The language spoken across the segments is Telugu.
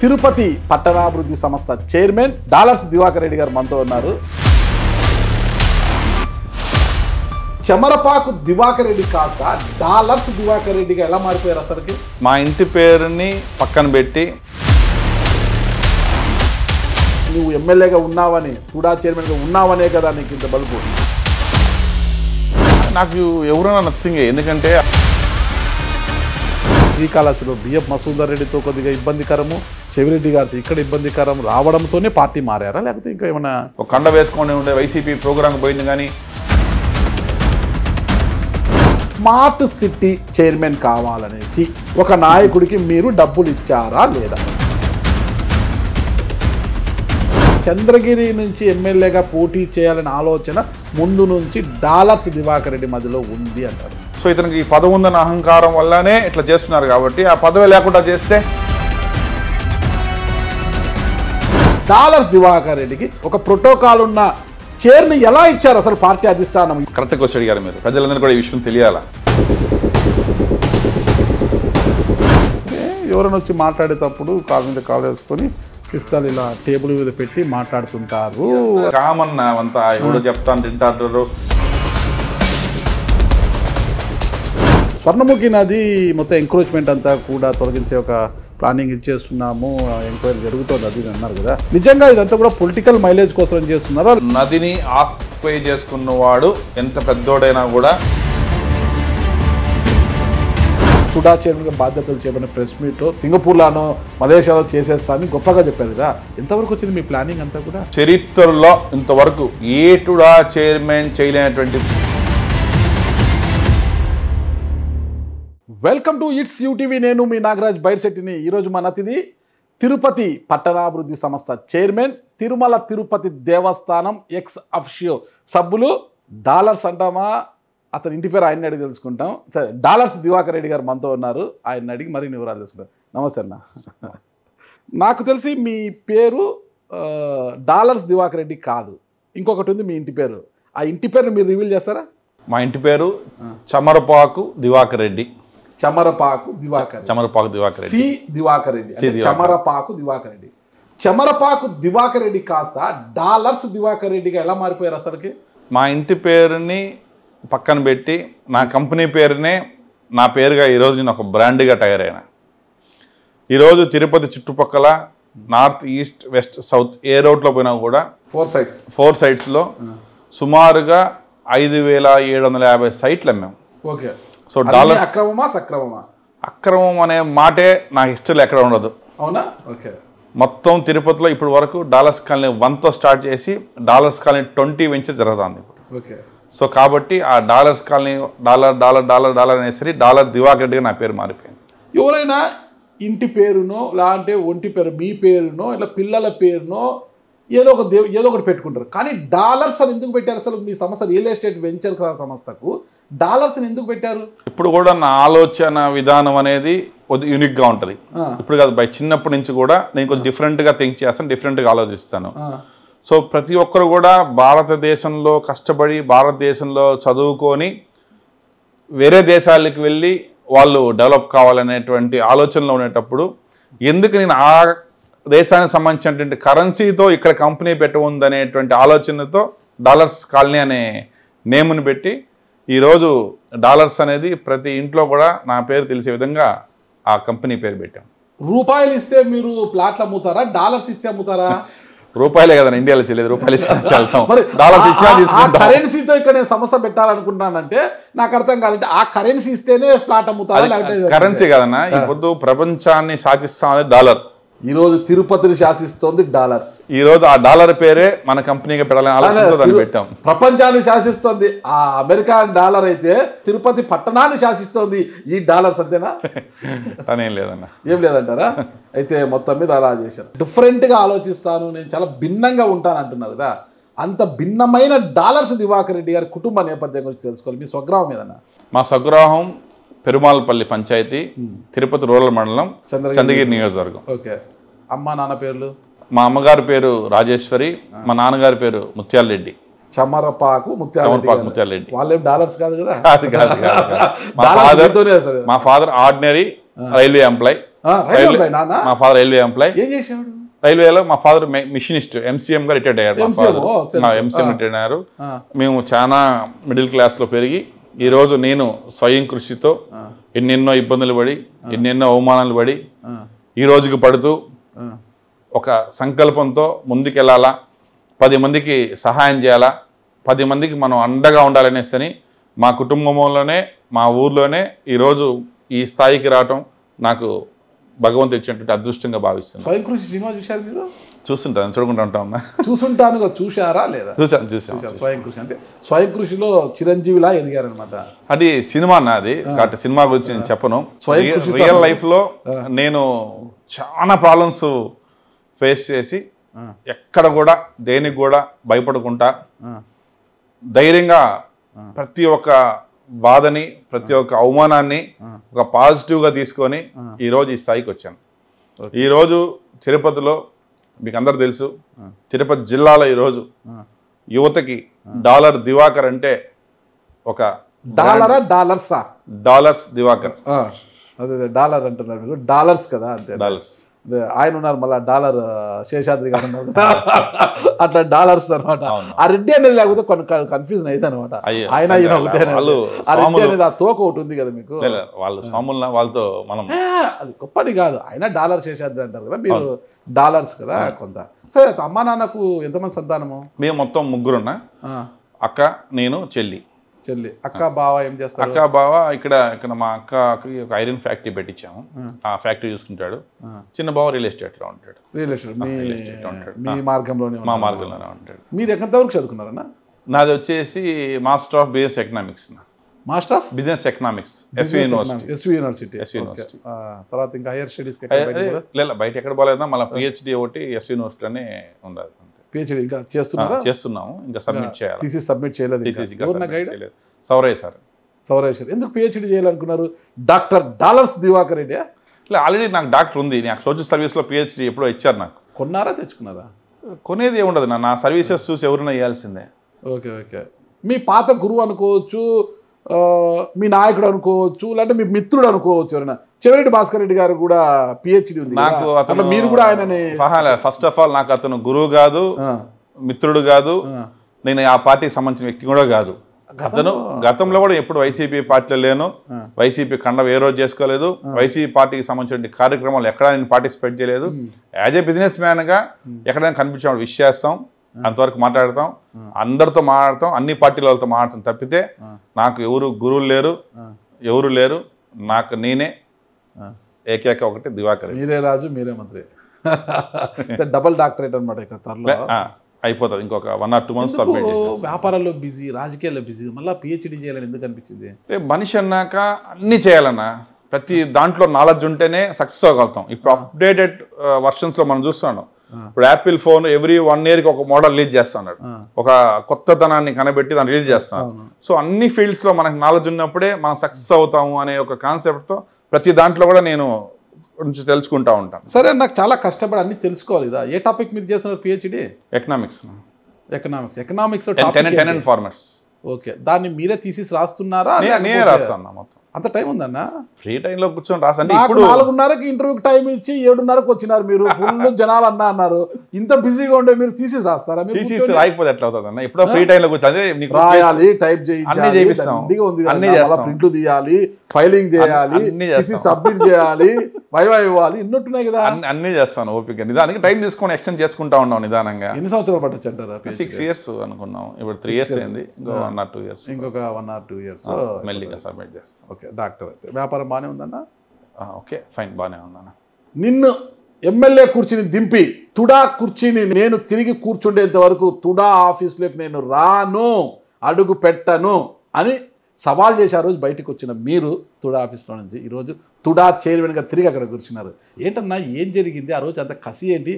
తిరుపతి పట్టణాభివృద్ధి సంస్థ చైర్మన్ డాలర్స్ దివాకర్ రెడ్డి గారు మనతో ఉన్నారు. చమరపాకు దివాకర్ రెడ్డి కాస్త డాలర్స్ దివాకర్ రెడ్డిగా ఎలా మారిపోయారు అసలుకి? మా ఇంటి పేరుని పక్కన పెట్టి నువ్వు ఎమ్మెల్యేగా ఉన్నావని, కూడా చైర్మన్గా ఉన్నావనే కదా నీకు ఇంత బలుపు. నాకు ఎవరైనా నథింగ్. ఎందుకంటే శ్రీకాళహస్తిలో బిఎఫ్ మసూదర్ రెడ్డితో కొద్దిగా ఇబ్బందికరము, చెవిరెడ్డి గారితో ఇక్కడ ఇబ్బందికరం రావడంతోనే పార్టీ మారారా, లేకపోతే ఇంకా ఏమైనా? ఒక కండ వేసుకొని ఉండే వైసీపీ ప్రోగ్రాంకి పోయింది. కానీ స్మార్ట్ సిటీ చైర్మన్ కావాలనేసి ఒక నాయకుడికి మీరు డబ్బులు ఇచ్చారా లేదా? చంద్రగిరి నుంచి ఎమ్మెల్యేగా పోటీ చేయాలనే ఆలోచన ముందు నుంచి డాలర్స్ దివాకర్ రెడ్డి మధ్యలో ఉంది అంటారు. సో ఇతనికి ఈ పదవి ఉందన్న అహంకారం వల్లనే ఇట్లా చేస్తున్నారు. కాబట్టి ఆ పదవి లేకుండా చేస్తే డాలర్స్ దివాకర్ రెడ్డికి ఒక ప్రోటోకాల్ ఉన్న చైర్ని ఎలా ఇచ్చారు అసలు పార్టీ అధిష్టానం? కరెక్ట్గా వచ్చి అడిగారు మీరు. ప్రజలందరూ కూడా ఈ విషయం తెలియాలా? ఎవరైనా వచ్చి మాట్లాడేటప్పుడు కాలు మీద కాలు వేసుకొని పిస్టల్ ఇలా టేబుల్ మీద పెట్టి మాట్లాడుతుంటారు. కామన్ అంతా ఎవడో చెప్తాను తింటారు. స్వర్ణముఖి నది మొత్తం ఎంక్రోచ్మెంట్ అంతా కూడా తొలగించే ఒక ప్లానింగ్ ఇచ్చేస్తున్నాము, ఎంక్వైరీ జరుగుతుంది అది అన్నారు కదా. నిజంగా ఇదంతా కూడా పొలిటికల్ మైలేజ్ కోసం చేస్తున్నారా? నదిని ఆక్యుపై చేసుకున్నవాడు ఎంత పెద్దోడైనా కూడా సుడా చైర్మన్గా బాధ్యతలు చేపట్టిన ప్రెస్ మీట్లో సింగపూర్లోనో మలేషియాలో చేసేస్తానని గొప్పగా చెప్పారు కదా. ఎంతవరకు వచ్చింది మీ ప్లానింగ్ అంతా కూడా? చరిత్రలో ఇంతవరకు ఏటుడా చైర్మన్ చేయలేనటువంటి. Welcome to it's UTV. నేను మీ నాగరాజ్ బైర్శెట్టిని. ఈరోజు మన అతిథి తిరుపతి పట్టణాభివృద్ధి సంస్థ చైర్మన్, తిరుమల తిరుపతి దేవస్థానం ఎక్స్ అఫిషియో సభ్యులు, డాలర్స్ అంటామా, అతని ఇంటి పేరు ఆయన అడిగి తెలుసుకుంటాం. సరే, డాలర్స్ దివాకర్ రెడ్డి గారు మనతో ఉన్నారు. ఆయన అడిగి మరిన్ని వివరాలు తెలుసుకుంటాం. నమస్తే అన్న. నాకు తెలిసి మీ పేరు డాలర్స్ దివాకర్ రెడ్డి కాదు, ఇంకొకటి ఉంది మీ ఇంటి పేరు. ఆ ఇంటి పేరుని మీరు రివీల్ చేస్తారా? మా ఇంటి పేరు చమరపాకు దివాకర్ రెడ్డి. చమరపాకు దివాకర్, చమరపాకు దివాకర్ రెడ్డి, సి దివాకర్ రెడ్డి, చమరపాకు దివాకర్ రెడ్డి. చమరపాకు దివాకర్ రెడ్డి కాస్త డాలర్స్ దివాకర్ రెడ్డిగా ఎలా మారిపోయారు అసలుకి? మా ఇంటి పేరుని పక్కన పెట్టి నా కంపెనీ పేరునే నా పేరుగా ఈరోజు నేను ఒక బ్రాండ్గా తయారైనా. ఈరోజు తిరుపతి చుట్టుపక్కల నార్త్, ఈస్ట్, వెస్ట్, సౌత్ ఏ రోడ్లో పోయినా కూడా ఫోర్ సైట్స్లో సుమారుగా 5750 సైట్లు అమ్మాము. ఓకే. సో డాలర్స్ అక్రమమా సక్రమమా? అక్రమం అనే మాటే నాకు ఇష్టం ఎక్కడ ఉండదు. అవునా? ఓకే. మొత్తం తిరుపతిలో ఇప్పుడు వరకు డాలర్స్ కాలనీ 1తో స్టార్ట్ చేసి డాలర్స్ కాలనీ 20 వెంచర్ జరుగుతుంది ఇప్పుడు. ఓకే. సో కాబట్టి ఆ dollars colony dollar dollar dollar dollar అనేసరి డాలర్ దివాకర్ రెడ్డిగా నా పేరు మారిపోయింది. ఎవరైనా ఇంటి పేరునో లేదంటే ఒంటి పేరు మీ పేరునో ఇలా పిల్లల పేరునో ఏదో ఒకటి పెట్టుకుంటారు. కానీ డాలర్స్ అని ఎందుకు పెట్టారు అసలు? మీ సంస్థ రియల్ ఎస్టేట్ వెంచర్ సంస్థకు డాలర్స్ అని ఎందుకు పెట్టారు? ఇప్పుడు కూడా నా ఆలోచన విధానం అనేది కొద్దిగా యూనిక్గా ఉంటుంది. ఇప్పుడు కాదు, చిన్నప్పటి నుంచి కూడా నేను కొంచెం డిఫరెంట్గా థింక్ చేస్తాను, డిఫరెంట్గా ఆలోచిస్తాను. సో ప్రతి ఒక్కరు కూడా భారతదేశంలో కష్టపడి భారతదేశంలో చదువుకొని వేరే దేశాలకు వెళ్ళి వాళ్ళు డెవలప్ కావాలనేటువంటి ఆలోచనలో ఉండేటప్పుడు ఎందుకు నేను ఆ దేశానికి సంబంధించినటువంటి కరెన్సీతో ఇక్కడ కంపెనీ పెట్టవుందనేటువంటి ఆలోచనతో డాలర్స్ కాలనీ అనే నేమ్ని పెట్టి ఈరోజు డాలర్స్ అనేది ప్రతి ఇంట్లో కూడా నా పేరు తెలిసే విధంగా ఆ కంపెనీ పేరు పెట్టాం. రూపాయలు ఇస్తే మీరు ప్లాట్లు అమ్ముతారా, డాలర్స్ ఇస్తే అమ్ముతారా? రూపాయలే కదా ఇండియాలో చేయలేదు, రూపాయలు డాలర్స్ ఇచ్చినా తీసుకుంటాం. కరెన్సీతో ఇక్కడ నేను సంస్థ పెట్టాలనుకుంటానంటే నాకు అర్థం కాదంటే ఆ కరెన్సీ ఇస్తేనే ప్లాట్ అమ్ముతారా? కరెన్సీ కదన్నా, ఇప్పుడు ప్రపంచాన్ని శాసిస్తామని డాలర్. ఈరోజు తిరుపతిని శాసిస్తోంది డాలర్స్. ఈరోజు ఆ డాలర్ పేరే మన కంపెనీగా పెట్టాలని ఆలోచనతో దాన్ని పెట్టాం. ప్రపంచాన్ని శాసిస్తోంది ఆ అమెరికా డాలర్, అయితే తిరుపతి పట్టణాన్ని శాసిస్తోంది ఈ డాలర్స్. అంతేనా? తనేం లేదన్న. ఏం లేదంటారా? అయితే మొత్తం మీద అలా చేశారు. డిఫరెంట్గా ఆలోచిస్తాను, నేను చాలా భిన్నంగా ఉంటాను అంటున్నారు కదా. అంత భిన్నమైన డాలర్స్ దివాకర్ రెడ్డి గారి కుటుంబ నేపథ్యం గురించి తెలుసుకోవాలి. మీ స్వగ్రామం ఏదన్నా? మా స్వగ్రామం పెరుమాలపల్లి పంచాయతీ, తిరుపతి రూరల్ మండలం, చంద్రగిరి నియోజకవర్గం. ఓకే. అమ్మ నాన్న పేర్లు? మా అమ్మగారి పేరు రాజేశ్వరి, మా నాన్నగారి పేరు ముత్యాల రెడ్డి. చమరపాకు ముత్యాల రెడ్డి. వాళ్ళేం డాలర్స్ కాదు కదా? మా ఫాదర్ ఆర్డినరీ రైల్వే ఎంప్లాయ్, మా ఫాదర్ రైల్వే ఎంప్లాయ్. ఏం చేసేవాడు? రైల్వేలో మా ఫాదర్ మిషనిస్ట్, ఎంసీఎం గా రిటైర్డ్ అయ్యారు. ఎంసీఎం రిటైర్డ్ అయ్యారు. మేము చాలా మిడిల్ క్లాస్ లో పెరిగి ఈ రోజు నేను స్వయం కృషితో ఎన్నెన్నో ఇబ్బందులు పడి ఎన్నెన్నో అవమానాలు పడి ఈ రోజుకి పడుతూ ఒక సంకల్పంతో ముందుకెళ్ళాలా, 10 మందికి సహాయం చేయాలా, 10 మందికి మనం అండగా ఉండాలనేసి మా కుటుంబంలోనే మా ఊర్లోనే ఈరోజు ఈ స్థాయికి రావటం నాకు భగవంతుడు ఇచ్చినటువంటి అదృష్టంగా భావిస్తున్నాను. స్వయం కృషి సినిమా చూశారు మీరు? చూస్తుంటాను, చూడకుండా ఉంటామన్నా. చూసుంటాను, చూశారా లేదా? చూసాను. స్వయం కృషి అంటే స్వయం కృషిలో చిరంజీవిలా ఎదిగారనమాట. అది సినిమా అన్నది కాబట్టి సినిమా గురించి నేను చెప్పను. రియల్ లైఫ్ లో నేను చాలా ప్రాబ్లమ్స్ ఫేస్ చేసి ఎక్కడ కూడా దేనికి కూడా భయపడకుండా ధైర్యంగా ప్రతి ఒక్క బాధని ప్రతి ఒక్క అవమానాన్ని ఒక పాజిటివ్గా తీసుకొని ఈరోజు ఈ స్థాయికి వచ్చాను. ఈరోజు తిరుపతిలో మీకు అందరు తెలుసు, తిరుపతి జిల్లాలో ఈరోజు యువతకి డాలర్ దివాకర్ అంటే ఒక డాలర్స్ దివాకర్, అదే డాలర్ అంటున్నారు, డాలర్స్ కదా అంటే డాలర్స్. ఆయన ఉన్నారు మళ్ళీ డాలర్ శేషాద్రి గారు ఉన్నారు అట్లా డాలర్స్ అనమాట. ఆ రెడ్డి అనేది లేకపోతే కొన్ని కన్ఫ్యూజన్ అయితే అనమాట. ఆయన ఒకటే ఆ రెడ్డి అనేది ఆ తోక ఒకటి ఉంది కదా మీకు, వాళ్ళు స్వాముల వాళ్ళతో మనం అది గొప్పది కాదు. ఆయన డాలర్ శేషాద్రి అంటారు కదా, మీరు డాలర్స్ కదా కొంత. సరే, అమ్మా నాన్నకు ఎంతమంది సంతానము? మేము మొత్తం 3 ఉన్నా, అక్క, నేను, చెల్లి. అక్క బావ ఏం చేస్తారు? అక్క బావ ఇక్కడ మా అక్కకి ఒక ఐరన్ ఫ్యాక్టరీ పెట్టించాము, ఆ ఫ్యాక్టరీ చూసుకుంటాడు. చిన్న బావ రియల్ ఎస్టేట్ లో ఉంటాడు. మీ మార్గంలోనే? మా మార్గంలోనే ఉంటాడు. మీరు ఎక్కడ వరకు చదువుకున్నారన్నా? నాది వచ్చేసి master of business economics. Master of business economics, SV university. తర్వాత ఇంకా హైయర్ స్టడీస్ లేదు, బయట ఎక్కడ పోలేదా, మళ్ళీ పిహెచ్డి ఒకటి ఎస్వి యూనివర్సిటీలోనే ఉండాలి. పిహెచ్డి ఇంకా చేస్తున్నాము, ఇంకా సబ్మిట్ చేయాలి. థీసిస్ సబ్మిట్ చేయలేదు. సౌరయ్య సార్. ఎందుకు పిహెచ్డి చేయాలనుకున్నారు? Doctor dollars Diwakar Reddy? Already నాకు డాక్టర్ ఉంది, నాకు సోషల్ సర్వీస్ లో పిహెచ్డి ఎప్పుడో ఇచ్చారు నాకు. కొన్నారా తెచ్చుకున్నారా? కొనేది ఏముండదు, నా సర్వీసెస్ చూసి ఎవరైనా ఇవ్వాల్సిందే. ఓకే. మీ పాత గురువు అనుకోవచ్చు, మీ నాయకుడు అనుకోవచ్చు, లేదంటే మీ మిత్రుడు అనుకోవచ్చు ఎవరైనా. చెవిరెడ్డి భాస్కర్ రెడ్డి గారు కూడా పిహెచ్డి ఉంది నాకు. అతను మీరు కూడా ఆయనని ఫస్ట్ ఆఫ్ ఆల్ నాకు అతను గురువు కాదు, మిత్రుడు కాదు, నేను ఆ పార్టీకి సంబంధించిన వ్యక్తి కూడా కాదు. అతను గతంలో కూడా ఎప్పుడు వైసీపీ పార్టీలో లేను, వైసీపీ కండ ఏ రోజు చేసుకోలేదు, వైసీపీ పార్టీకి సంబంధించిన కార్యక్రమాలు ఎక్కడా నేను పార్టిసిపేట్ చేయలేదు. యాజ్ ఏ బిజినెస్ మ్యాన్ గా ఎక్కడైనా కనిపించిన విష్ చేస్తాం, అంతవరకు మాట్లాడతాం, అందరితో మాట్లాడతాం, అన్ని పార్టీల వాళ్ళతో మాట్లాడతాం తప్పితే నాకు ఎవరు గురువులు లేరు, ఎవరు లేరు. నాకు నేనే ఏకైక ఒకటి దివాకర్. మీరే రాజు, మీరే మంత్రి. డబుల్ డాక్టరేట్ అనమాట. ఇక త్వరలో అయిపోతుంది, ఇంకొక 1 or 2 months సబ్మిట్ చేసి. వ్యాపారాల్లో బిజీ, రాజకీయాల్లో బిజీ, మళ్ళీ పిహెచ్డి చేయాలని ఎందుకు అనిపించింది? మనిషి అన్నాక అన్ని చేయాలన్నా, ప్రతి దాంట్లో నాలెడ్జ్ ఉంటేనే సక్సెస్ అవ్వగలుగుతాం. ఇప్పుడు అప్డేటెడ్ వర్షన్స్ లో మనం చూస్తున్నాం. ఇప్పుడు యాపిల్ ఫోన్ ఎవ్రీ 1 year కి ఒక మోడల్ రిలీజ్ చేస్తున్నాడు, ఒక కొత్తతనాన్ని కనబెట్టి దాన్ని రిలీజ్ చేస్తున్నాడు. సో అన్ని ఫీల్డ్స్ లో మనకు నాలెడ్జ్ ఉన్నప్పుడే మనం సక్సెస్ అవుతాము అనే ఒక కాన్సెప్ట్ తో ప్రతి దాంట్లో కూడా నేను కొంచెం తెలుసుకుంటా ఉంటాను. సరే, నాకు చాలా కష్టపడి అన్ని తెలుసుకోవాలి కదా. ఏ టాపిక్ మీరు చేస్తున్నారు PhD? Economics. Tenant farmers. Okay, దాన్ని మీరే తీసి రాస్తున్నారా? నేనే రాస్తాను మొత్తం. అంత టైం ఉందన్నా? ఫ్రీ టైంలో కూర్చొని రాసండి. ఇప్పుడు 4:30కి ఇంటర్వ్యూకి టైం ఇచ్చి 7:30కి వచ్చినారు మీరు. ఫుల్ జనాలు అన్నారు. ఇంత బిజీగా ఉండే మీరు తీసి రాస్తారా? తీసి రాయకపోతే ఎట్లా అవుతుంది అన్న? ఇప్పుడు ఫ్రీ టైంలో కూర్చొని రాయాలి, టైప్ చేయాలి, ప్రింట్లు తీయాలి, ఫైలింగ్ చేయాలి, సబ్మిట్ చేయాలి, వైవా ఇవ్వాలి, ఇన్నట్టున్నాయి కదా. అన్ని చేస్తాను ఓపిక. నిదానికి టైం తీసుకొని ఎక్స్టెండ్ చేసుకుంటా ఉన్నాం నిదానంగా. ఎన్ని సంవత్సరాలు పట్టొచ్చు అంటారా? 6 years అనుకున్నాం. ఇప్పుడు 3 years అయింది. ఇంకో 1 or 2 years. ఇంకొక 1 or 2 years మెల్లిగా సబ్మిట్ చేస్తాం. ఓకే, డాక్టర్ అయితే వ్యాపారం బాగానే ఉందన్న? ఓకే, ఫైన్, బాగానే ఉందన్న. నిన్ను ఎమ్మెల్యే కుర్చీని దింపి తుడా కుర్చీని నేను తిరిగి కూర్చుండేంత వరకు తుడా ఆఫీస్లోకి నేను రాను, అడుగు పెట్టను అని సవాల్ చేసి ఆ రోజు బయటకు వచ్చిన మీరు తుడా ఆఫీస్లో నుంచి ఈరోజు తుడా చైర్మన్గా తిరిగి అక్కడ కూర్చున్నారు. ఏంటన్నా, ఏం జరిగింది ఆ రోజు? అంత కసి ఏంటి?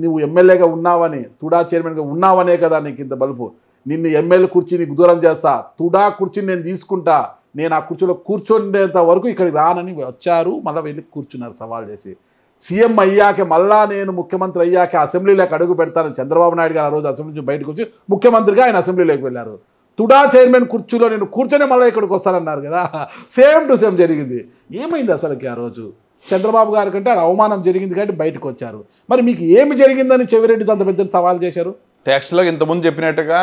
నువ్వు ఎమ్మెల్యేగా ఉన్నావని, తుడా చైర్మన్గా ఉన్నావనే కదా నీకు ఇంత బలుపు. నిన్ను ఎమ్మెల్యే కుర్చీని దూరం చేస్తా, తుడా కుర్చీని నేను తీసుకుంటా, నేను ఆ కుర్చీలో కూర్చుండేంత వరకు ఇక్కడికి రానని వచ్చారు. మళ్ళీ వెళ్ళి కూర్చున్నారు సవాల్ చేసి. సీఎం అయ్యాక మళ్ళా నేను ముఖ్యమంత్రి అయ్యాక అసెంబ్లీలోకి అడుగు పెడతాను చంద్రబాబు నాయుడు గారు ఆ రోజు అసెంబ్లీ నుంచి బయటకు వచ్చి ముఖ్యమంత్రిగా ఆయన అసెంబ్లీలోకి వెళ్ళారు. తుడా చైర్మన్ కుర్చీలో నేను కూర్చొని మళ్ళీ ఇక్కడికి వస్తానన్నారు కదా. సేమ్ టు సేమ్ జరిగింది. ఏమైంది అసలుకి ఆ రోజు? చంద్రబాబు గారి కంటే ఆడ అవమానం జరిగింది కాబట్టి బయటకు వచ్చారు. మరి మీకు ఏమి జరిగిందని చెవిరెడ్డి అంత పెద్ద సవాల్ చేశారు? యాక్చువల్గా ఇంతకుముందు చెప్పినట్టుగా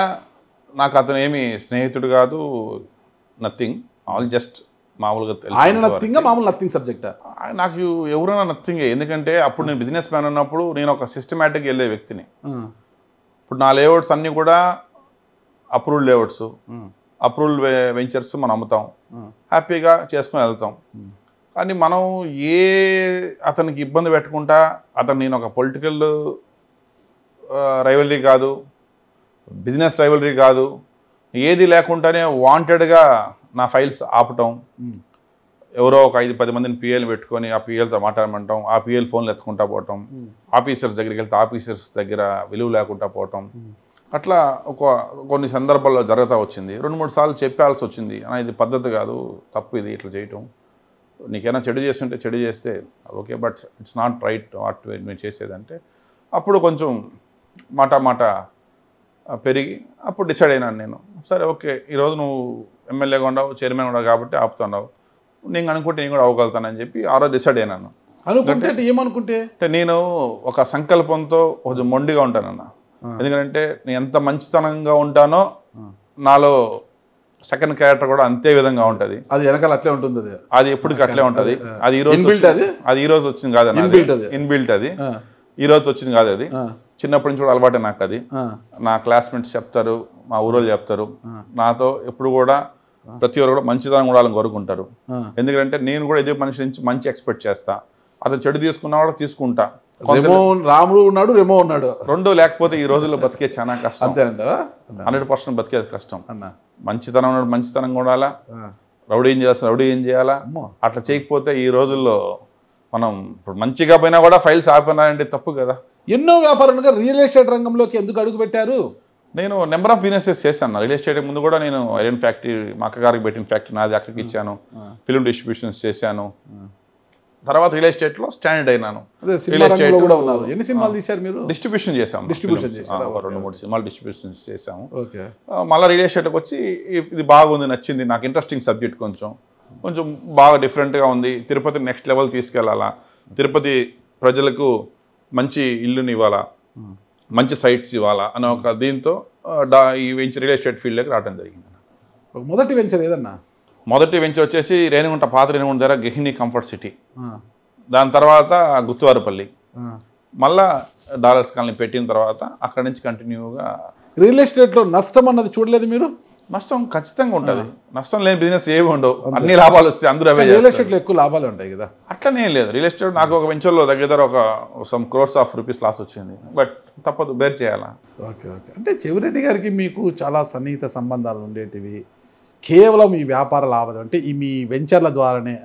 నాకు అతను ఏమి స్నేహితుడు కాదు, నథింగ్, ఆల్ జస్ట్ మామూలుగా ఆయన నథింగ్, మామూలు నథింగ్ సబ్జెక్టా? నాకు ఎవరైనా నథింగే. ఎందుకంటే అప్పుడు నేను బిజినెస్ మ్యాన్ ఉన్నప్పుడు నేను ఒక సిస్టమేటిక్ వెళ్ళే వ్యక్తిని. ఇప్పుడు నా లేఅవుట్స్ అన్నీ కూడా అప్రూవ్డ్ లేఅవుట్స్, అప్రూవ్డ్ వెంచర్స్ మనం అమ్ముతాం, హ్యాపీగా చేసుకుని వెళ్తాం. కానీ మనం అతనికి ఇబ్బంది పెట్టకుండా, నేను ఒక పొలిటికల్ రైవలరీ కాదు, బిజినెస్ రైవలరీ కాదు, ఏది లేకుండానే వాంటెడ్గా నా ఫైల్స్ ఆపటం, ఎవరో ఒక 5-10 మందిని పిఎల్ పెట్టుకొని ఆ పిఎల్తో మాట్లాడమంటాం, ఆ పిఎల్ ఫోన్లు ఎత్తుకుంటా పోవటం, ఆఫీసర్స్ దగ్గరికి వెళ్తే ఆఫీసర్స్ దగ్గర విలువ లేకుండా పోవటం, అట్లా కొన్ని సందర్భాల్లో జరుగుతూ వచ్చింది. 2-3 సార్లు చెప్పాల్సి వచ్చింది, ఇది పద్ధతి కాదు, తప్పు, ఇది ఇట్లా చేయటం, నీకైనా చెడు చేస్తుంటే చెడు చేస్తే okay, but it's not right what మీరు చేసేదంటే అప్పుడు కొంచెం మాట పెరిగి అప్పుడు డిసైడ్ అయినాను నేను. సరే ఓకే, ఈరోజు నువ్వు ఎమ్మెల్యేగా ఉండవు, చైర్మన్ ఉండవు కాబట్టి ఆపుతున్నావు, నేను అనుకుంటే నేను కూడా అవ్వగలుగుతానని చెప్పి ఆ రోజు డిసైడ్ అయినాను. అనుకుంటే ఏమనుకుంటే అంటే నేను ఒక సంకల్పంతో కొంచెం మొండిగా ఉంటానన్న. ఎందుకంటే నేను ఎంత మంచితనంగా ఉంటానో నాలో సెకండ్ క్యారెక్టర్ కూడా అంతే విధంగా ఉంటుంది. అది వెనకాల అట్లే ఉంటుంది, అది ఎప్పటికీ అట్లే ఉంటుంది. అది ఈ రోజు వచ్చింది కాదు, ఇన్బిల్ట్. అది ఈ రోజు వచ్చింది కాదు, అది చిన్నప్పటి నుంచి కూడా అలవాటే నాకు. అది నా క్లాస్మేట్స్ చెప్తారు, మా ఊరోళ్ళు చెప్తారు, నాతో ఎప్పుడు కూడా ప్రతి ఒక్కరు కూడా మంచితనం ఉండాలని కోరుకుంటారు. ఎందుకంటే నేను కూడా ఇదే మనిషి నుంచి మంచి ఎక్స్పెక్ట్ చేస్తా. అతను చెడు తీసుకున్నా కూడా తీసుకుంటా. రాముడు ఉన్నాడు, రెమో ఉన్నాడు, రెండు లేకపోతే ఈ రోజుల్లో బతికే చాలా కష్టం. 100% బతికేది కష్టం. మంచితనం ఉన్నాడు, మంచితనం ఉండాలా, రౌడీ ఏం చేయాలా. అట్లా చేయకపోతే ఈ రోజుల్లో మనం ఇప్పుడు మంచిగా పోయినా కూడా ఫైల్స్ ఆపినారంటే తప్పు కదా. ఎన్నో వ్యాపారులుగా రియల్ ఎస్టేట్ రంగంలోకి ఎందుకు అడుగు పెట్టారు? నేను నెంబర్ ఆఫ్ బిజినెసెస్ చేశాను. రియల్ ఎస్టేట్ ముందు కూడా నేను ఐరన్ ఫ్యాక్టరీ, మా అక్కగారికి పెట్టిన ఫ్యాక్టరీ నాది, అక్కడికి ఇచ్చాను. ఫిల్మ్ డిస్ట్రిబ్యూషన్స్ చేశాను. తర్వాత రియల్ ఎస్టేట్లో స్టాండర్డ్ అయినాను. ఎన్ని సినిమాలు తీశారు మీరు? డిస్ట్రిబ్యూషన్ చేసాము, 2-3 సినిమాలు డిస్ట్రిబ్యూషన్ చేసాము. మళ్ళీ రియల్ ఎస్టేట్కి వచ్చి ఇది బాగుంది, నచ్చింది నాకు, ఇంట్రెస్టింగ్ సబ్జెక్ట్, కొంచెం బాగా డిఫరెంట్గా ఉంది, తిరుపతి నెక్స్ట్ లెవెల్ తీసుకెళ్లాలా, తిరుపతి ప్రజలకు మంచి ఇల్లుని ఇవ్వాలా, మంచి సైట్స్ ఇవ్వాలా అనే ఒక దీంతో ఈ వెంచర్ రియల్ ఎస్టేట్ ఫీల్డ్లోకి రావడం జరిగింది. మొదటి వెంచర్ ఏదన్నా? మొదటి వెంచర్ వచ్చేసి రేణిగుంట, పాత రేణిగుంట దగ్గర గృహిణి కంఫర్ట్ సిటీ, దాని తర్వాత గుత్తువారిపల్లి, మళ్ళా డాలర్స్ కాలనీ పెట్టిన తర్వాత అక్కడి నుంచి కంటిన్యూగా. రియల్ ఎస్టేట్లో నష్టం అన్నది చూడలేదు మీరు? నష్టం ఖచ్చితంగా ఉంటుంది. నష్టం లేని బిజినెస్ ఏమి ఉండవు, అన్ని లాభాలు వస్తాయి, అందరూ అవే. రియల్ ఎస్టేట్లో ఎక్కువ లాభాలు ఉంటాయి కదా? అట్లనే లేదు. రియల్ ఎస్టేట్ నాకు ఒక వెంచర్లో దగ్గర ఒక some crores of rupees loss వచ్చింది, బట్ తప్పదు, బేర్ చేయాలా. ఓకే. అంటే చెవిరెడ్డి గారికి మీకు చాలా సన్నిహిత సంబంధాలు ఉండేటివి, కేవలం ఈ వ్యాపార లాభం అంటే ఈ మీ వెంచర్ల ద్వారానే.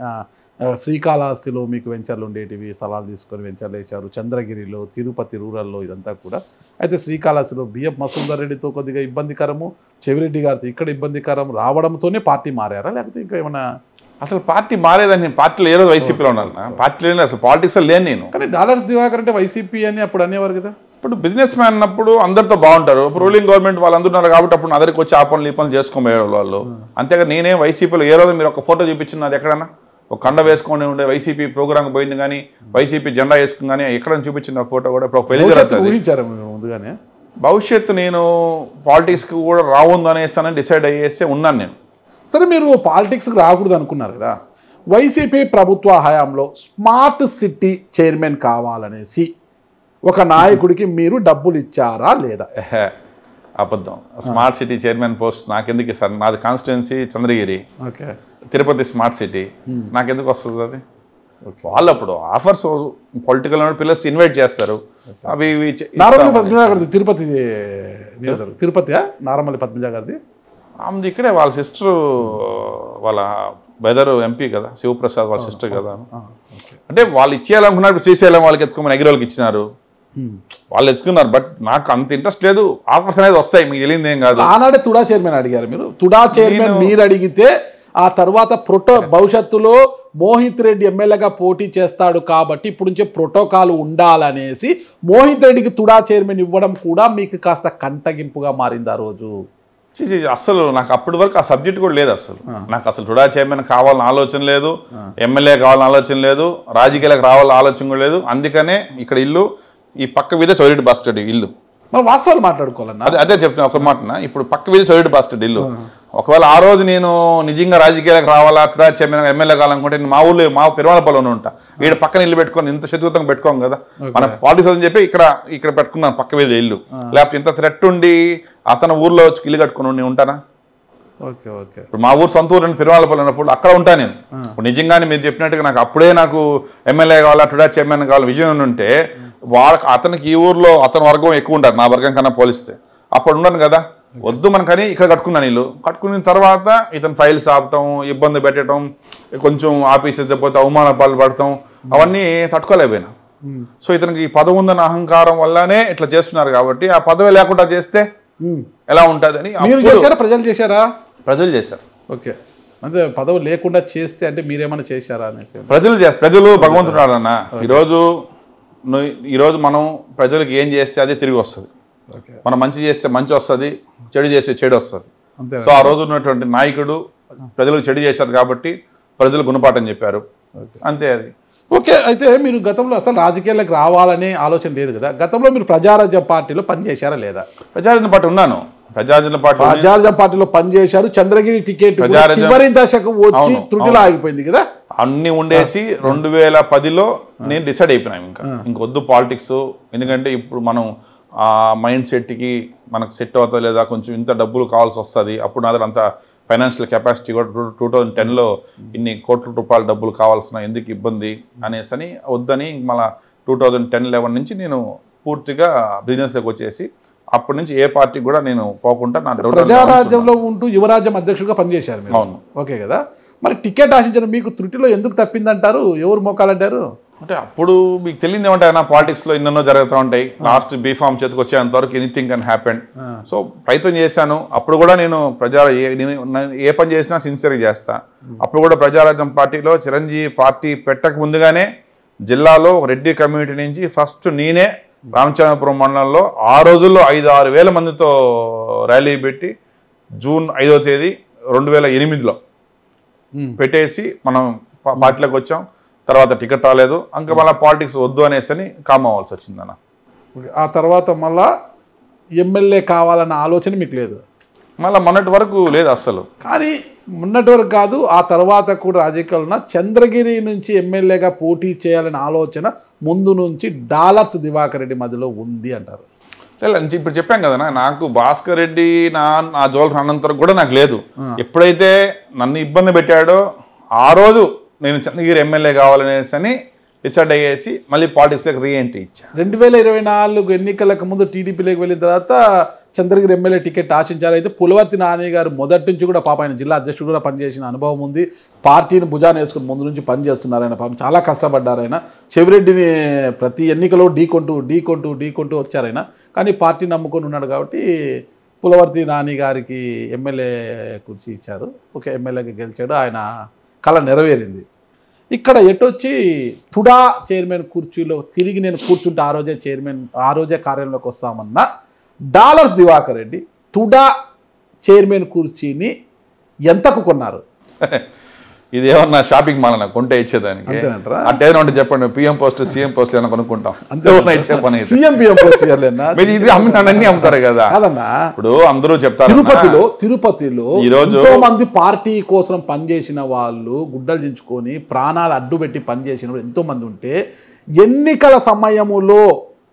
శ్రీకాళహస్తిలో మీకు వెంచర్లు ఉండేటివి, స్థలాలు తీసుకొని వెంచర్లు వేశారు, చంద్రగిరిలో, తిరుపతి రూరల్లో, ఇదంతా కూడా. అయితే శ్రీకాళహస్తిలో బిఎఫ్ మసూదర్ రెడ్డితో కొద్దిగా ఇబ్బందికరము, చెవిరెడ్డి గారితో ఇక్కడ ఇబ్బందికరం రావడంతోనే పార్టీ మారారా, లేకపోతే ఇంకా ఏమన్నా? అసలు పార్టీ మారేదని, నేను పార్టీలో ఏ రోజు వైసీపీలో ఉన్నాను, పార్టీలో అసలు పాలిటిక్స్ లేని నేను. కానీ డాలర్స్ దివాకర్ అంటే వైసీపీ అని అప్పుడు అనేవారు కదా. ఇప్పుడు బిజినెస్ మ్యాన్ అన్నప్పుడు అందరితో బాగుంటారు. ఇప్పుడు రూలింగ్ గవర్నమెంట్ వాళ్ళందరూ ఉన్నారు కాబట్టి అప్పుడు నా దగ్గరికి వచ్చి ఆ పనులు ఈ పనులు చేసుకోబోయే వాళ్ళు. అంతేగా నేనేం వైసీపీలో ఏ రోజు మీరు ఒక ఫోటో చూపించినది ఎక్కడన్నా, ఒక కండ వేసుకొని ఉండే వైసీపీ ప్రోగ్రామ్ పోయింది కానీ, వైసీపీ జెండా వేసుకుని కానీ ఎక్కడ చూపించిన ఫోటో కూడా ఇప్పుడు పెళ్లి జరుగుతుంది. ముందుగానే భవిష్యత్తు నేను పాలిటిక్స్కి కూడా రావుంది అనేస్తానని డిసైడ్ అయ్యేస్తే ఉన్నాను నేను. సరే, మీరు పాలిటిక్స్కి రాకూడదు అనుకున్నారు కదా. వైసీపీ ప్రభుత్వ హయాంలో స్మార్ట్ సిటీ చైర్మన్ కావాలనేసి ఒక నాయకుడికి మీరు డబ్బులు ఇచ్చారా లేదా? అబద్ధం. స్మార్ట్ సిటీ చైర్మన్ పోస్ట్ నాకెందుకు ఇస్తారు? నాది constituency Chandragiri, Tirupati smart city, నాకెందుకు వస్తుంది అది? వాళ్ళు అప్పుడు ఆఫర్స్ పొలిటికల్ పిల్లర్స్ ఇన్వైట్ చేస్తారు, అవి తిరుపతి నారమల్లి పద్మజ గారిది ఆమెది ఇక్కడే, వాళ్ళ సిస్టర్, వాళ్ళ బెదరు ఎంపీ కదా, శివప్రసాద్ వాళ్ళ సిస్టర్ కదా. అంటే వాళ్ళు ఇచ్చేయాలనుకున్నప్పుడు శ్రీశైలం వాళ్ళకి ఎత్తుకోమని ఎగిరి వాళ్ళకి ఇచ్చినారు, వాళ్ళు ఎత్తుకున్నారు. బట్ నాకు అంత ఇంట్రెస్ట్ లేదు. ఆఫర్స్ అనేది వస్తాయి, మీకు తెలియదు ఏం కాదు. ఆనాడే తుడా చైర్మన్ అడిగారు మీరు. తుడా చైర్మన్ మీరు అడిగితే ఆ తర్వాత భవిష్యత్తులో మోహిత్ రెడ్డి ఎమ్మెల్యేగా పోటీ చేస్తాడు కాబట్టి ఇప్పుడు నుంచే ప్రోటోకాల్ ఉండాలనేసి మోహిత్ రెడ్డికి తుడా చైర్మన్ ఇవ్వడం కూడా మీకు కాస్త కంటగింపుగా మారింది ఆ రోజు. అసలు నాకు అప్పటి వరకు ఆ సబ్జెక్ట్ కూడా లేదు అసలు. నాకు అసలు టుడా చైర్మన్ కావాలని ఆలోచన లేదు, ఎమ్మెల్యే కావాలని ఆలోచన లేదు, రాజకీయాలకు రావాలని ఆలోచన కూడా లేదు. అందుకనే ఇక్కడ ఇల్లు ఈ పక్క వీధే చౌరెడ్డి భాస్కర్ ఇల్లు. మనం వాస్తవాలు మాట్లాడుకోవాలన్నా. అదే చెప్తున్నా ఒక మాటన. ఇప్పుడు పక్క వీధి చౌరెడ్డి భాస్కర్ ఇల్లు. ఒకవేళ ఆ రోజు నేను నిజంగా రాజకీయాలకు రావాలా, టుడా చైర్మన్ ఎమ్మెల్యే కావాలనుకుంటే నేను మా ఊళ్ళో మా పెరుమాళపల్లిలోనే ఉంటా. ఈడ పక్కన ఇల్లు పెట్టుకొని ఇంత శత్రుత్వంగా పెట్టుకోం కదా, మన పాలిటిక్స్ అని చెప్పి ఇక్కడ పెట్టుకున్నాను పక్క వీధి ఇల్లు. లేకపోతే ఇంత థ్రెట్ ఉండి అతను ఊర్లో వచ్చి ఇల్లు కట్టుకుని నేను ఉంటానా? ఇప్పుడు మా ఊరు సొంత ఊరు పెరుమాళపల్లి ఉన్నప్పుడు అక్కడ ఉంటా నేను. ఇప్పుడు నిజంగానే మీరు చెప్పినట్టుగా నాకు అప్పుడే నాకు ఎమ్మెల్యే కావాలా, టుడా చైర్మన్ కావాలి విజయం ఉంటే అతనికి ఈ ఊర్లో అతని వర్గం ఎక్కువ ఉంటారు నా వర్గం కన్నా పోలిస్తే. అప్పుడు ఉండను కదా, వద్దు మనకని ఇక్కడ కట్టుకున్నాను ఇల్లు. కట్టుకున్న తర్వాత ఇతను ఫైల్స్ ఆపటం, ఇబ్బంది పెట్టడం, కొంచెం ఆఫీసెస్ పోతే అవమాన పాలు పడటం, అవన్నీ తట్టుకోలేకపోయినా. సో ఇతనికి ఈ పదవి ఉందన్న అహంకారం వల్లనే ఇట్లా చేస్తున్నారు. కాబట్టి ఆ పదవి లేకుండా చేస్తే ఎలా ఉంటుందని ప్రజలు చేశారా? ప్రజలు చేశారు. ఓకే, అంటే పదవి లేకుండా చేస్తే అంటే మీరేమైనా చేశారా అనేది ప్రజలు భగవంతుడు అన్న. ఈరోజు మనం ప్రజలకు ఏం చేస్తే అదే తిరిగి వస్తుంది. మనం మంచి చేస్తే మంచి వస్తుంది, చెడు చేస్తే చెడు వస్తుంది. సో ఆ రోజు ఉన్నటువంటి నాయకుడు ప్రజలకు చెడు చేశారు కాబట్టి ప్రజలు గుణపాఠం చెప్పారు, అంతే అది. ఓకే, అయితే మీరు గతంలో అసలు రాజకీయాలకు రావాలనే ఆలోచన లేదు కదా. గతంలో మీరు ప్రజారాజ్యం పార్టీలో పనిచేశారా లేదా? ప్రజారాజ్యం పార్టీ ఉన్నాను. ప్రజారాజ్యం పార్టీలో పనిచేశారు. చంద్రగిరి టికెట్ చివరి దశకు వచ్చి త్రుటిలో ఆగిపోయింది కదా. అన్ని ఉండేసి 2010లో నేను డిసైడ్ అయిపోయినాను ఇంకొద్దు పాలిటిక్స్. ఎందుకంటే ఇప్పుడు మనం ఆ మైండ్ సెట్కి మనకు సెట్ అవుతా లేదా, కొంచెం ఇంత డబ్బులు కావాల్సి వస్తుంది. అప్పుడు నా దగ్గర అంత ఫైనాన్షియల్ కెపాసిటీ కూడా 2010లో ఇన్ని కోట్ల రూపాయల డబ్బులు కావాల్సిన ఎందుకు ఇబ్బంది అనేసి వద్దని మళ్ళీ 2010-11 నుంచి నేను పూర్తిగా బిజినెస్లోకి వచ్చేసి అప్పటి నుంచి ఏ పార్టీ కూడా నేను పోకుండా నా ప్రజారాజ్యంలో ఉంటూ యువరాజ్యం అధ్యక్షుడిగా పనిచేశారు. అవును, ఓకే కదా. మరి టికెట్ ఆశించిన మీకు త్రుటిలో ఎందుకు తప్పిందంటారు? ఎవరు మోకాలంటారు? అంటే అప్పుడు మీకు తెలియదు ఏమంటాయి నా పాలిటిక్స్లో ఎన్నెన్నో జరుగుతూ ఉంటాయి. లాస్ట్ బీఫామ్ చేతికి వచ్చేంత వరకు ఎనీథింగ్ కెన్ హ్యాపెన్. సో ప్రయత్నం చేశాను. అప్పుడు కూడా నేను ఏ పని చేసినా సిన్సియర్గా చేస్తా. అప్పుడు కూడా ప్రజారాజ్యం పార్టీలో చిరంజీవి పార్టీ పెట్టక ముందుగానే జిల్లాలో రెడ్డి కమ్యూనిటీ నుంచి ఫస్ట్ నేనే రామచంద్రపురం మండలంలో ఆ రోజుల్లో 5-6 వేల మందితో ర్యాలీ పెట్టి జూన్ 5వ తేదీ 2008లో పెట్టేసి మనం పార్టీలోకి వచ్చాం. తర్వాత టికెట్ రాలేదు, ఇంకా మళ్ళీ పాలిటిక్స్ వద్దు అనేసి కామ్ అవ్వాల్సి వచ్చిందన్న. ఆ తర్వాత మళ్ళా ఎమ్మెల్యే కావాలన్న ఆలోచన మీకు లేదు? మళ్ళీ మొన్నటి వరకు లేదు అస్సలు. కానీ మొన్నటి వరకు కాదు, ఆ తర్వాత కూడా రాజకీయాలు చంద్రగిరి నుంచి ఎమ్మెల్యేగా పోటీ చేయాలనే ఆలోచన ముందు నుంచి డాలర్స్ దివాకర్ రెడ్డి మధ్యలో ఉంది అంటారు. లేదు, ఇప్పుడు చెప్పాం కదా నాకు భాస్కర్ రెడ్డి నా జోల్ అన్నంత వరకు కూడా నాకు లేదు. ఎప్పుడైతే నన్ను ఇబ్బంది పెట్టాడో ఆ రోజు నేను చంద్రగిరి ఎమ్మెల్యే కావాలనేసి డిసైడ్ అయ్యేసి మళ్ళీ పాలిటిక్స్లోకి రీఎంట్రీ ఇచ్చా. 2024 ఎన్నికలకు ముందు టీడీపీలోకి వెళ్ళిన తర్వాత చంద్రగిరి ఎమ్మెల్యే టికెట్ ఆశించారు. అయితే పులవర్తి నాని గారు మొదటి నుంచి కూడా పాప ఆయన జిల్లా అధ్యక్షుడు కూడా పనిచేసిన అనుభవం ఉంది. పార్టీని భుజాన్ని వేసుకుని ముందు నుంచి పనిచేస్తున్నారు ఆయన. పాపం చాలా కష్టపడ్డారు ఆయన. చెవిరెడ్డిని ప్రతి ఎన్నికలో ఢీకొంటూ వచ్చారైనా. కానీ పార్టీ నమ్ముకొని ఉన్నాడు కాబట్టి పులవర్తి నాని గారికి ఎమ్మెల్యే కుర్చీ ఇచ్చారు. ఓకే, ఎమ్మెల్యేగా గెలిచాడు, ఆయన కళ నెరవేరింది. ఇక్కడ ఎటొచ్చి టుడా చైర్మన్ కుర్చీలో తిరిగి నేను కూర్చుంటే ఆ రోజే కార్యాలయంలోకి వస్తామన్న డాలర్స్ దివాకర్ రెడ్డి టుడా చైర్మన్ కుర్చీని ఎంతకు కొన్నారు? ఇదేమన్నా షాపింగ్ మాల్ అన్న కొంటే ఇచ్చేదానికి అంటే ఏదంటే చెప్పండి. పిఎం పోస్ట్ సీఎం పోస్ట్ ఏమైనా కొనుక్కుంటాం ఇచ్చే పని. ఇది అన్ని అమ్ముతారు కదా. ఇప్పుడు అందరూ చెప్తారు తిరుపతిలో ఎంతో మంది పార్టీ కోసం పనిచేసిన వాళ్ళు గుడ్డలు దించుకొని ప్రాణాలు అడ్డుపెట్టి పనిచేసిన ఎంతో మంది ఉంటే ఎన్నికల సమయములో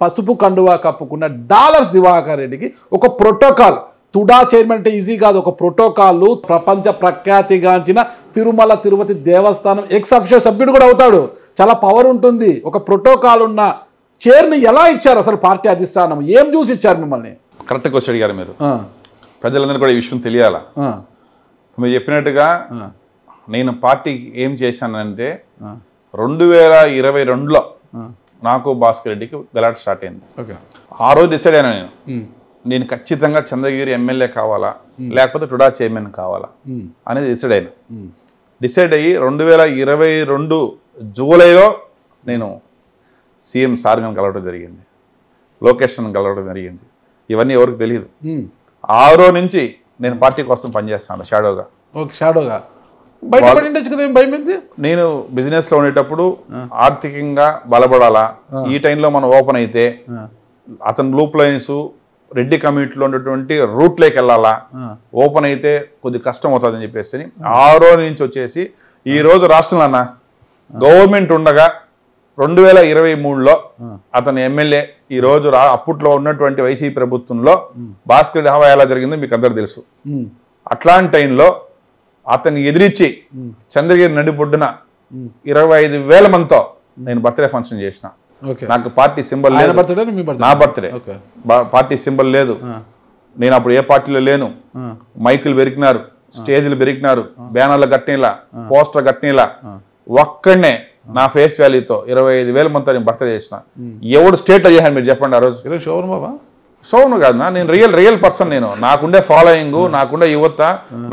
పసుపు కండువా కప్పుకున్న డాలర్స్ దివాకర్ రెడ్డికి ఒక ప్రోటోకాల్, టుడా చైర్మన్ అంటే ఈజీ కాదు, ఒక ప్రోటోకాల్ ప్రపంచ ప్రఖ్యాతిగాంచిన తిరుమల తిరుపతి దేవస్థానం ఎక్స్ అఫీషియల్ సభ్యుడు కూడా అవుతాడు. చాలా పవర్ ఉంటుంది. ఒక ప్రోటోకాల్ ఉన్న చైర్ని ఎలా ఇచ్చారు అసలు పార్టీ అధిష్టానం? ఏం చూసి ఇచ్చారు మిమ్మల్ని? కరెక్ట్ క్వశ్చన్ అడిగారు మీరు. ప్రజలందరూ కూడా ఈ విషయం తెలియాలా. మీరు చెప్పినట్టుగా నేను పార్టీకి ఏం చేశానంటే 2022లో నాకు భాస్కర్ రెడ్డికి గలాట్ స్టార్ట్ అయింది. ఆ రోజు డిసైడ్ అయినా నేను ఖచ్చితంగా చంద్రగిరి ఎమ్మెల్యే కావాలా లేకపోతే టుడా చైర్మన్ కావాలా అనేది డిసైడ్ అయ్యి 2022 జూలైలో నేను సీఎం సార్ని కలవడం జరిగింది, లొకేషన్ కలవడం జరిగింది. ఇవన్నీ ఎవరికి తెలియదు. ఆ రోజు నుంచి నేను పార్టీ కోసం పనిచేస్తాను షాడోగా. ఓకే, షాడోగా బయటపడి ఉండొచ్చు కదా, ఏం భయం ఏంది? నేను బిజినెస్లో ఉండేటప్పుడు ఆర్థికంగా బలపడాలా, ఈ టైంలో మనం ఓపెన్ అయితే అతని లూప్ లైన్స్ రెడ్డి కమ్యూనిటీలో ఉన్నటువంటి రూట్లోకి వెళ్ళాలా, ఓపెన్ అయితే కొద్ది కష్టం అవుతుందని చెప్పేసి 6 నుంచి వచ్చేసి ఈ రోజు రాష్ట్రంలో అన్న గవర్నమెంట్ ఉండగా 2023లో అతను ఎమ్మెల్యే, ఈ రోజు అప్పట్లో ఉన్నటువంటి వైసీపీ ప్రభుత్వంలో భాస్కర్ రెడ్డి హవా ఎలా జరిగిందో మీకు అందరు తెలుసు. అట్లాంటి టైంలో అతన్ని ఎదిరించి చంద్రగిరి నడిబొడ్డున 25,000 మందితో నేను బర్త్డే ఫంక్షన్ చేసిన. నాకు పార్టీ సింబల్ లేదు, నా బర్త్డే పార్టీ సింబల్ లేదు, నేను అప్పుడు ఏ పార్టీలో లేను. మైకులు పెరిగినారు, స్టేజ్లు పెరిగినారు, బ్యానర్లు కట్టినలా, పోస్టర్ కట్టినలా, ఒక్కడనే నా ఫేస్ వాల్యూతో 25,000 మందితో నేను బర్త్డే చేసిన. ఎవడు స్టేట్ అయ్యాను మీరు చెప్పండి ఆ రోజు? సోను కాదు, నేను రియల్ పర్సన్. నేను నాకుండే ఫాలోయింగ్, నాకుండే యువత,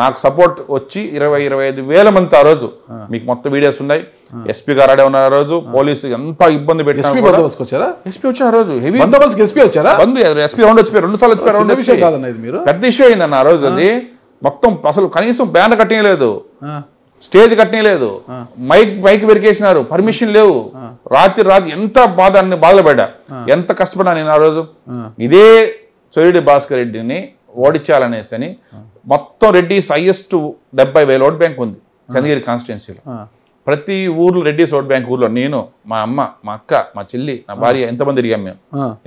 నాకు సపోర్ట్ వచ్చి 25,000 మంది ఆ రోజు. మీకు మొత్తం వీడియోస్ ఉన్నాయి. ఎస్పీ గారు ఆడే ఉన్నారు ఆ రోజు. పోలీసు ఎంత ఇబ్బంది పెట్టారు. ఎస్పీ వచ్చారు ఆ రోజు, హెవీ ఎస్పీ వచ్చారా? ఎస్పీ రౌండ్ వచ్చిపోయారు, 2 సార్లు వచ్చిపోయారు. పెద్ద ఇష్యూ అయిందన్న ఆ రోజు. అది మొత్తం అసలు కనీసం బ్యానర్ కట్టలేదు, స్టేజ్ కట్టలేదు, మైక్ పెరికేసినారు, పర్మిషన్ లేవు. రాత్రి ఎంత బాధలు పడ్డా, ఎంత కష్టపడ్డా నేను ఆ రోజు. ఇదే చొరిడి భాస్కర్ రెడ్డిని ఓడించాలనేసి అని మొత్తం రెడ్డిస్ హైయెస్ట్ 70,000 ఓట్ బ్యాంక్ ఉంది చంద్రగిరి కాన్స్టిట్యున్సీలో. ప్రతి ఊర్లో రెడ్డిస్ ఓట్ బ్యాంక్ ఊర్లో నేను, మా అమ్మ, మా అక్క, మా చెల్లి, నా భార్య ఎంతమంది తిరిగాం మేము.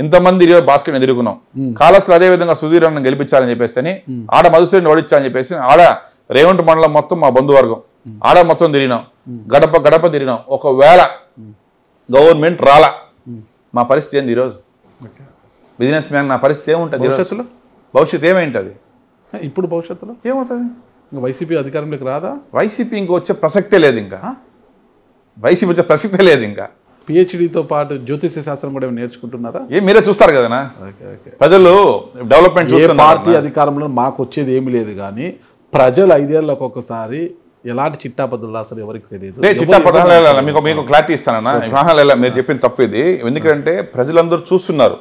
ఎంతమంది భాస్కర్ ఎదుర్కొన్నాం. కాలస్లో అదే విధంగా సుధీర్ అన్న గెలిపించాలని చెప్పేసి అని, ఆడ మధుసూరిని ఓడించాలని చెప్పేసి, ఆడ రేవంట్ మండలం మొత్తం మా బంధువర్గం ఆడ మొత్తం తిరిగినాం, గడప తిరిగినాం. ఒకవేళ గవర్నమెంట్ రాలా మా పరిస్థితి ఏంది ఈరోజు? బిజినెస్ మ్యాన్ నా పరిస్థితి ఏముంటుంది భవిష్యత్తు? ఏమైంటుంది ఇప్పుడు? భవిష్యత్తులో ఏమవుతుంది? వైసీపీ అధికారంలోకి రాదా? వైసీపీ ఇంకా వచ్చే ప్రసక్తే లేదు. ఇంకా వైసీపీ వచ్చే ప్రసక్తే లేదు. ఇంకా పిహెచ్డితో పాటు జ్యోతిష శాస్త్రం కూడా నేర్చుకుంటున్నారా? మీరే చూస్తారు కదనా, ప్రజలు డెవలప్మెంట్ చూస్తున్నారు. పార్టీ అధికారంలో మాకు వచ్చేది ఏమి లేదు, కానీ ప్రజలు 5 ఏళ్ళకి ఒక్కసారి ఎలాంటి చిట్టాపద్ధతులు అసలు ఎవరికి తెలియదు. చిట్టాపద్ధతులు మీకు క్లారిటీ ఇస్తానన్నా. మీరు చెప్పిన తప్పు ఇది. ఎందుకంటే ప్రజలందరూ చూస్తున్నారు.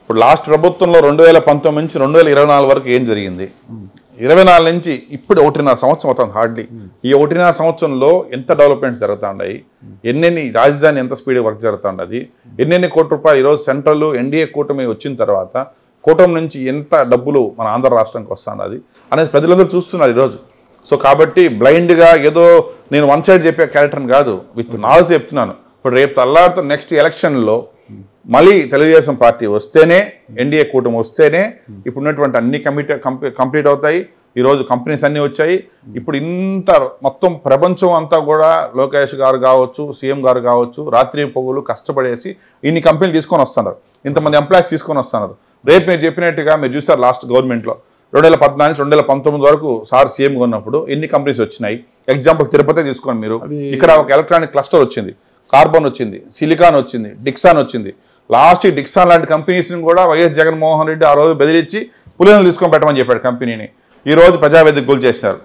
ఇప్పుడు లాస్ట్ ప్రభుత్వంలో 2019 నుంచి 2024 వరకు ఏం జరిగింది, 24 నుంచి ఇప్పుడు 1.5 సంవత్సరం అవుతుంది హార్డ్లీ. ఈ 1.5 సంవత్సరంలో ఎంత డెవలప్మెంట్స్ జరుగుతూ ఉన్నాయి, ఎన్నెన్ని రాజధాని ఎంత స్పీడ్ వర్క్ జరుగుతూ ఉండదు, ఎన్నెన్ని కోట్ల రూపాయలు ఈరోజు సెంట్రల్ ఎన్డీఏ కూటమి వచ్చిన తర్వాత కూటమి నుంచి ఎంత డబ్బులు మన ఆంధ్ర రాష్ట్రానికి వస్తున్నది అనేది ప్రజలందరూ చూస్తున్నారు ఈరోజు. సో కాబట్టి బ్లైండ్గా ఏదో నేను వన్ సైడ్ చెప్పే క్యారెక్టర్ని కాదు, విత్ నాలెడ్జ్ చెప్తున్నాను. ఇప్పుడు రేపు తల్లారితో నెక్స్ట్ ఎలక్షన్లో మళ్ళీ తెలుగుదేశం పార్టీ వస్తేనే, ఎన్డీఏ కూటమి వస్తేనే ఇప్పుడు ఉన్నటువంటి అన్ని కంప్లీట్ అవుతాయి. ఈరోజు కంపెనీస్ అన్నీ వచ్చాయి. ఇప్పుడు ఇంత మొత్తం ప్రపంచం అంతా కూడా లోకేష్ గారు కావచ్చు, సీఎం గారు కావచ్చు, రాత్రి పొగులు కష్టపడేసి ఇన్ని కంపెనీలు తీసుకొని వస్తున్నారు, ఇంతమంది ఎంప్లాయీస్ తీసుకొని వస్తున్నారు. రేపు మీరు చెప్పినట్టుగా మీరు చూసారు లాస్ట్ గవర్నమెంట్లో 2014 నుంచి 2019 వరకు సార్ సీఎంగా ఉన్నప్పుడు ఎన్ని కంపెనీస్ వచ్చినాయి. ఎగ్జాంపుల్ తిరుపతి తీసుకోండి మీరు. ఇక్కడ ఒక ఎలక్ట్రానిక్ క్లస్టర్ వచ్చింది, కార్బన్ వచ్చింది, సిలికాన్ వచ్చింది, డిక్సాన్ వచ్చింది. లాస్ట్ డిక్సాన్ లాంటి కంపెనీస్ని కూడా వైఎస్ జగన్మోహన్ రెడ్డి ఆ రోజు బెదిరించి పులిని తీసుకొని పెట్టమని చెప్పాడు కంపెనీని. ఈ రోజు ప్రజావేదిక గురి చేశారు.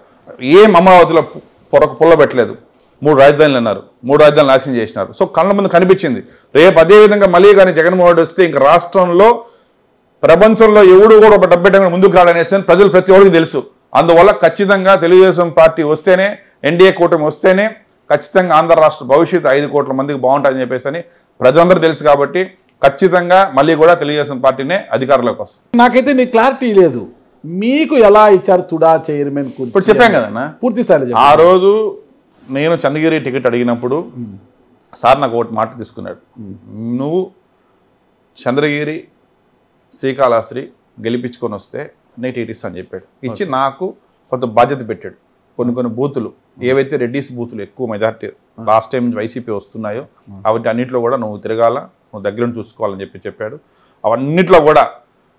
ఏం అమరావతిలో పుల్ల పెట్టలేదు. 3 రాజధానులు అన్నారు, 3 రాజధానులు నాశనం చేసినారు. సో కళ్ళ ముందు కనిపించింది. రేపు అదేవిధంగా మళ్ళీ కానీ జగన్మోహన్ రెడ్డి వస్తే ఇంక రాష్ట్రంలో ప్రపంచంలో ఎవడు కూడా ఒక డబ్బెట్టగా ముందుకు రాడనేసి ప్రజలు ప్రతి ఒక్కరికి తెలుసు. అందువల్ల ఖచ్చితంగా తెలుగుదేశం పార్టీ వస్తేనే, ఎన్డీఏ కూటమి వస్తేనే ఖచ్చితంగా ఆంధ్ర రాష్ట్ర భవిష్యత్తు 5 కోట్ల మందికి బాగుంటుందని చెప్పేసి అని ప్రజలందరూ తెలుసు. కాబట్టి ఖచ్చితంగా మళ్ళీ కూడా తెలుగుదేశం పార్టీనే అధికారంలోకి వస్తుంది. నాకైతే నీ క్లారిటీ లేదు. మీకు ఎలా ఇచ్చారు తుడా చైర్మన్? ఇప్పుడు చెప్పాం కదన్నా పూర్తి స్థాయిలో. ఆ రోజు నేను చంద్రగిరి టికెట్ అడిగినప్పుడు సార్ నాకు ఒకటి మాట తీసుకున్నాడు, నువ్వు చంద్రగిరి శ్రీకాళహస్తి గెలిపించుకొని వస్తే నేను టీటీసీ అని చెప్పాడు. ఇచ్చి నాకు కొంత బాధ్యత పెట్టాడు. కొన్ని బూతులు ఏవైతే రెడ్డిస్ బూతులు ఎక్కువ మెజార్టీ లాస్ట్ టైం నుంచి వైసీపీ వస్తున్నాయో అవి అన్నింటిలో కూడా నువ్వు తిరగాల, నువ్వు దగ్గరను చూసుకోవాలని చెప్పాడు. అవన్నిట్లో కూడా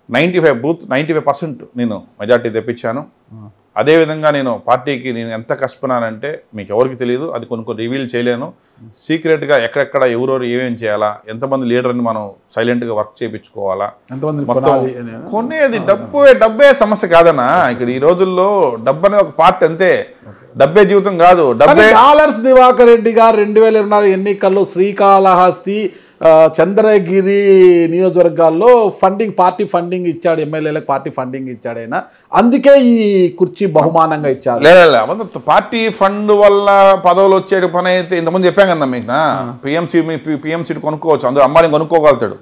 95% నేను మెజార్టీ తెప్పించాను. అదేవిధంగా నేను పార్టీకి నేను ఎంత కష్టపడినానంటే మీకు ఎవరికి తెలియదు, అది కొన్ని రివీల్ చేయలేను. సీక్రెట్గా ఎక్కడెక్కడ ఎవరెవరు ఏమేమి చేయాలా, ఎంతమంది లీడర్ని మనం సైలెంట్గా వర్క్ చేయించుకోవాలా, కొనేది డబ్బే సమస్య కాదన్నా. ఇక్కడ ఈ రోజుల్లో డబ్బు అనేది ఒక పార్ట్ అంతే, డబ్బే జీవితం కాదు. డబ్బే డాలర్స్ దివాకర్ రెడ్డి గారు 2024 ఎన్నికల్లో శ్రీకాళహస్తి చంద్రగిరి నియోజకవర్గాల్లో పార్టీ ఫండింగ్ ఇచ్చాడు, ఎమ్మెల్యేలకు పార్టీ ఫండింగ్ ఇచ్చాడు ఆయన, అందుకే ఈ కుర్చీ బహుమానంగా ఇచ్చారు. లేదు పార్టీ ఫండ్ వల్ల పదవులు వచ్చే పని అయితే ఇంతకుముందు చెప్పాం కదా మీకు, పిఎంసీ కొనుక్కోవచ్చు, అందరూ అమ్మాయిని కొనుక్కోగలుగుతాడు,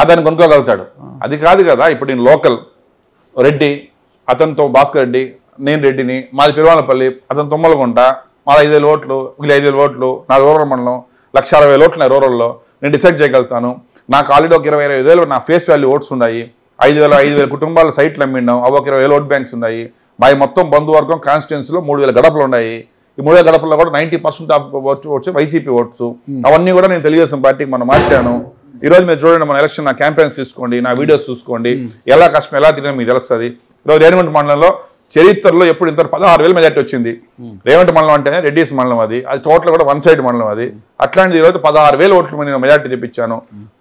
ఆదాయాన్ని కొనుక్కోగలుగుతాడు. అది కాదు కదా. ఇప్పుడు నేను లోకల్ రెడ్డి, అతనితో భాస్కర్ రెడ్డి, నేను రెడ్డిని, మాది పెరువాలపల్లి, అతను తొమ్మలగుంట, మాది 5,000 ఓట్లు, వీళ్ళు 5,000 ఓట్లు, నా రూరల్ మండలం 1,60,000 ఓట్లు ఉన్నాయి రూరల్లో, నేను డిసైడ్ చేయగలుగుతాను. నాకు ఆల్రెడీ ఒక 25,000 నా ఫేస్ వాల్యూ ఓట్స్ ఉన్నాయి, 5,000 కుటుంబాల సైట్లు అమ్మిండాం, అవి ఒక 20,000 ఓట్ బ్యాంక్స్ ఉన్నాయి, మా మొత్తం బంధువర్గం కాన్స్టిట్యున్సీలో 3,000 గడపలు ఉన్నాయి. ఈ 3,000 గడపల్లో కూడా 90% ఆఫ్ ఓట్స్ వైసీపీ ఓట్స్. అవన్నీ కూడా నేను తెలుగుదేశం పార్టీకి మనం మార్చాను. ఈరోజు మీరు చూడండి, మన ఎలక్షన్ నా క్యాంపెయిన్స్ తీసుకోండి, నా వీడియోస్ చూసుకోండి, ఎలా కష్టం ఎలా తిరిగినా మీకు తెలుస్తుంది. ఈరోజు రేవంత్ మండలంలో చరిత్రలో ఎప్పుడు ఇంత 16,000 మెజార్టీ వచ్చింది. రేవంత్ మండలం అంటేనే రెడ్డిస్ మండలం, అది టోటల్ కూడా వన్ సైడ్ మండలం. అది అట్లాంటిది ఈరోజు 16,000 ఓట్లు నేను మెజార్టీ తెప్పించాను.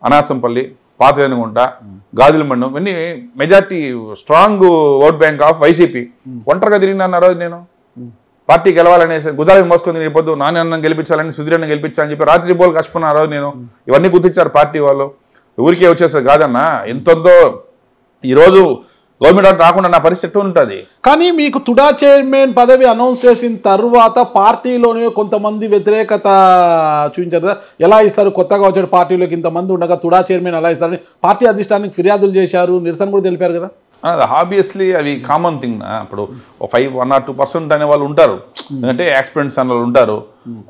అనాసంపల్లి, పాతరేనుగుంట, గాజుల మండలం, ఇవన్నీ majority strong vote bank of YCP. ఒంటరిగా తిరిగినాను ఆ రోజు నేను. పార్టీ గెలవాలనేసి గుజరాత్ మోసుకొని రేపొద్దు నాన్న గెలిపించాలని, సుధీరన్న గెలిపించాలని చెప్పి రాత్రి పోలు కష్టపడిన ఆ రోజు నేను. ఇవన్నీ గుర్తించారు పార్టీ వాళ్ళు. ఊరికే వచ్చేస్తుంది కాదన్నా. ఎంతో ఈరోజు గవర్నమెంట్ రాకుండా నా పరిస్థితి ఉంటుంది. కానీ మీకు తుడా చైర్మన్ పదవి అనౌన్స్ చేసిన తర్వాత పార్టీలోనే కొంతమంది వ్యతిరేకత చూపించారు కదా, ఎలా ఇస్తారు, కొత్తగా వచ్చాడు పార్టీలోకి ఇంతమంది ఉండగా తుడా చైర్మన్ ఎలా ఇస్తారని పార్టీ అధిష్టానానికి ఫిర్యాదులు చేశారు, నిరసన కూడా తెలిపారు కదా. ఆబ్వియస్లీ అవి కామన్ థింగ్. ఇప్పుడు 1 or 2% అనే వాళ్ళు ఉంటారు, ఎందుకంటే యాక్స్పిరెంట్స్ అనే వాళ్ళు ఉంటారు.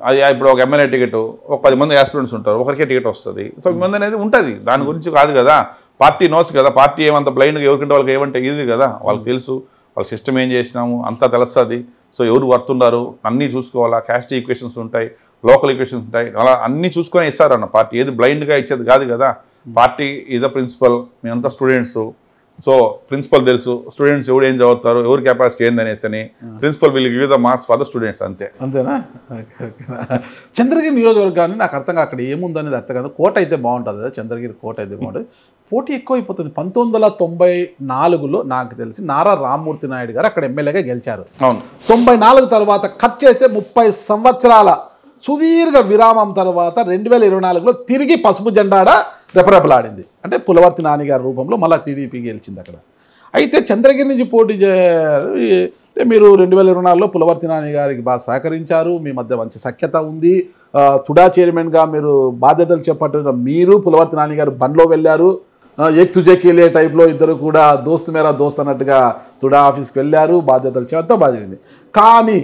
అది ఇప్పుడు ఒక ఎమ్మెల్యే టికెట్ ఒక 10 మంది యాక్స్పిరెంట్స్ ఉంటారు, ఒకరికే టికెట్ వస్తుంది, 9 మంది అనేది ఉంటుంది. దాని గురించి కాదు కదా, పార్టీ నోస్ కదా, పార్టీ ఏమంత బ్లైండ్గా ఎవరికంటే వాళ్ళకి ఏమంటే ఇది కదా, వాళ్ళకి తెలుసు వాళ్ళ సిస్టమ్ ఏం చేసినాము అంతా తెలుస్తుంది. సో ఎవరు వర్తుండారు అన్నీ చూసుకోవాలా, క్యాస్ట్ ఈక్వేషన్స్ ఉంటాయి, లోకల్ ఈక్వేషన్స్ ఉంటాయి, అలా అన్నీ చూసుకొని ఇస్తారు అన్న. పార్టీ ఏది బ్లైండ్గా ఇచ్చేది కాదు కదా. పార్టీ ఈజ్ అ ప్రిన్సిపల్, మేమంతా స్టూడెంట్స్. సో ప్రిన్సిపల్ తెలుసు స్టూడెంట్స్ ఎవరు ఏం చదువుతారు, ఎవరు కెపాసిటీ ఏందనేసి అని. ప్రిన్సిపల్ వీళ్ళకి వివిధ మార్క్స్ ఫర్ ద స్టూడెంట్స్, అంతేనా. చంద్రగిరి నియోజకవర్గాన్ని నాకు అర్థం కాదు, అక్కడ ఏముందనేది అర్థం కాదు. కోట అయితే బాగుంటుంది కదా, చంద్రగిరి కోట అయితే బాగుంటుంది. పోటీ ఎక్కువైపోతుంది. 1994లో నాకు తెలిసి నారా రామ్మూర్తి నాయుడు గారు అక్కడ ఎమ్మెల్యేగా గెలిచారు. అవును. 94 తర్వాత కట్ చేసే 30 సంవత్సరాల సుదీర్ఘ విరామం తర్వాత 2024లో తిరిగి పసుపు జెండాడ రెపరెపలాడింది. అంటే పులవర్తి నాని గారి రూపంలో మళ్ళీ టీడీపీ గెలిచింది అక్కడ. అయితే చంద్రగిరి నుంచి పోటీ మీరు 2024లో పులవర్తి నాని గారికి బాగా సహకరించారు, మీ మధ్య మంచి సఖ్యత ఉంది. తుడా చైర్మన్గా మీరు బాధ్యతలు చేపట్టిన మీరు పులవర్తి నాని గారు బండ్లో వెళ్ళారు, ఏక్ తుజే కేలే టైప్లో ఇద్దరు కూడా దోస్త్ మేరా దోస్త్ అన్నట్టుగా తుడా ఆఫీస్కి వెళ్ళారు, బాధ్యతలు చేత బాధ్యత. కానీ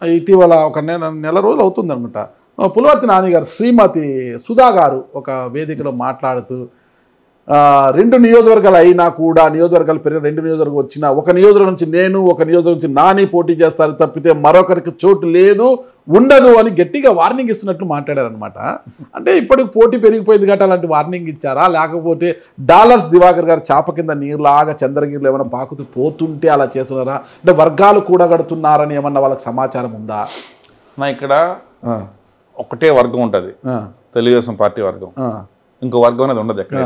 ఇటీవల ఒక నెల రోజులు అవుతుంది అనుకుంటా, పులవర్తి నాని గారు శ్రీమతి సుధా గారు ఒక వేదికలో మాట్లాడుతూ 2 నియోజకవర్గాలు అయినా కూడా, నియోజకవర్గాలు పెరిగిన 2 నియోజకవర్గం వచ్చినా, ఒక నియోజకవర్గం నుంచి నేను, ఒక నియోజకవర్గం నుంచి నాని పోటీ చేస్తారు తప్పితే మరొకరికి చోటు లేదు, ఉండదు అని గట్టిగా వార్నింగ్ ఇస్తున్నట్లు మాట్లాడారనమాట. అంటే ఇప్పటికి పోటీ పెరిగిపోయింది కాబట్టి అలాంటి వార్నింగ్ ఇచ్చారా, లేకపోతే డాలర్స్ దివాకర్ గారు చాప కింద నీరులాగా చంద్రగిరిలో ఏమైనా పాకుతూ పోతుంటే అలా చేస్తున్నారా, అంటే వర్గాలు కూడగడుతున్నారని ఏమన్నా వాళ్ళకి సమాచారం ఉందా? ఇక్కడ ఒకటే వర్గం ఉంటుంది, తెలుగుదేశం పార్టీ వర్గం. ఇంకో వర్గం అనేది ఉండదు ఎక్కడ.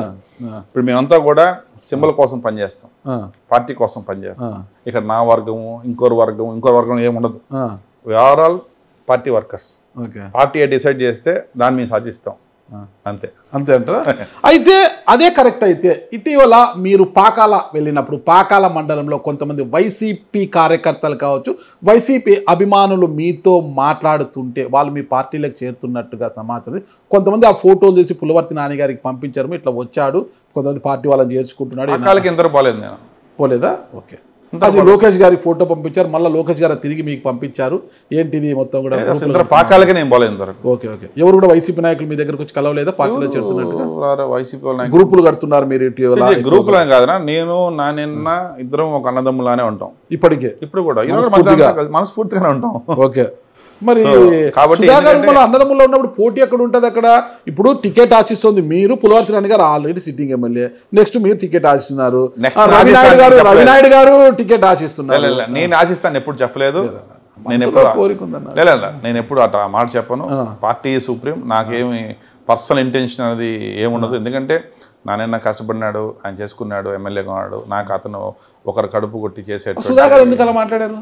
ఇప్పుడు మేమంతా కూడా సింబల్ కోసం పనిచేస్తాం, పార్టీ కోసం పనిచేస్తాం. ఇక్కడ నా వర్గము, ఇంకో వర్గం ఏముండదు. Are all party workers. Party decide చేస్తే దాన్ని మేము సాధిస్తాం, అంతే అంటారా? అయితే అదే కరెక్ట్. అయితే ఇటీవల మీరు పాకాల వెళ్ళినప్పుడు పాకాల మండలంలో కొంతమంది వైసీపీ కార్యకర్తలు కావచ్చు, వైసీపీ అభిమానులు మీతో మాట్లాడుతుంటే వాళ్ళు మీ పార్టీలోకి చేరుతున్నట్టుగా సమాచారం. కొంతమంది ఆ ఫోటోలు తీసి పులవర్తి నాని గారికి పంపించారు, ఇట్లా వచ్చాడు, కొంతమంది పార్టీ వాళ్ళని చేర్చుకుంటున్నాడు. ఇంతలో పోలేదు, నేను పోలేదా? ఓకే. అది లోకేష్ గారికి ఫోటో పంపించారు, మళ్ళీ లోకేష్ గారు తిరిగి మీకు పంపించారు. ఏంటిది మొత్తం కూడా పాకాలకే నేను పోలేదు. Okay okay. ఎవరు కూడా వైసీపీ నాయకులు మీ దగ్గరకు వచ్చి కలవలేదా? పార్టీలో చేరుతున్నట్టుగా వైసీపీ గ్రూపులు కడుతున్నారు మీరు? గ్రూపులు కాదురా, నేను నా నిన్న ఇద్దరం ఒక అన్నదమ్ములానే ఉంటాం ఇప్పటికే. ఇప్పుడు కూడా మనస్ఫూర్తిగానే ఉంటాం. ఓకే. మరి కాబట్టి అన్నదమ్ముల్లో ఉన్నప్పుడు పోటీ ఎక్కడ ఉంటుంది అక్కడ? ఇప్పుడు టికెట్ ఆశిస్తుంది మీరు, పులవర్తి నాని గారు ఆల్రెడీ సిట్టింగ్ ఎమ్మెల్యే, నెక్స్ట్ మీరు టికెట్ ఆశిస్తున్నారు, రవినాయుడు గారు టికెట్ ఆశిస్తున్నారు. నేను ఆశిస్తాను ఎప్పుడు చెప్పలేదు, నేను ఎప్పుడు అట్లా మాట చెప్పను. పార్టీ సుప్రీం, నాకేమి పర్సనల్ ఇంటెన్షన్ అనేది ఏముండదు. ఎందుకంటే నాన్న కష్టపడినాడు, ఆయన చేసుకున్నాడు, ఎమ్మెల్యేగా ఉన్నాడు. నాకు అతను ఒకరు కడుపు కొట్టి చేసేట్టు. సుధా గారు ఎందుకు అలా మాట్లాడారు?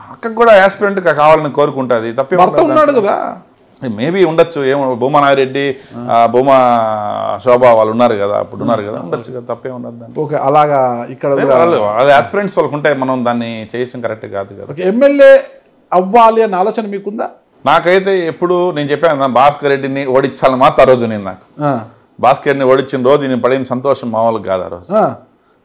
అక్కకు కూడా యాస్పిరెంట్ కావాలని కోరుకుంటుంది, తప్పే ఉన్నాడు కదా. మేబీ ఉండొచ్చు, ఏమో భూమా నాగిరెడ్డి భూమా శోభ వాళ్ళు ఉన్నారు కదా, అప్పుడు ఉన్నారు కదా, ఉండొచ్చు కదా, తప్పే ఉండదు. ఓకే, అలాగా ఇక్కడ అది ఆస్పిరెంట్స్ వాళ్ళకు ఉంటాయి, మనం దాన్ని చేయడం కరెక్ట్ కాదు కదా. ఎమ్మెల్యే అవ్వాలి అన్న ఆలోచన మీకుందా? నాకైతే ఎప్పుడు నేను చెప్పాను, భాస్కర్ రెడ్డిని ఓడించాలని మాత్రం ఆ రోజు నేను నాకు భాస్కర్ రెడ్డిని ఓడించిన రోజు నేను పడిన సంతోషం మామూలుగా కాదు ఆ రోజు.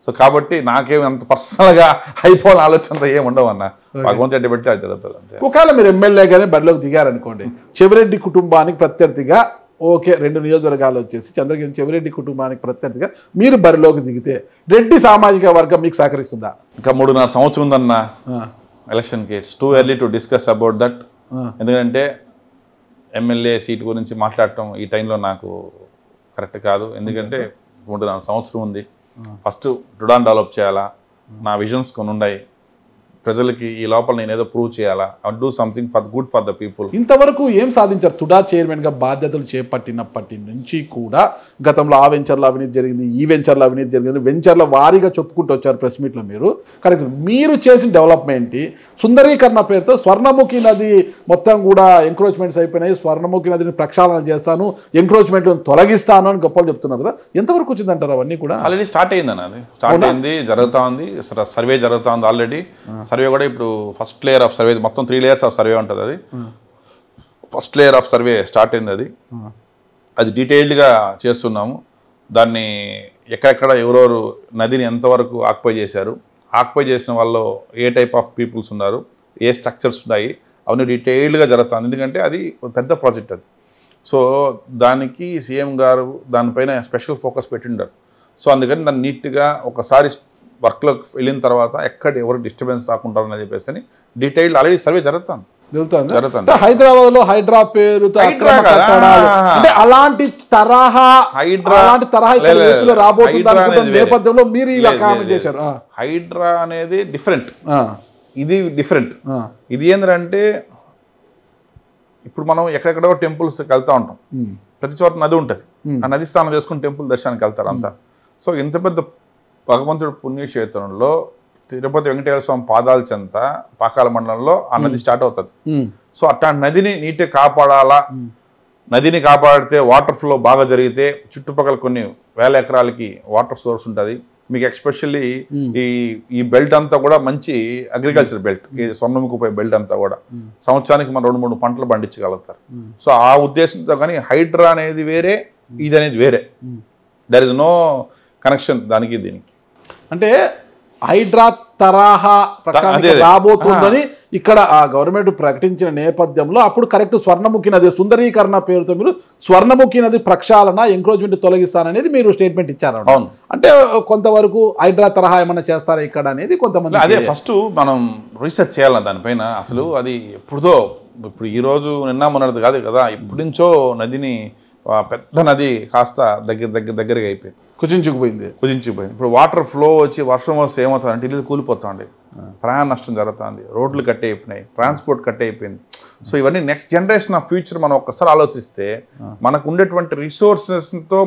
సో కాబట్టి నాకేమి అంత పర్సనల్గా అయిపోవాలని ఆలోచన ఏమి ఉండవు అన్న, భగవంతు రెడ్డి పెడితే అది జరుగుతుంది. ఒకవేళ మీరు ఎమ్మెల్యేగానే బరిలోకి దిగారనుకోండి, చెవిరెడ్డి కుటుంబానికి ప్రత్యర్థిగా, ఓకే 2 నియోజకవర్గాలు వచ్చేసి చంద్రగిరి చెవిరెడ్డి కుటుంబానికి ప్రత్యర్థిగా మీరు బరిలోకి దిగితే రెడ్డి సామాజిక వర్గం మీకు సహకరిస్తుందా? ఇంకా 3.5 సంవత్సరం ఉందన్న ఎలక్షన్కి. It's too early to discuss about that. ఎందుకంటే ఎమ్మెల్యే సీట్ గురించి మాట్లాడటం ఈ టైంలో నాకు కరెక్ట్ కాదు. ఎందుకంటే 3.5 సంవత్సరం ఉంది. ఫస్ట్ టుడాన్ డెవలప్ చేయాలా, నా విజన్స్ కొన్ని ఉన్నాయి, ప్రజలకి ఈ లోపల నేను ఏదో ప్రూవ్ చేయాలా, I do something for good for the people. ఇంతవరకు ఏం సాధించారు? తుడా చైర్మన్గా బాధ్యతలు చేపట్టినప్పటి నుంచి కూడా గతంలో ఆ వెంచర్లో అవినీతి జరిగింది, ఈ వెంచర్లో అవినీతి జరిగింది, వెంచర్ల వారీగా చెప్పుకుంటూ వచ్చారు ప్రెస్ మీట్లో మీరు. కరెక్ట్, మీరు చేసిన డెవలప్మెంట్ సుందరీకరణ పేరుతో స్వర్ణముఖి నది మొత్తం కూడా ఎంక్రోచ్మెంట్స్ అయిపోయినాయి, స్వర్ణముఖి నదిని ప్రక్షాళన చేస్తాను, ఎంక్రోచ్మెంట్లను తొలగిస్తాను అని గొప్పలు చెప్తున్నారు కదా, ఎంతవరకు వచ్చిందంటారు అవన్నీ కూడా? ఆల్రెడీ స్టార్ట్ అయిందన్న, అది స్టార్ట్ అయింది, జరుగుతూ ఉంది, సర్వే జరుగుతూ ఉంది ఆల్రెడీ. సర్వే కూడా ఇప్పుడు ఫస్ట్ లేయర్ ఆఫ్ సర్వే, మొత్తం 3 లేయర్స్ ఆఫ్ సర్వే ఉంటుంది. అది first layer of survey start అయింది. అది డీటెయిల్డ్గా చేస్తున్నాము. దాన్ని ఎక్కడెక్కడ ఎవరెవరు నదిని ఎంతవరకు ఆక్యుపై చేశారు, ఆక్యుపై చేసిన వాళ్ళు ఏ టైప్ ఆఫ్ పీపుల్స్ ఉన్నారు, ఏ స్ట్రక్చర్స్ ఉన్నాయి, అవన్నీ డీటెయిల్డ్గా జరుగుతుంది. ఎందుకంటే అది పెద్ద ప్రాజెక్ట్ అది. సో దానికి సీఎం గారు దానిపైన స్పెషల్ ఫోకస్ పెట్టిండారు. సో అందుకని దాన్ని నీట్గా ఒకసారి వర్క్లోకి వెళ్ళిన తర్వాత ఎక్కడ ఎవరు డిస్టర్బెన్స్ రాకుంటారని చెప్పేసి డీటెయిల్ ఆల్రెడీ సర్వే జరుగుతుంది. హైదరాబాద్ లో హైడ్రా పేరుతో అంటే అలాంటి తరహా రాబోతుంది నేపథ్యంలో మీరు ఇలా కామెంట్ చేశారు. హైడ్రా అనేది డిఫరెంట్, ఇది డిఫరెంట్. ఇది ఏంటంటే ఇప్పుడు మనం ఎక్కడెక్కడో టెంపుల్స్కి వెళ్తూ ఉంటాం, ప్రతి చోట నది ఉంటుంది, ఆ నది స్నానం చేసుకుని టెంపుల్ దర్శనానికి వెళ్తారు అంతా. సో ఇంత పెద్ద భగవంతుడు పుణ్యక్షేత్రంలో తిరుపతి వెంకటేశ్వర స్వామి పాదాల చెంత పాకాల మండలంలో ఆ నది స్టార్ట్ అవుతుంది. సో అట్లాంటి నదిని నీట్గా కాపాడాలా, నదిని కాపాడితే వాటర్ ఫ్లో బాగా జరిగితే చుట్టుపక్కల కొన్ని వేల ఎకరాలకి వాటర్ సోర్స్ ఉంటుంది. మీకు ఎస్పెషల్లీ ఈ బెల్ట్ అంతా కూడా మంచి అగ్రికల్చర్ బెల్ట్, ఈ స్వర్ణముఖిపై బెల్ట్ అంతా కూడా సంవత్సరానికి మనం 2-3 పంటలు పండించగలుగుతారు. సో ఆ ఉద్దేశంతో కానీ హైడ్రా అనేది వేరే, ఇది అనేది వేరే, దర్ ఇస్ నో కనెక్షన్ దానికి దీనికి. అంటే హైడ్రా తరహా రాబోతుందని ఇక్కడ ఆ గవర్నమెంట్ ప్రకటించిన నేపథ్యంలో అప్పుడు కరెక్ట్ స్వర్ణముఖి నది సుందరీకరణ పేరుతో మీరు స్వర్ణముఖి నది ప్రక్షాళన ఎంక్రోచ్మెంట్ తొలగిస్తాననేది మీరు స్టేట్మెంట్ ఇచ్చారు. అంటే కొంతవరకు హైడ్రా తరహా ఏమన్నా చేస్తారా ఇక్కడ అనేది కొంతమంది. అదే ఫస్ట్ మనం రీసెర్చ్ చేయాలి దానిపైన. అసలు అది ఎప్పుడుదో, ఇప్పుడు ఈ రోజు నిన్న మొన్నది కాదు కదా, ఎప్పటి నుంచో నదిని పెద్ద నది కాస్త దగ్గరగా అయిపోయింది, కుదించిపోయింది. ఇప్పుడు వాటర్ ఫ్లో వచ్చి వర్షం వస్తే ఏమవుతుందంటే ఇల్లు కూలిపోతుంది, ప్రయాణ నష్టం జరుగుతుంది, రోడ్లు కట్ అయిపోయినాయి, ట్రాన్స్పోర్ట్ కట్ అయిపోయింది. సో ఇవన్నీ నెక్స్ట్ జనరేషన్ ఆఫ్ ఫ్యూచర్ మనం ఒక్కసారి ఆలోచిస్తే మనకు ఉండేటువంటి రిసోర్సెస్తో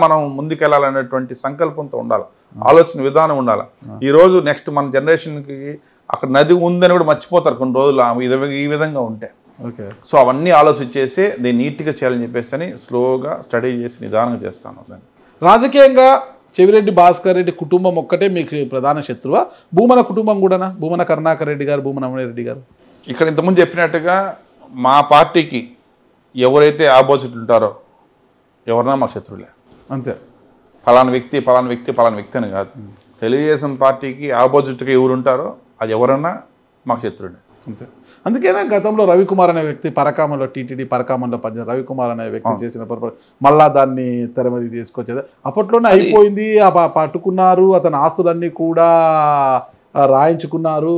మనం ముందుకెళ్ళాలనేటువంటి సంకల్పంతో ఉండాలి, ఆలోచన విధానం ఉండాలి. ఈరోజు నెక్స్ట్ మన జనరేషన్కి అక్కడ నది ఉందని కూడా మర్చిపోతారు కొన్ని రోజులు ఈ విధంగా ఉంటే. సో అవన్నీ ఆలోచించేసి దీన్ని నీట్గా చేయాలని చెప్పేసి అని స్లోగా స్టడీ చేసి నిదానంగా చేస్తాను. దాన్ని రాజకీయంగా చెవిరెడ్డి భాస్కర్ రెడ్డి కుటుంబం ఒక్కటే మీకు ప్రధాన శత్రువా, భూమన కుటుంబం కూడానా? భూమన కరుణాకర్ రెడ్డి గారు, భూమన అమరారెడ్డి గారు ఇక్కడ ఇంతకుముందు చెప్పినట్టుగా మా పార్టీకి ఎవరైతే ఆపోజిట్ ఉంటారో ఎవరన్నా మా శత్రువులే, అంతే. ఫలానా వ్యక్తి అని కాదు. తెలుగుదేశం పార్టీకి ఆపోజిట్గా ఎవరు ఉంటారో అది ఎవరన్నా మాకు శత్రువులే, అంతే. అందుకేనా గతంలో రవికుమార్ అనే వ్యక్తి పరకామంలో టీటీడీ పరకామంలో పనిచేసిన రవికుమార్ అనే వ్యక్తి చేసిన పొరపాటు మళ్ళా దాన్ని తెర మీద తీసుకొచ్చేది అప్పట్లోనే అయిపోయింది. పట్టుకున్నారు, అతని ఆస్తులన్నీ కూడా రాయించుకున్నారు.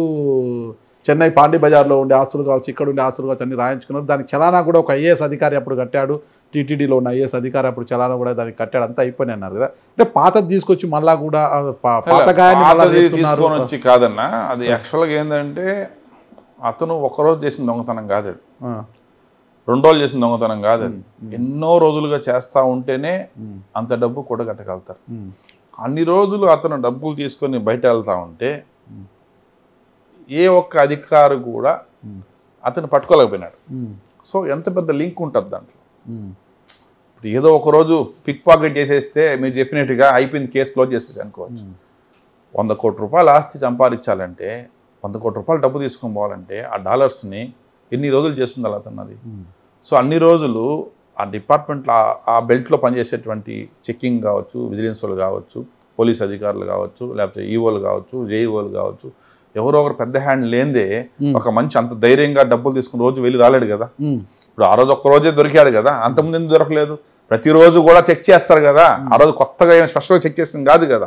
చెన్నై పాండి బజార్లో ఉండే ఆస్తులు కావచ్చు, ఇక్కడ ఉండే ఆస్తులు కావచ్చు, అన్ని రాయించుకున్నారు. దానికి చలానా కూడా ఒక ఐఏఎస్ అధికారి అప్పుడు కట్టాడు, టీటీడీలో ఉన్న ఐఏఎస్ అధికారి అప్పుడు చలానా కూడా దానికి కట్టాడు, అంతా అయిపోయినాయి అన్నారు కదా. అంటే పాతది తీసుకొచ్చి మళ్ళా కూడా పాతగాయాన్ని తీసుకొని వచ్చి కాదన్నా, అది యాక్చువల్గా ఏంటంటే అతను ఒక్కరోజు చేసిన దొంగతనం కాదు, అది 2 రోజులు చేసిన దొంగతనం కాదు, అది ఎన్నో రోజులుగా చేస్తూ ఉంటేనే అంత డబ్బు కూడగట్టగలుగుతారు. అన్ని రోజులు అతను డబ్బులు తీసుకొని బయట వెళ్తూ ఉంటే ఏ ఒక్క అధికారి కూడా అతను పట్టుకోలేకపోయినాడు. సో ఎంత పెద్ద లింక్ ఉంటుంది దాంట్లో. ఇప్పుడు ఏదో ఒకరోజు పిక్ పాకెట్ చేసేస్తే మీరు చెప్పినట్టుగా అయిపోయింది, కేసు క్లోజ్ చేసేసి అనుకోవచ్చు. 100 కోట్ల రూపాయల ఆస్తి సంపాదించాలంటే 100 కోట్ల రూపాయలు డబ్బు తీసుకొని పోవాలంటే ఆ డాలర్స్ని ఎన్ని రోజులు చేస్తుంది అలా అన్నది. సో అన్ని రోజులు ఆ డిపార్ట్మెంట్లో ఆ బెల్ట్లో పనిచేసేటువంటి చెక్కింగ్ కావచ్చు, విజిలెన్స్ వాళ్ళు కావచ్చు, పోలీస్ అధికారులు కావచ్చు, లేకపోతే ఈఓలు కావచ్చు, జేఈఓలు కావచ్చు, ఎవరో ఒకరు పెద్ద హ్యాండ్ లేనిదే ఒక మనిషి అంత ధైర్యంగా డబ్బులు తీసుకుని రోజు వెళ్ళి రాలేడు కదా. ఇప్పుడు ఆ రోజు ఒక్క రోజే దొరికాడు కదా, అంతకుముందు ఎందుకు దొరకలేదు? ప్రతిరోజు కూడా చెక్ చేస్తారు కదా. ఆ రోజు కొత్తగా ఏమైనా స్పెషల్గా చెక్ చేసింది కాదు కదా,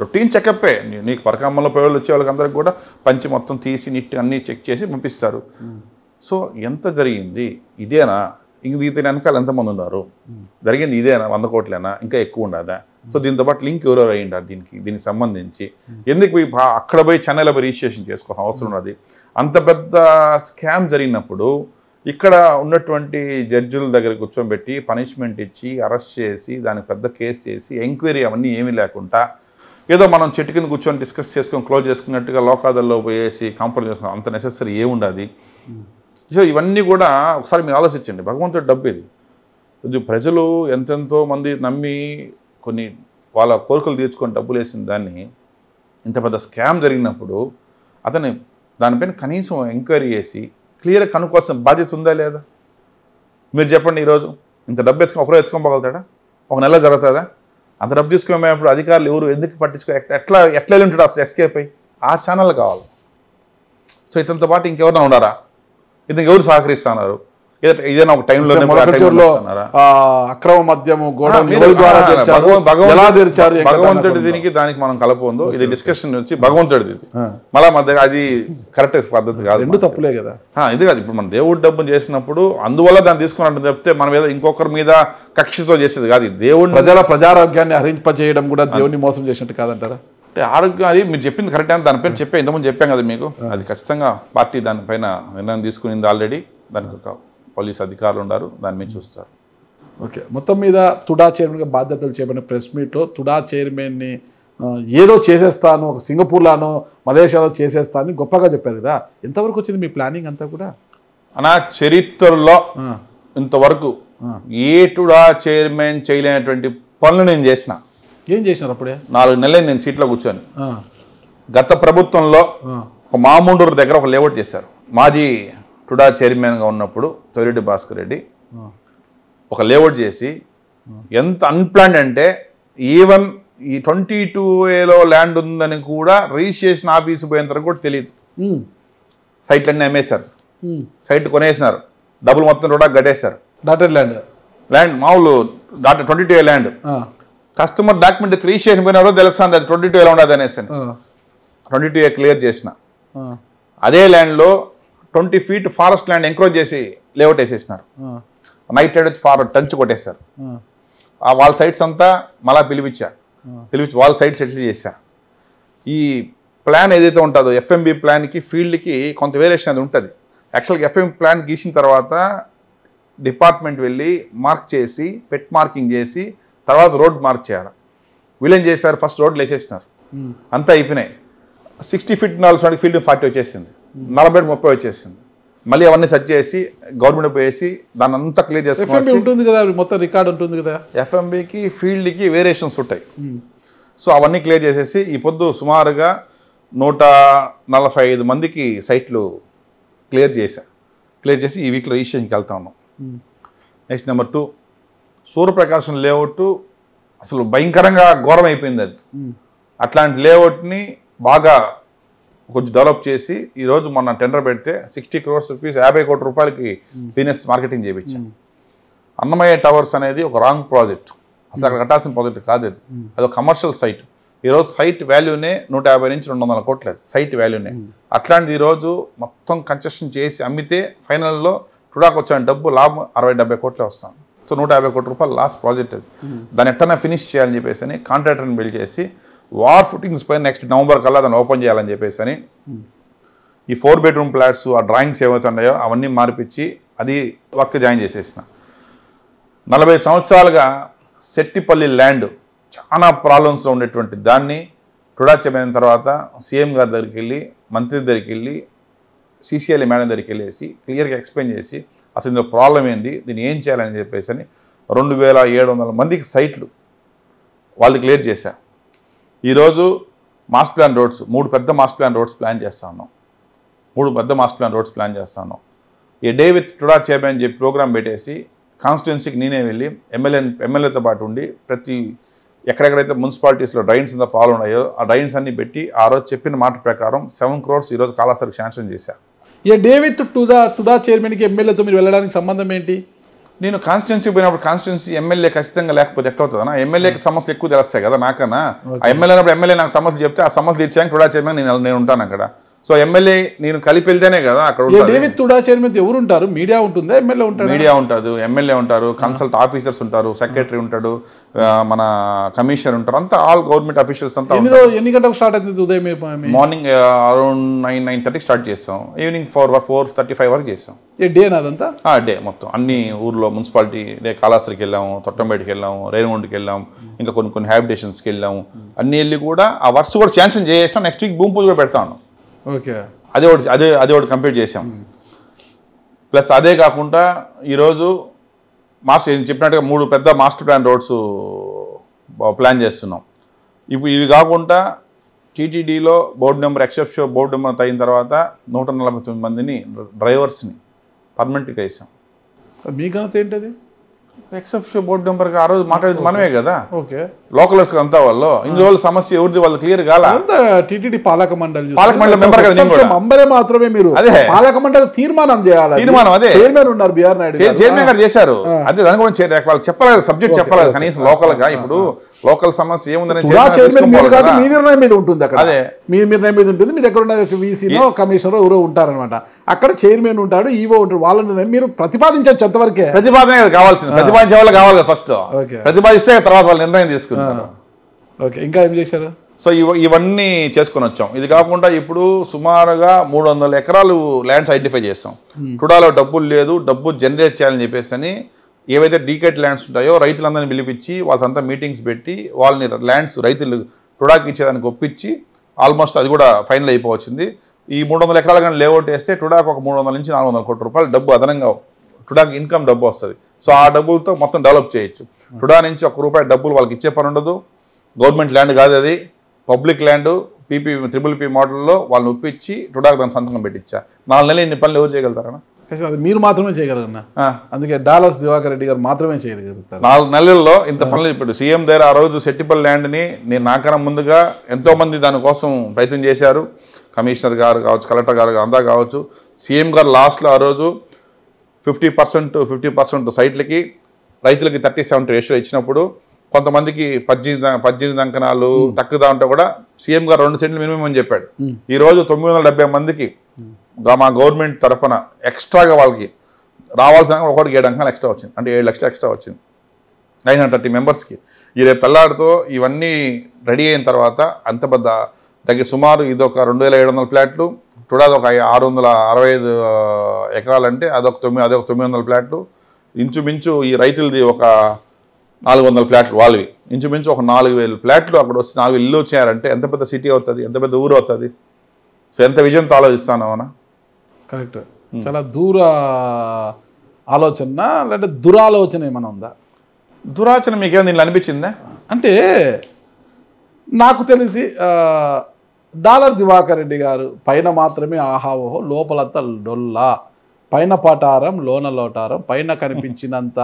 రొటీన్ చెకప్పే. నీకు పరకామంలో పోయేవాళ్ళు వచ్చే వాళ్ళకి అందరికి కూడా పంచి మొత్తం తీసి నీట్ అన్నీ చెక్ చేసి పంపిస్తారు. సో ఎంత జరిగింది ఇదేనా? ఇంక దీని వెనకాల ఎంతమంది ఉన్నారు? జరిగింది ఇదేనా? 100 కోట్లేనా? ఇంకా ఎక్కువ ఉండదా? సో దీంతో పాటు లింక్ ఎవరెవరు అయ్యిండారు దీనికి సంబంధించి? ఎందుకు అక్కడ పోయి చెన్నైలో పోయి రిజిస్ట్రేషన్ చేసుకోవాల్సిన అవసరం ఉన్నది? అంత పెద్ద స్కామ్ జరిగినప్పుడు ఇక్కడ ఉన్నటువంటి జడ్జిల దగ్గర కూర్చోబెట్టి పనిష్మెంట్ ఇచ్చి అరెస్ట్ చేసి దానికి పెద్ద కేసు చేసి ఎంక్వైరీ అవన్నీ ఏమీ లేకుండా ఏదో మనం చెట్టు కింద కూర్చొని డిస్కస్ చేసుకొని క్లోజ్ చేసుకున్నట్టుగా లోకాదల్లో పోయేసి కాంప్రమైజ్ చేసుకున్నాం. అంత నెసెసరీ ఏముండదు. సో ఇవన్నీ కూడా ఒకసారి మీరు ఆలోచించండి. భగవంతుడి డబ్బు ఇది. ప్రజలు ఎంతెంతో మంది నమ్మి కొన్ని వాళ్ళ కోరికలు తీర్చుకొని డబ్బులు వేసిన దాన్ని ఇంత పెద్ద స్కామ్ జరిగినప్పుడు అతను దానిపైన కనీసం ఎంక్వైరీ చేసి క్లియర్గా కనుక్కోవాల్సిన బాధ్యత ఉందా లేదా? మీరు చెప్పండి. ఈరోజు ఇంత డబ్బు ఒకరో ఎత్తుకోగలుగుతాడా? ఒక నెల జరుగుతుందా? అంత డబ్బు తీసుకునేప్పుడు అధికారులు ఎవరు ఎందుకు పట్టించుకో ఎట్లా వెళ్ళి ఉంటాడు అసలు ఎస్కేప్ అయ్యి? ఆ ఛానల్ కావాలి. సో ఇతనితో పాటు ఇంకెవరైనా ఉన్నారా? ఇతనికి ఎవరు సహకరిస్తున్నారు? ఏదైనా ఒక టైంలో అక్రమ మద్యము భగవంతుడి దీనికి దానికి మనం కలపొందు. ఇది డిస్కషన్ వచ్చి భగవంతుడిది మళ్ళా మధ్య అది కరెక్ట్ పద్ధతి కాదు. రెండు తప్పులే కదా. ఇది కాదు. ఇప్పుడు మనం దేవుడి డబ్బును చేసినప్పుడు అందువల్ల దాన్ని తీసుకున్నట్టు చెప్తే మనం ఏదో ఇంకొకరి మీద కక్షతో చేసేది కాదు. దేవుడిని ప్రజారోగ్యాన్ని హరింపజేయడం కూడా దేవుడిని మోసం చేసినట్టు కాదంటారా? అంటే ఆరోగ్యం అది మీరు చెప్పింది కరెక్ట్ అని దానిపైన చెప్పే ఇంతకుముందు చెప్పాం కదా మీకు. అది ఖచ్చితంగా పార్టీ దానిపైన నిర్ణయం తీసుకునింది ఆల్రెడీ. దానికి ఒక పోలీస్ అధికారులు ఉన్నారు, దాని మీద చూస్తారు. ఓకే. మొత్తం మీద తుడా చైర్మన్గా బాధ్యతలు చేపట్టిన ప్రెస్ మీట్లో తుడా చైర్మన్ని ఏదో చేసేస్తాను, ఒక సింగపూర్లోనో మలేషియాలో చేసేస్తాను గొప్పగా చెప్పారు కదా. ఎంతవరకు వచ్చింది మీ ప్లానింగ్ అంతా కూడా? నా చరిత్రలో ఇంతవరకు ఏ టుడా చైర్మన్ చేయలేనటువంటి పనులు నేను చేసిన. ఏం చేసినారు? అప్పుడే 4 నెలలు నేను సీట్లో కూర్చొని. గత ప్రభుత్వంలో ఒక మామూండూరు దగ్గర ఒక లేఅవుట్ చేశారు. మాజీ టుడా చైర్మన్గా ఉన్నప్పుడు తొలిరెడ్డి భాస్కర్ రెడ్డి ఒక లేఅవుట్ చేసి ఎంత అన్ప్లాన్డ్ అంటే ఈవెన్ ఈ 22A ల్యాండ్ ఉందని కూడా రిజిస్ట్రేషన్ ఆఫీసు పోయేంత వరకు కూడా తెలియదు. సైట్లన్నీ అమ్మేశారు, సైట్ కొనేసినారు, డబ్బులు మొత్తం కూడా గట్టేశారు. డాటెడ్ ల్యాండ్ మామూలు 22A land customer document registration పోయినారో తెలుస్తుంది అది 22A ఉండదు అనేసి 22A క్లియర్ చేసిన. అదే ల్యాండ్లో 20 feet ఫారెస్ట్ ల్యాండ్ ఎంక్రోచ్ చేసి లేఅవుట్ వేసేసినారు. నైట్ రైడ్ వచ్చి ఫారెస్ట్ టంచ్ కొట్టేశారు. ఆ వాళ్ళ సైట్స్ అంతా మళ్ళీ పిలిపించి వాళ్ళ సైట్ సెటిల్ చేశా. ఈ ప్లాన్ ఏదైతే ఉంటుందో ఎఫ్ఎంబి ప్లాన్కి ఫీల్డ్కి కొంత వేరియేషన్ అది ఉంటుంది. యాక్చువల్గా ఎఫ్ఎంబి ప్లాన్ గీసిన తర్వాత డిపార్ట్మెంట్ వెళ్ళి మార్క్ చేసి పెట్ మార్కింగ్ చేసి తర్వాత రోడ్ మార్క్ చేయాలి. వీళ్ళేం చేశారు? ఫస్ట్ రోడ్లు వేసేసినారు, అంతా అయిపోయినాయి. 60 feet 40 ఫీల్డ్ 40 వచ్చేసింది, 40 30 వచ్చేసింది. మళ్ళీ అవన్నీ సెట్ చేసి గవర్నమెంట్ పోయేసి దాన్ని అంతా క్లియర్ చేసుకోవాలి. ఉంటుంది కదా, మొత్తం రికార్డ్ ఉంటుంది కదా. ఎఫ్ఎంబికి ఫీల్డ్కి వేరియేషన్స్ ఉంటాయి. సో అవన్నీ క్లియర్ చేసేసి ఈ పొద్దు సుమారుగా 145 మందికి సైట్లు క్లియర్ చేసి ఈ వీక్లో రిజిస్ట్రేషన్కి వెళ్తా ఉన్నాం. నెక్స్ట్ నెంబర్ 2 సూర్యప్రకాశం లేఅవుట్ అసలు భయంకరంగా ఘోరం అయిపోయింది. అది అట్లాంటి లేఅవుట్ని బాగా కొంచెం డెవలప్ చేసి ఈరోజు మొన్న టెండర్ పెడితే 60 crores rupees 50 కోట్ల రూపాయలకి బిజినెస్ మార్కెటింగ్ చేయించాం. అన్నమయ్య టవర్స్ అనేది ఒక రాంగ్ ప్రాజెక్ట్, అసలు అక్కడ కట్టాల్సిన ప్రాజెక్ట్ కాదు. అది ఒక కమర్షియల్ సైట్. ఈరోజు సైట్ వాల్యూనే 150 నుంచి 200 కోట్లు సైట్ వాల్యూనే. అట్లాంటిది ఈరోజు మొత్తం కన్స్ట్రక్షన్ చేసి అమ్మితే ఫైనల్లో టుడాకు వచ్చిన డబ్బు లాభం 60-70 కోట్లే వస్తాం. సో 150 కోట్ల రూపాయలు లాస్ట్ ప్రాజెక్ట్ అది. దాన్ని ఎట్టన్నా ఫినిష్ చేయాలని చెప్పేసి కాంట్రాక్టర్ని బిల్డ్ చేసి వార్ ఫుటింగ్స్ పైన నెక్స్ట్ నవంబర్ కల్లా దాన్ని ఓపెన్ చేయాలని చెప్పేసి ఈ 4 bedroom ఫ్లాట్స్ ఆ డ్రాయింగ్స్ ఏవైతే ఉన్నాయో అవన్నీ మార్పిచ్చి అది వర్క్ జాయిన్ చేసేసిన. 40 సంవత్సరాలుగా సెట్టిపల్లి ల్యాండ్ చాలా ప్రాబ్లమ్స్లో ఉండేటువంటి దాన్ని టుడా చెప్పిన తర్వాత సీఎం గారి దగ్గరికి వెళ్ళి మంత్రి దగ్గరికి వెళ్ళి సిసిఎల్ఏ మేడం దగ్గరికి వెళ్ళేసి క్లియర్గా ఎక్స్ప్లెయిన్ చేసి అసలు ఇందులో ప్రాబ్లం ఏంటి, దీన్ని ఏం చేయాలని చెప్పేసి అని 2700 మందికి సైట్లు వాళ్ళు క్లియర్ చేశారు. ఈరోజు మాస్టర్ ప్లాన్ రోడ్స్ 3 పెద్ద మాస్టర్ ప్లాన్ రోడ్స్ ప్లాన్ చేస్తా ఉన్నాం. 3 పెద్ద మాస్టర్ ప్లాన్ రోడ్స్ ప్లాన్ చేస్తా ఉన్నాం. ఏ డే విత్ టుడా చైర్మన్ అని చెప్పి ప్రోగ్రామ్ పెట్టేసి కాన్స్టిట్యున్సీకి నేనే వెళ్ళి ఎమ్మెల్యేతో పాటు ఉండి ప్రతి ఎక్కడెక్కడైతే మున్సిపాలిటీస్లో డ్రైన్స్ అంతా పాల్గొన్నాయో ఆ డ్రైన్స్ అన్ని పెట్టి ఆ రోజు చెప్పిన మాట ప్రకారం 7 crores ఈరోజు కాళాస్త్రికి శాంక్షన్ చేశారు. ఏ డే విత్ టుడా చైర్మన్కి ఎమ్మెల్యేతో మీరు వెళ్ళడానికి సంబంధం ఏంటి? నేను కాన్స్టిట్యున్సీ పోయినప్పుడు కాన్స్టిట్యున్సీ ఎమ్మెల్యే ఖచ్చితంగా లేకపోతే ఎట్లా అవుతుందన్నా? ఎమ్మెల్యేకి సమస్యలు ఎక్కువ తెలుస్తాయి కదా నాకన్నా. ఆ ఎమ్మెల్యే అయినప్పుడు ఎమ్మెల్యే నాకు సమస్య చెప్తే ఆ సమస్య తీర్చాక టుడా చైర్మన్ నేను ఉంటాను అక్కడ. సో ఎమ్మెల్యే నేను కలిపి వెళ్తేనే కదా అక్కడ డేవిడ్ తుడా చైర్మన్ ఎవరు ఉంటారు? మీడియా ఉంటుందా, ఎమ్మెల్యే ఉంటారు? మీడియా ఉంటుంది, ఎమ్మెల్యే ఉంటారు, కన్సల్ట్ ఆఫీసర్స్ ఉంటారు, సెక్రటరీ ఉంటాడు, మన కమిషనర్ ఉంటారు, అంతా ఆల్ గవర్నమెంట్ అఫీషియల్స్ అంతా. ఎన్ని గంటలకు స్టార్ట్ అవుతుంది ఉదయం? మార్నింగ్ అరౌండ్ 9-9:30 స్టార్ట్ చేస్తాం, ఈవినింగ్ 4:35 వరకు చేస్తాం. డే నాదంతా డే మొత్తం అన్ని ఊర్లో మున్సిపాలిటీ కాళాస్త్రికి వెళ్ళాము, తొట్టంబేటికి వెళ్ళాము, రేణుగుంటకి వెళ్ళాము, ఇంకా కొన్ని హ్యాబిటేషన్స్కి వెళ్ళాము. అన్ని వెళ్ళి కూడా ఆ వర్క్స్ కూడా శాంక్షన్ చేసేస్తాం. నెక్స్ట్ వీక్ భూమి పూజ కూడా పెడతాను. ఓకే, అదే ఒకటి కంప్లీట్ చేసాం. ప్లస్ అదే కాకుండా ఈరోజు చెప్పినట్టుగా 3 పెద్ద మాస్టర్ ప్లాన్ రోడ్స్ ప్లాన్ చేస్తున్నాం. ఇప్పుడు ఇవి కాకుండా టీటీడీలో బోర్డు నెంబర్ ఎక్సెప్షో బోర్డు నెంబర్ అయిన తర్వాత 149 మందిని డ్రైవర్స్ని పర్మనెంట్గా వేసాం. మీ ఘనత ఏంటది? ఎక్సెప్షో బోర్డు నెంబర్గా ఆ రోజు మాట్లాడేది మనమే కదా. ఓకే, లోకల్స్ అంతా వాళ్ళు ఇందువల్ల సమస్య ఎవరిది వాళ్ళు క్లియర్ కాల. టీటీడీ పాలక మండలి మెంబర్ కదా, మెంబరే మాత్రమే మీరు. అదే పాలక మండలి తీర్మానం చేయాలి. అదే చైర్మన్ ఉన్నారు బిఆర్ నాయుడు, చైర్మన్ గారు చేశారు. అదే దాని గురించి వాళ్ళు చెప్పలేదు, సబ్జెక్ట్ చెప్పలేదు కనీసం లోకల్ గా. ఇప్పుడు లోకల్ సమస్య ఏముందని మీ నిర్ణయం మీద ఉంటుంది అక్కడ. అదే మీ నిర్ణయం మీద ఉంటుంది. మీ దగ్గర ఉన్న వీసీనో కమిషనర్ ఎవరో ఉంటారనమాట. అక్కడ చైర్మన్ ఉంటాడు, ఈవో ఉంటాడు. వాళ్ళని మీరు ప్రతిపాదించవచ్చు. అంతవరకే ప్రతిపాదన కావాల్సింది. ప్రతిపాదించే వాళ్ళు కావాలి కదా ఫస్ట్. ప్రతిపాదిస్తే తర్వాత వాళ్ళు నిర్ణయం తీసుకుంటారు. ఓకే, ఇంకా ఏం చేశారు? సో ఇవన్నీ చేసుకొని వచ్చాం. ఇది కాకుండా ఇప్పుడు సుమారుగా 300 ఎకరాలు ల్యాండ్స్ ఐడెంటిఫై చేస్తాం. టుడాలో డబ్బులు లేదు, డబ్బు జనరేట్ చేయాలని చెప్పేసి అని ఏవైతే డీకేట్ ల్యాండ్స్ ఉంటాయో రైతులందరినీ పిలిపించి వాళ్ళంతా మీటింగ్స్ పెట్టి వాళ్ళని ల్యాండ్స్ రైతులు టుడాకి ఇచ్చేదానికి ఒప్పించి ఆల్మోస్ట్ అది కూడా ఫైనల్ అయిపోవచ్చింది. ఈ 300 ఎకరాలు కానీ లేఅవుట్ వేస్తే టుడాకు ఒక 300 నుంచి 400 కోట్ల రూపాయలు డబ్బు అదనంగా టుడాకి ఇన్కమ్ డబ్బు వస్తుంది. సో ఆ డబ్బులతో మొత్తం డెవలప్ చేయొచ్చు. టుడా నుంచి 1 రూపాయి డబ్బులు వాళ్ళకి ఇచ్చే పని ఉండదు. గవర్నమెంట్ ల్యాండ్ కాదు, అది పబ్లిక్ ల్యాండ్. PPP మోడల్లో వాళ్ళని ఒప్పించి టుడాకి దాని సంతకం పెట్టించా. 4 నెలలు ఇన్ని పనులు ఎవరు చేయగలుగుతారా? అది మీరు మాత్రమే చేయగలరు. అందుకే డాలర్స్ దివాకర్ రెడ్డి గారు మాత్రమే చేయగలుగుతారు. 4 నెలల్లో ఇంత పనులు. ఇప్పుడు సీఎం దగ్గర ఆ రోజు సెట్టిపల్లి ల్యాండ్ని నేను నాకన్నా ముందుగా ఎంతోమంది దానికోసం ప్రయత్నం చేశారు. కమిషనర్ గారు కావచ్చు, కలెక్టర్ గారు అంతా కావచ్చు. సీఎం గారు లాస్ట్లో ఆ రోజు 50% సైట్లకి రైతులకి 30-70 రేషియో ఇచ్చినప్పుడు కొంతమందికి 18 అంకణాలు తక్కువ ఉంటే కూడా సీఎం గారు 2 సెంట్లు మినిమం అని చెప్పాడు. ఈరోజు 970 మందికి మా గవర్నమెంట్ తరఫున ఎక్స్ట్రాగా వాళ్ళకి రావాల్సిన ఒకటికి 7 అంకణాలు ఎక్స్ట్రా వచ్చింది. అంటే 7 లక్షలు ఎక్స్ట్రా వచ్చింది 930 మెంబర్స్కి. ఈ రేపు తెల్లారితో ఇవన్నీ రెడీ అయిన తర్వాత అంత పెద్ద దగ్గర సుమారు ఇది ఒక 2700 ఫ్లాట్లు. టుడాది ఒక 665 ఎకరాలు. అంటే అదొక 900 ఫ్లాట్లు. ఇంచుమించు ఈ రైతులది ఒక 400 ఫ్లాట్లు వాళ్ళవి. ఇంచుమించు ఒక 4000 ఫ్లాట్లు అక్కడ వస్తే 4000 ఇల్లు వచ్చారంటే ఎంత పెద్ద సిటీ అవుతుంది, ఎంత పెద్ద ఊరు అవుతుంది. సో ఎంత విజయంతో ఆలోచిస్తాను అవునా? కరెక్ట్. చాలా దూర ఆలోచన లేదంటే దురాలోచన ఏమైనా ఉందా? దురాచన మీకేమైనా దీనిలో అనిపించిందా? అంటే నాకు తెలిసి డాలర్ దివాకర్ రెడ్డి గారు పైన మాత్రమే ఆహావోహో, లోపలంతా డొల్లా. పైన పటారం లోన లోటారం. పైన కనిపించినంత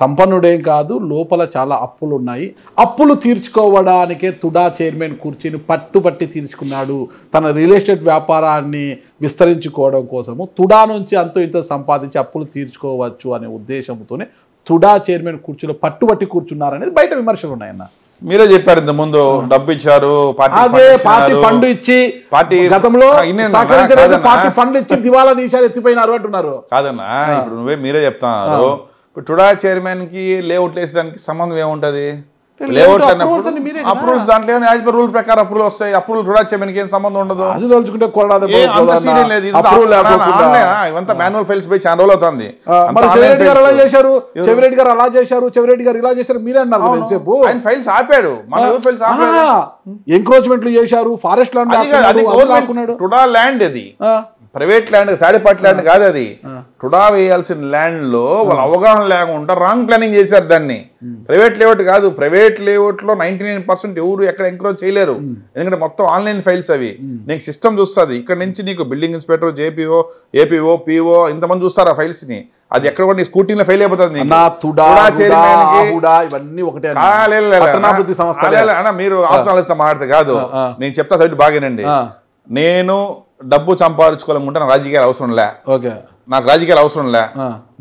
సంపన్నుడేం కాదు, లోపల చాలా అప్పులు ఉన్నాయి. అప్పులు తీర్చుకోవడానికే తుడా చైర్మన్ కుర్చీని పట్టుబట్టి తీర్చుకున్నాడు. తన రియల్ ఎస్టేట్ వ్యాపారాన్ని విస్తరించుకోవడం కోసము తుడా నుంచి అంతో ఇంతో సంపాదించి అప్పులు తీర్చుకోవచ్చు అనే ఉద్దేశంతోనే తుడా చైర్మన్ కుర్చీలో పట్టుబట్టి కూర్చున్నారనేది బయట విమర్శలు ఉన్నాయన్న. మీరే చెప్పారు ఇంత ముందు డబ్బు ఇచ్చారు, పార్టీ ఫండ్ ఇచ్చి గతంలో పార్టీ ఫండ్ ఇచ్చి దివాలా తీశారు, ఎత్తిపోయినారు అంటున్నారు. కాదన్నా, ఇప్పుడు మీరే చెప్తున్నారు. ఇప్పుడు టుడా చైర్మన్ కి లేఅవుట్ వేసేదానికి సంబంధం ఏముంటుంది? లేఅవుట్ అప్రూవల్స్ దాంట్లో యాజ్ పర్ రూల్ ప్రకారం అప్రూవల్ వస్తాయి. అప్రూవల్ టుడా చైర్మన్ కి ఏం సంబంధం ఉండదు. ఇవంతా మాన్యువల్ ఫైల్స్ పోయి చాలా రోజులు అవుతుంది. చెవిరెడ్డి గారు అలా చేశారు, చెవిరెడ్డి గారు అలా చేశారు, చెవిరెడ్డి గారు ఇలా చేశారు మీరే అన్నారు. చెప్పు, ఆయన ఫైల్స్ ఆపాడు. ఎంక్రోచ్మెంట్లు చేశారు, ఫారెస్ట్ ల్యాండ్. టుడా ల్యాండ్ అది ప్రైవేట్ ల్యాండ్ తాడిపాటి ల్యాండ్ కాదు అది. టుడా వేయాల్సిన ల్యాండ్ లో వాళ్ళు అవగాహన లేకుండా రాంగ్ ప్లానింగ్ చేశారు దాన్ని. ప్రైవేట్ లేఅవుట్ కాదు, ప్రైవేట్ లేఅవుట్ లో 99% ఎవరు ఎక్కడ ఎంక్రోచ్ చేయలేరు, ఎందుకంటే మొత్తం ఆన్లైన్ ఫైల్స్ అవి. నీకు సిస్టమ్ చూస్తుంది, ఇక్కడ నుంచి నీకు building inspector, JPO, APO, PO ఇంతమంది చూస్తారు ఆ ఫైల్స్ ని. అది ఎక్కడ కూడా నీ స్కూటీలో ఫెయిల్ అయిపోతుంది. మీరు ఆలోచిస్తా మాట్లాడితే కాదు, నేను చెప్తా సైడ్ బాగానండి. నేను డబ్బు సంపాదించుకోవాలనుకుంటే నాకు రాజకీయాలు అవసరం లే, నాకు రాజకీయాలు అవసరం లే.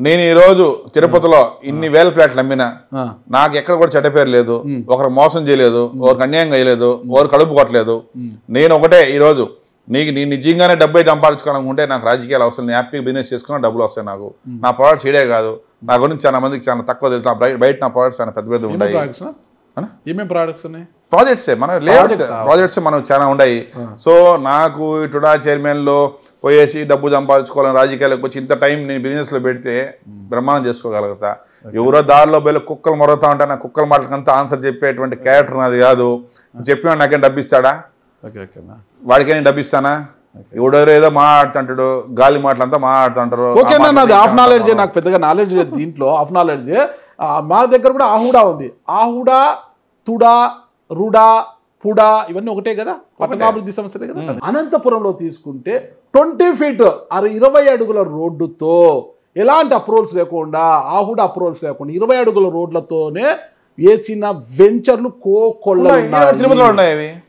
నేను ఈ రోజు తిరుపతిలో ఇన్ని వేల ఫ్లాట్లు అమ్మినా నాకు ఎక్కడ కూడా చెడ్డ పేరు లేదు, ఒకరు మోసం చేయలేదు, ఒకరికి అన్యాయం చేయలేదు, ఒకరు కడుపు కొట్టలేదు. నేను ఒకటే ఈ రోజు నీకు నేను నిజంగానే డబ్బు సంపాదించుకోవాలనుకుంటే నాకు రాజకీయాలు అవసరం, నేను హ్యాపీగా బిజినెస్ చేసుకున్నా డబ్బులు వస్తాయి నాకు. నా ప్రోడక్ట్స్ ఇడే కాదు, నా గురించి చాలా మందికి చాలా తక్కువ తెలుసు. బయట నా ప్రోడక్ట్స్ చాలా పెద్ద పెద్ద ఉన్నాయి. ప్రాజెక్ట్సే మన లేఅవుట్స్ ప్రాజెక్ట్స్ మనం చాలా ఉన్నాయి. సో నాకు టుడా చైర్మన్లో పోయేసి డబ్బు సంపాదించుకోవాలని రాజకీయాలకు వచ్చి ఇంత టైం నేను బిజినెస్లో పెడితే బ్రహ్మాండం చేసుకోగలుగుతా. ఎవరో దారిలో పోయి కుక్కలు మొరుగుతా ఉంటా, నా కుక్కల మాటలకంతా ఆన్సర్ చెప్పేటువంటి క్యారెక్టర్ నాది కాదు. చెప్పినా నాకేం డబ్బు ఇస్తాడా, వాడికేం డబ్బు ఇస్తానా? ఎవడెవరో ఏదో మాట్లాడుతుంటాడు, గాలి మాటలంతా మాట్లాడుతుంటారు. ఓకేనా, నాది హాఫ్ నాలెడ్జ్, నాకు పెద్దగా నాలెడ్జ్ లేదు దీంట్లో. హాఫ్ నాలెడ్జ్ మా దగ్గర కూడా ఆహుడా ఉంది. ఆహుడా, తుడా, రుడా, పుడా ఇవన్నీ ఒకటే కదా, పట్టణాభివృద్ధి సమస్యలే కదా. అనంతపురంలో తీసుకుంటే 20 feet 20 అడుగుల రోడ్డుతో ఎలాంటి అప్రూవల్స్ లేకుండా, ఆహుడా అప్రూవల్స్ లేకుండా 20 అడుగుల రోడ్లతోనే వేసిన వెంచర్లు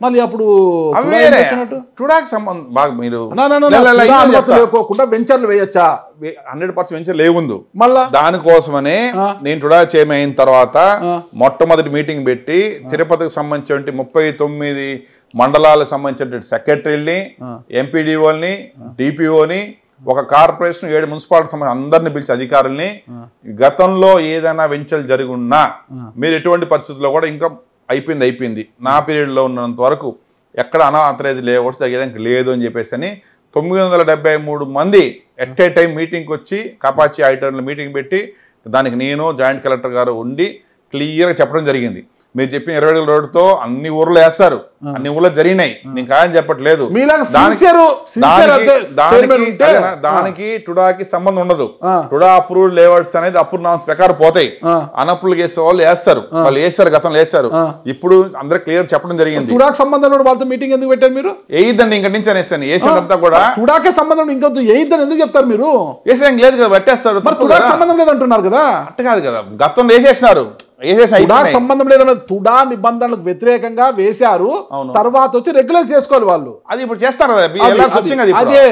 మళ్ళీ అప్పుడు లేకోకుండా వెంచర్లు వేయచ్చా? 100% వెంచర్ లేవుందు. మళ్ళా దానికోసమనే నేను టుడా చైర్మన్ అయిన తర్వాత మొట్టమొదటి మీటింగ్ పెట్టి తిరుపతికి సంబంధించిన 39 మండలాలకు సంబంధించిన సెక్రటరీని, ఎంపీడీఓని, డిపిఓని, ఒక కార్పొరేషన్ 7 మున్సిపాలిటీ సంబంధించిన అందరిని పిలిచి అధికారుల్ని గతంలో ఏదైనా వెంచర్లు జరుగున్నా మీరు ఎటువంటి పరిస్థితుల్లో కూడా ఇంకా అయిపోయింది నా పీరియడ్లో ఉన్నంత వరకు ఎక్కడ అనాథరైజ్ లేఅవుట్స్ జరిగేదానికి లేదు అని చెప్పేసి అని 973 మంది ఎట్ ఏ టైం మీటింగ్కి వచ్చి కాపాచి ఐటర్లో మీటింగ్ పెట్టి దానికి నేను జాయింట్ కలెక్టర్ గారు ఉండి క్లియర్గా చెప్పడం జరిగింది. మీరు చెప్పిన 20 అడుగుల రోడ్డుతో అన్ని ఊర్లో వేస్తారు, అన్ని ఊర్లో జరిగినాయి, నేను కాదని చెప్పట్లేదు. దానికి టుడాకి సంబంధం ఉండదు. టుడా అప్రూవ్డ్ లేఅవుట్స్ అనేది అప్రూవ్ నామ్స్ ప్రకారం పోతాయి. అన్అప్రూవ్డ్ చేసే వాళ్ళు వేస్తారు, వాళ్ళు వేస్తారు, గతంలో వేస్తారు. ఇప్పుడు అందరూ క్లియర్ చెప్పడం జరిగింది. టుడాకి సంబంధం వాళ్ళతో మీటింగ్ ఎందుకు పెట్టారు మీరు? వేయిద్దండి ఇంక నుంచి అనేసాను. వేసినంతా కూడా టుడాకే సంబంధం ఇంకొద్దు వేయిద్దని ఎందుకు చెప్తారు మీరు? వేసేం లేదు కదా, పెట్టేస్తారు. సంబంధం లేదంటున్నారు కదా. అట్ట కాదు కదా, గతంలో వేసేసినారు, సంబంధం లేదన్న తుడా నిబంధనలకు వ్యతిరేకంగా వేశారు, తర్వాత వచ్చి రెగ్యులైజ్ చేసుకోవాలి వాళ్ళు. అది ఇప్పుడు చేస్తారు. అదే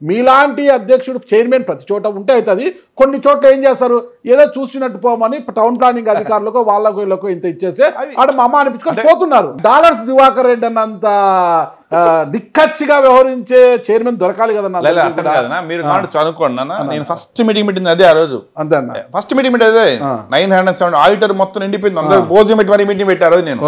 మీలాంటి అధ్యక్షుడు చైర్మన్ ప్రతి చోట ఉంటే అవుతుంది. కొన్ని చోట్ల ఏం చేస్తారు, ఏదో చూసినట్టు పోమని టౌన్ ప్లానింగ్ అధికారులకు వాళ్ళకు వీళ్ళకు ఇంత ఇచ్చేసి ఆడ మా అమ్మ అనిపించుకొని పోతున్నారు. డాలర్స్ దివాకర్ రెడ్డి అన్నంత నిక్కచ్చిగా వ్యవహరించే చైర్మన్ దొరకాలి కదన్నా. మీరు చదువుకోండి అన్న. నేను ఫస్ట్ మీటింగ్ పెట్టింది అదే, ఆ రోజు అంతే అన్న. ఫస్ట్ మీటింగ్ పెట్టేదే 907 ఆడిటర్ మొత్తం నిండిపోయింది, అందరూ భోజనం పెట్టి మరీ మీటింగ్ పెట్టారు. నేను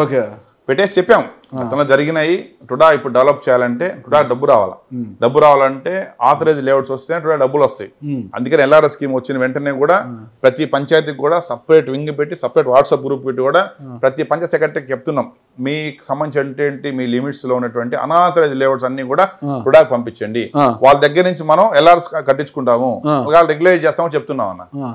పెట్టేసి చెప్పాం గతంలో జరిగినాయి. టుడా ఇప్పుడు డెవలప్ చేయాలంటే టుడా డబ్బు రావాలా, డబ్బు రావాలంటే ఆథరైజ్ లేఅవుట్స్ వస్తే టుడా డబ్బులు వస్తాయి. అందుకని ఎల్ఆర్ఎస్ స్కీమ్ వచ్చిన వెంటనే కూడా ప్రతి పంచాయతీకి కూడా సపరేట్ వింగ్ పెట్టి, సపరేట్ వాట్సాప్ గ్రూప్ పెట్టి కూడా ప్రతి పంచాయత్ సెక్రటరీకి చెప్తున్నాం, మీకు సంబంధించి మీ లిమిట్స్ లో ఉన్నటువంటి అనాథరైజ్ లేఅవుట్స్ అన్ని కూడా టుడాకి పంపించండి, వాళ్ళ దగ్గర నుంచి మనం ఎల్ఆర్ఎస్ కట్టించుకుంటాము, వాళ్ళు రెగ్యులైజ్ చేస్తామని చెప్తున్నాం అన్న.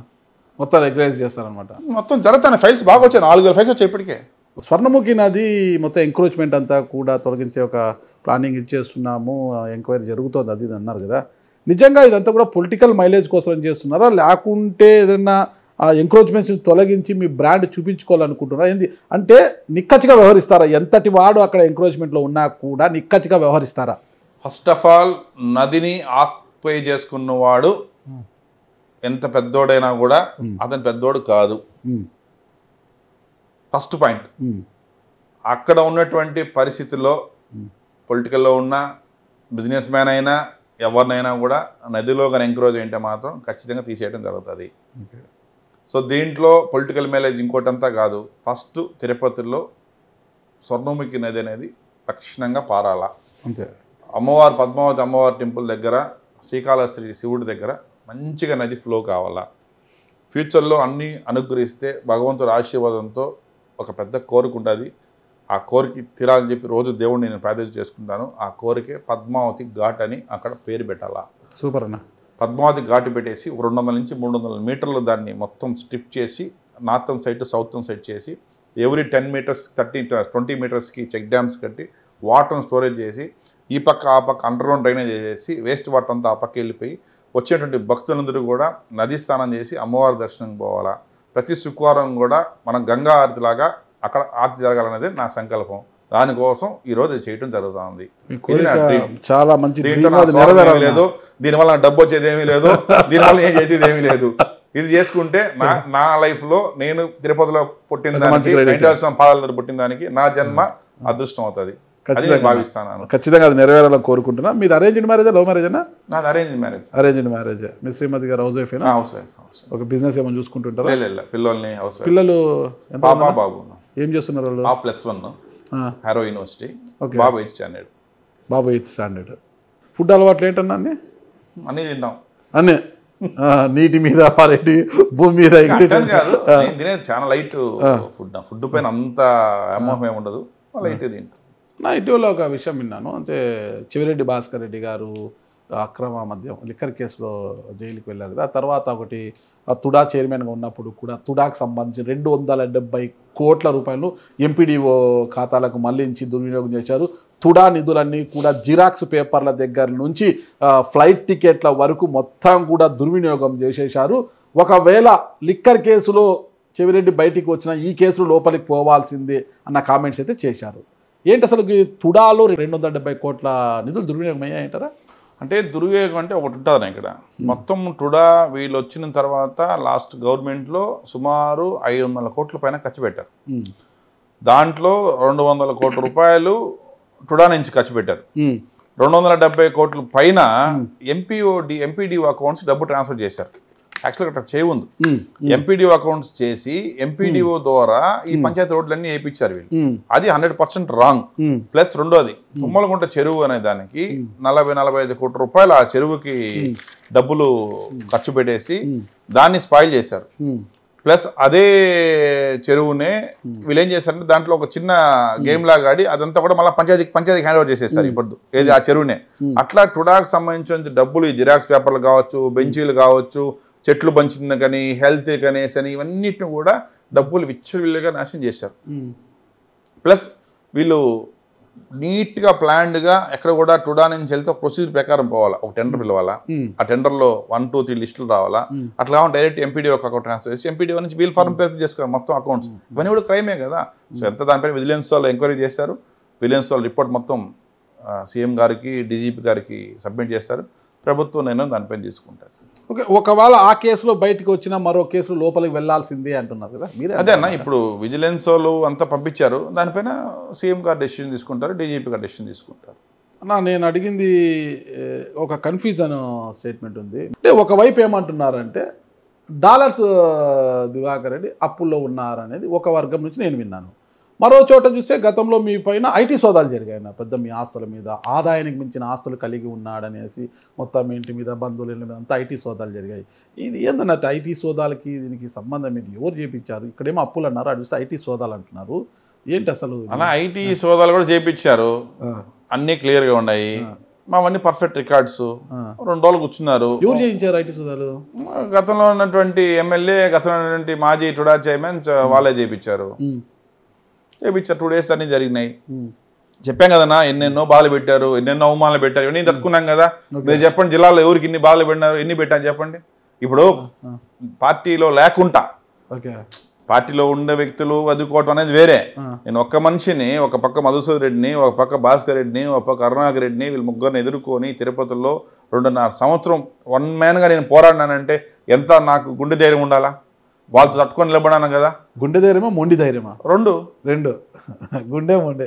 మొత్తం రెగ్యులైజ్ చేస్తారనమాట. మొత్తం జరుగుతాయి. ఫైల్స్ బాగా వచ్చాయి, 4000 ఫైల్స్ వచ్చాయి ఇప్పటికే. స్వర్ణముఖి నది మొత్తం ఎంక్రోచ్మెంట్ అంతా కూడా తొలగించే ఒక ప్లానింగ్ ఇచ్చేస్తున్నాము, ఎంక్వైరీ జరుగుతుంది అది ఇది అన్నారు కదా. నిజంగా ఇదంతా కూడా పొలిటికల్ మైలేజ్ కోసం చేస్తున్నారా, లేకుంటే ఏదన్నా ఎంక్రోచ్మెంట్స్ తొలగించి మీ బ్రాండ్ చూపించుకోవాలనుకుంటున్నారా? ఏంది అంటే నిక్కచ్చిగా వ్యవహరిస్తారా? ఎంతటి వాడు అక్కడ ఎంక్రోచ్మెంట్లో ఉన్నా కూడా నిక్కచ్చిగా వ్యవహరిస్తారా? ఫస్ట్ ఆఫ్ ఆల్ నదిని ఆక్యుపై చేసుకున్నవాడు ఎంత పెద్దోడైనా కూడా అతను పెద్దోడు కాదు. First point. అక్కడ ఉన్నటువంటి పరిస్థితుల్లో పొలిటికల్లో ఉన్న బిజినెస్ మ్యాన్ అయినా ఎవరినైనా కూడా నదిలో కానీ ఎంక్రోజ్ అయింటే మాత్రం ఖచ్చితంగా తీసేయడం జరుగుతుంది. సో దీంట్లో పొలిటికల్ మైలేజ్ ఇంకోటంతా కాదు. ఫస్ట్ తిరుపతిలో స్వర్ణముఖి నది అనేది తక్షణంగా పారాలా. అంతే. అమ్మవారు పద్మావతి అమ్మవారి టెంపుల్ దగ్గర, శ్రీకాళహస్తి శివుడి దగ్గర మంచిగా నది ఫ్లో కావాలా. ఫ్యూచర్లో అన్నీ అనుగ్రహిస్తే భగవంతుడి ఆశీర్వాదంతో ఒక పెద్ద కోరిక ఉంటుంది. ఆ కోరిక తీరాలని చెప్పి రోజు దేవుడిని నేను ప్రార్థన చేసుకుంటాను. ఆ కోరికే పద్మావతి ఘాట్ అని అక్కడ పేరు పెట్టాలా. సూపర్ అన్న. పద్మావతి ఘాటు పెట్టేసి 200 నుంచి 300 మీటర్లు దాన్ని మొత్తం స్ట్రిప్ చేసి నార్థన్ సైడ్ సౌతర్న్ సైడ్ చేసి ఎవ్రీ 10 మీటర్స్ 20 మీటర్స్కి చెక్ డ్యామ్స్ కట్టి వాటర్ని స్టోరేజ్ చేసి ఈ పక్క ఆ పక్క అండర్గ్రౌండ్ డ్రైనేజ్ చేసి వేస్ట్ వాటర్ అంతా ఆ పక్క వెళ్ళిపోయి వచ్చేటువంటి భక్తులందరూ కూడా నదీ స్నానం చేసి అమ్మవారి దర్శనం పోవాలా. ప్రతి శుక్రవారం కూడా మనం గంగా ఆరతిలాగా అక్కడ ఆరతి జరగాలనేది నా సంకల్పం. దానికోసం ఈరోజు ఇది చేయడం జరుగుతుంది. చాలా మంచి లేదు, దీనివల్ల డబ్బు వచ్చేది ఏమీ లేదు, దీనివల్ల ఏం చేసేది ఏమీ లేదు. ఇది చేసుకుంటే నా లైఫ్ లో నేను తిరుపతిలో పుట్టిన దానికి, వెంకటేశ్వర పాదాల పుట్టిన దానికి నా జన్మ అదృష్టం అవుతుంది భావిస్తాను. ఖచ్చితంగా అది నెరవేరాలని కోరుకుంటున్నా. మీది అరేంజ్డ్ మ్యారేజా లవ్ మ్యారేజ్ అన్నా? నాది అరేంజ్డ్ మ్యారేజ్. Arranged marriage. మీ శ్రీమతి గారు హౌస్ వైఫ్? Housewife. ఒక బిజినెస్ ఏమైనా చూసుకుంటుంటారా? పిల్లల్ని హౌస్ వైఫ్. పిల్లలు బాబు ఏం చేస్తున్నారు వాళ్ళు? +1 హారో యూనివర్సిటీ, బాబు 8th స్టాండర్డ్. బాబు 8th స్టాండర్డ్. ఫుడ్ అలవాట్లు ఏంటన్నా? అన్నీ తింటాం. అన్నీ నీటి మీద పారేటి భూమి మీద కాదు, తినేది చాలా లైట్ ఫుడ్ పైన అంత అమోహం ఉండదు, లైట్ తింటాం. నా ఇటీవల ఒక విషయం విన్నాను, అంటే చెవిరెడ్డి భాస్కర్ రెడ్డి గారు అక్రమ మద్యం లిక్కర్ కేసులో జైలుకి వెళ్ళారు కదా. తర్వాత ఒకటి తుడా చైర్మన్గా ఉన్నప్పుడు కూడా తుడాకు సంబంధించి 270 కోట్ల రూపాయలు ఎంపీడీఓ ఖాతాలకు మళ్లించి దుర్వినియోగం చేశారు. తుడా నిధులన్నీ కూడా జిరాక్స్ పేపర్ల దగ్గర నుంచి ఫ్లైట్ టికెట్ల వరకు మొత్తం కూడా దుర్వినియోగం చేసేశారు. ఒకవేళ లిక్కర్ కేసులో చెవిరెడ్డి బయటికి వచ్చిన ఈ కేసులో లోపలికి పోవాల్సిందే అన్న కామెంట్స్ అయితే చేశారు. ఏంటి అసలు తుడాలో 270 కోట్ల నిధులు దుర్వినియోగం అయ్యాయంటారా? అంటే దుర్వినియోగం అంటే ఒకటి ఉంటుంది ఇక్కడ. మొత్తం టుడా వీళ్ళు వచ్చిన తర్వాత లాస్ట్ గవర్నమెంట్లో సుమారు 500 కోట్ల పైన ఖర్చు పెట్టారు. దాంట్లో 200 కోట్ల రూపాయలు టుడా నుంచి ఖర్చు పెట్టారు. 270 కోట్ల పైన ఎంపీడీఓ అకౌంట్స్ డబ్బు ట్రాన్స్ఫర్ చేశారు. యాక్చువల్గా అక్కడ చేయవుంది. ఎంపీడీఓ అకౌంట్స్ చేసి ఎంపీడీఓ ద్వారా ఈ పంచాయతీ రోడ్లన్నీ వేయించారు వీళ్ళు. అది 100% రాంగ్. ప్లస్ రెండోది, తుమ్మలగుంట చెరువు అనే దానికి 40-45 కోట్ల రూపాయలు ఆ చెరువుకి డబ్బులు ఖర్చు పెట్టేసి దాన్ని స్పాయిల్ చేశారు. ప్లస్ అదే చెరువునే వీళ్ళు ఏం చేశారంటే దాంట్లో ఒక చిన్న గేమ్ లాగా ఆడి అదంతా కూడా మళ్ళీ పంచాయతీకి హ్యాండ్ ఓవర్ చేసేస్తారు ఇప్పుడు ఏది ఆ చెరువునే. అట్లా టుడాకి సంబంధించిన డబ్బులు ఈ జిరాక్స్ పేపర్లు కావచ్చు, బెంచీలు కావచ్చు, చెట్లు పంచింది కానీ, హెల్త్ కనేసి అని ఇవన్నిటిని కూడా డబ్బులు విచ్చలవిల్లుగా నాశనం చేశారు. ప్లస్ వీళ్ళు నీట్గా ప్లాన్డ్గా ఎక్కడ కూడా టుడా నుంచి వెళ్తే ఒక ప్రొసీజర్ ప్రకారం పోవాలా, ఒక టెండర్ పిలవాలా, ఆ టెండర్లో 1, 2, 3 లిస్టులు రావాలా. అట్లా కావాలి డైరెక్ట్ ఎంపీడీఓ అకౌంట్ ట్రాన్స్ఫర్ చేసి ఎంపీడీఓ నుంచి వీల్ ఫార్మ్ పే చేసుకోవాలి మొత్తం అకౌంట్స్. ఇవన్నీ కూడా క్రైమే కదా. సో ఎంత దానిపైన విజిలెన్స్ వాళ్ళు ఎంక్వైరీ చేశారు. విజిలెన్స్ వాళ్ళు రిపోర్ట్ మొత్తం సీఎం గారికి, డీజీపీ గారికి సబ్మిట్ చేస్తారు. ప్రభుత్వం నేను దానిపైన తీసుకుంటారు. ఓకే, ఒకవేళ ఆ కేసులో బయటకు వచ్చిన మరో కేసులో లోపలికి వెళ్లాల్సిందే అంటున్నారు కదా మీరే? అదే అన్న, ఇప్పుడు విజిలెన్స్ వాళ్ళు అంతా పంపించారు, దానిపైన సీఎం గారు డెసిషన్ తీసుకుంటారు, డీజీపీ గారు డెసిషన్ తీసుకుంటారు. అన్న నేను అడిగింది ఒక కన్ఫ్యూజన్ స్టేట్మెంట్ ఉంది. అంటే ఒకవైపు ఏమంటున్నారంటే డాలర్స్ దివాకర్ రెడ్డి అప్పుల్లో ఉన్నారనేది ఒక వర్గం నుంచి నేను విన్నాను. మరో చోట చూస్తే గతంలో మీ పైన ఐటీ సోదాలు జరిగాయి నా పెద్ద, మీ ఆస్తుల మీద ఆదాయానికి మించిన ఆస్తులు కలిగి ఉన్నాడనేసి మొత్తం ఇంటి మీద బంధువుల మీద అంతా ఐటీ సోదాలు జరిగాయి. ఇది ఏందన్నట్టు ఐటీ సోదాలకి దీనికి సంబంధం ఏంటి? ఎవరు చేయించారు? ఇక్కడేమో అప్పులు అన్నారు, అటు చూస్తే ఐటీ సోదాలు అంటున్నారు. ఏంటి అసలు? అలా ఐటీ సోదాలు కూడా చేయించారు, అన్నీ క్లియర్గా ఉన్నాయి, మావన్నీ పర్ఫెక్ట్ రికార్డ్స్. 2 రోజులు కూర్చున్నారు. ఎవరు చేయించారు ఐటీ సోదాలు? గతంలో ఉన్నటువంటి ఎమ్మెల్యే, గతంలో ఉన్నటువంటి మాజీ టుడా చైర్మన్ వాళ్ళే చేయించారు. 2 days అన్నీ జరిగినాయి. చెప్పాం కదన్నా, ఎన్నెన్నో బాధలు పెట్టారు, ఎన్నెన్నో అవమానాలు పెట్టారు, ఇవన్నీ తట్టుకున్నాం కదా. మీరు చెప్పండి, జిల్లాలో ఎవరికి ఇన్ని బాధలు పెట్టినారు, ఎన్ని పెట్టారు చెప్పండి. ఇప్పుడు పార్టీలో లేకుండా పార్టీలో ఉండే వ్యక్తులు వదుకోవటం అనేది వేరే. నేను ఒక్క మనిషిని, ఒక పక్క మధుసూదన్ రెడ్డిని, ఒక పక్క భాస్కర్ రెడ్డిని, ఒక పక్క కరుణాకర్ రెడ్డిని, వీళ్ళు ముగ్గురిని ఎదుర్కొని తిరుపతిలో 2.5 సంవత్సరం 1 మ్యాన్గా నేను పోరాడినానంటే ఎంత నాకు గుండె ధైర్యం ఉండాలా? వాళ్ళతో తట్టుకొని నిలబడాను కదా. గుండె ధైర్యమా మొండి ధైర్యమా? రెండు గుండె మొండే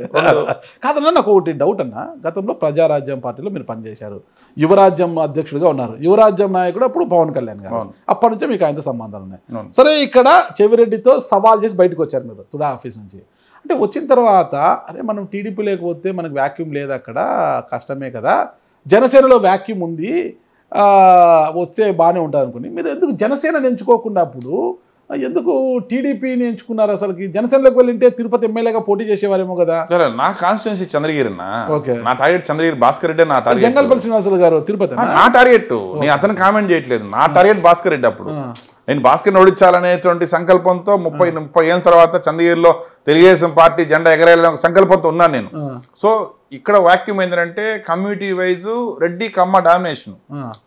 కాదన్నా. నాకు ఒకటి డౌట్ అన్న, గతంలో ప్రజారాజ్యం పార్టీలో మీరు పనిచేశారు, యువరాజ్యం అధ్యక్షుడిగా ఉన్నారు, యువరాజ్యం నాయకుడు అప్పుడు పవన్ కళ్యాణ్ గారు, అప్పటి నుంచే మీకు ఆయనతో సంబంధాలు ఉన్నాయి. సరే, ఇక్కడ చెవిరెడ్డితో సవాల్ చేసి బయటకు వచ్చారు మీరు తుడా ఆఫీస్ నుంచి. అంటే వచ్చిన తర్వాత అరే మనం టీడీపీ లేకపోతే మనకు వ్యాక్యూమ్ లేదు, అక్కడ కష్టమే కదా, జనసేనలో వ్యాక్యూమ్ ఉంది, వస్తే బాగానే ఉంటుంది అనుకుని మీరు ఎందుకు జనసేన ఎంచుకోకుండా అప్పుడు ఎందుకు టీడీపీని ఎంచుకున్నారు? అసలుకి జనసేనలోకి వెళ్ళింటే తిరుపతి ఎమ్మెల్యేగా పోటీ చేసేవారేమో కదా. నా కాన్స్టిట్యున్సీ చంద్రగిరి ఓకే. నా టార్గెట్ చంద్రగిరి భాస్కర్ రెడ్డి. నా టార్గెట్ జంగల్పల్లి శ్రీనివాసులు గారు తిరుపతి నా టార్గెట్. నేను అతను కామెంట్ చేయట్లేదు. నా టార్గెట్ భాస్కర్ రెడ్డి. అప్పుడు నేను భాస్కర్ని ఓడించాలనేటువంటి సంకల్పంతో 30 ఏళ్ళ తర్వాత చంద్రగిరిలో తెలుగుదేశం పార్టీ జెండా ఎగరేయాలనే సంకల్పంతో ఉన్నాను నేను. సో ఇక్కడ వాక్యూమ్ ఏంటంటే కమ్యూనిటీ వైజ్ రెడ్డి కమ్మ డామినేషన్.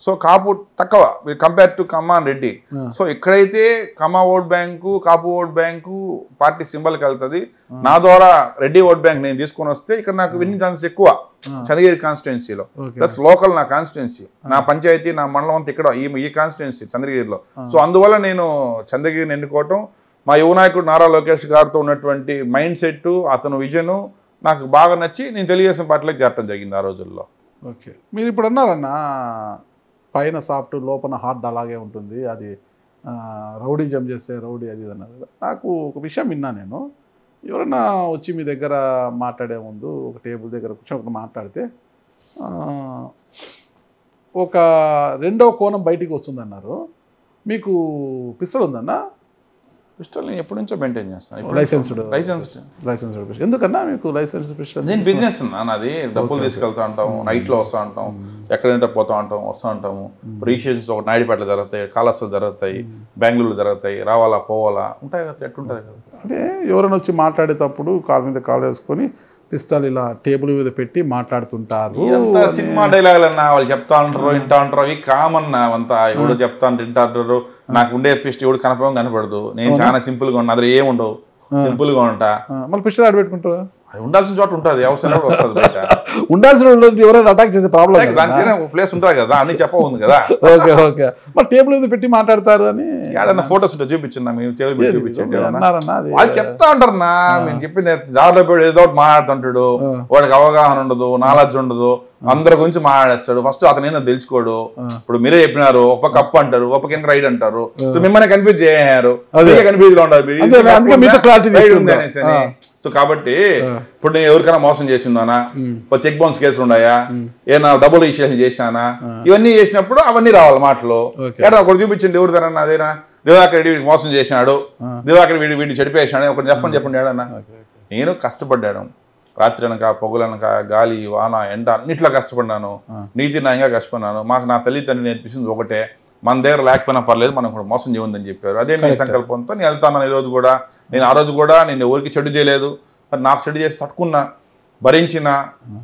సో కాపు తక్కువ compare to Kamma and Reddy. So ఎక్కడైతే కమ్మ ఓట్ బ్యాంకు కాపు ఓట్ బ్యాంకు పార్టీ సింబల్కి వెళ్తుంది, నా ద్వారా రెడ్డి ఓట్ బ్యాంక్ నేను తీసుకొని వస్తే ఇక్కడ నాకు విన్నింగ్ ఛాన్సెస్ ఎక్కువ చంద్రగిరి కాన్స్టిట్యున్సీలో. ప్లస్ లోకల్ నా కాన్స్టిట్యున్సీ, నా పంచాయతీ, నా మండలం అంతా ఇక్కడ ఈ కాన్స్టిట్యున్సీ చంద్రగిరిలో. సో అందువల్ల నేను చంద్రగిరిని ఎన్నుకోవటం, మా యువ నాయకుడు నారా లోకేష్ గారితో ఉన్నటువంటి మైండ్ సెట్, అతను విజను నాకు బాగా నచ్చి నేను తెలుగుదేశం పార్టీలోకి చేరటం జరిగింది ఆ రోజుల్లో. ఓకే. మీరు ఇప్పుడు అన్నారన్నా పైన సాఫ్ట్ లోపల హార్డ్ అలాగే ఉంటుంది, అది రౌడీజం చేస్తే రౌడీ అది అన్నారు కదా. నాకు ఒక విషయం విన్నా నేను, ఎవరన్నా వచ్చి మీ దగ్గర మాట్లాడే ముందు ఒక టేబుల్ దగ్గర కూర్చొని మాట్లాడితే ఒక రెండో కోణం బయటికి వస్తుందన్నారు. మీకు పిస్టల్ ఉందన్నా? పిస్టల్ నేను ఎప్పటి నుంచో మెయింటైన్ చేస్తాను. లైసెన్స్డ్. ఎందుకన్నా మీకు లైసెన్స్ పిస్టల్? నేను బిజినెస్ నాది, డబ్బులు తీసుకెళ్తా ఉంటాము, నైట్లో వస్తూ ఉంటాం, ఎక్కడంటే పోతూ ఉంటాం, వస్తూ ఉంటాము. రిజిస్ట్రేషన్స్ ఒక నాయుడుపేటలో జరుగుతాయి, కాళహస్తిలో జరుగుతాయి, బెంగళూరులో జరుగుతాయి, రావాలా పోవాలా ఉంటాయి కదా, ఎట్టుంటుంది కదా. అదే ఎవరైనా వచ్చి మాట్లాడేటప్పుడు కాలు మీద కాలు వేసుకొని పిస్టల్ ఇలా టేబుల్ మీద పెట్టి మాట్లాడుతుంటారు. సినిమా డైలాగులు అన్నా, వాళ్ళు చెప్తా ఉంటారు, వింటా ఉంటారు, అవి కామన్. అవంతా ఎవడు చెప్తా వింటారు. నాకు ఉండే పిస్టల్ ఎవడు కనపడదు. నేను చాలా సింపుల్ గా ఉన్నా, అది ఏముండవు, సింపుల్ గా ఉంటా. మళ్ళీ పిస్టల్ ఆడ పెట్టుకుంటారా? ఉండాల్సిన చోట ఉంటుంది, అవసరం వస్తుంది బయట. ఉండాల్సిన ఎవరైనా అటాక్ చేసే ప్రాబ్లం దానికి ఒక ప్లేస్ ఉంటుంది కదా, అన్ని చెప్పవుంది కదా. Okay okay. మరి టేబుల్ మీద పెట్టి మాట్లాడతారు అని ఏదన్నా ఫోటోస్ ఉంటే చూపించండి, మీరు టేబుల్ మీద చూపించండి. వాళ్ళు చెప్తా ఉంటారు నా, మేము చెప్పింది దారిలో పోయి ఏదో ఒకటి మాట్లాడుతుంటాడు, వాడికి అవగాహన ఉండదు, నాలెడ్జ్ ఉండదు, అందరి గురించి మాట్లాడేస్తాడు. ఫస్ట్ అతను ఏందో తెలుసుకోడు. ఇప్పుడు మీరే చెప్పినారు, ఒక పక్క అప్పు అంటారు, ఒక పక్క రైట్ అంటారు, మిమ్మల్ని కన్ఫ్యూజ్ చేయారు, కన్ఫ్యూజ్ లో ఉంటారు అనేసి. సో కాబట్టి ఇప్పుడు నేను ఎవరికైనా మోసం చేసిందానా, చెక్ బౌన్స్ కేసులు ఉన్నాయా, ఏదైనా డబ్బులు రిజిస్ట్రేషన్ చేశానా, ఇవన్నీ చేసినప్పుడు అవన్నీ రావాలి మాటలు. ఏడా ఒకటి చూపించండి, ఎవరిదన్నా అదేనా దివాకర్ రెడ్డి వీడికి మోసం చేసినాడు, దివాకర్ వీడిని చెడిపేసినాడు, ఒకటి చెప్పండి ఏడన్నా. నేను కష్టపడ్డాను, రాత్రి అనక పొగలనక గాలి వాన ఎండ అన్నిట్లో కష్టపడ్డాను, నీతి న్యాయంగా కష్టపడ్డాను. మాకు నా తల్లిదండ్రులు నేర్పించింది ఒకటే, మన దగ్గర లేకపోయినా పర్లేదు, మనం కూడా మోసం చేయొద్దని చెప్పారు. అదే మీ సంకల్పంతో నేను వెళ్తాను. ఈరోజు కూడా నేను ఆ రోజు కూడా నేను ఎవరికి చెడు చేయలేదు, నాకు చెడు చేసి తట్టుకున్నా, భరించిన.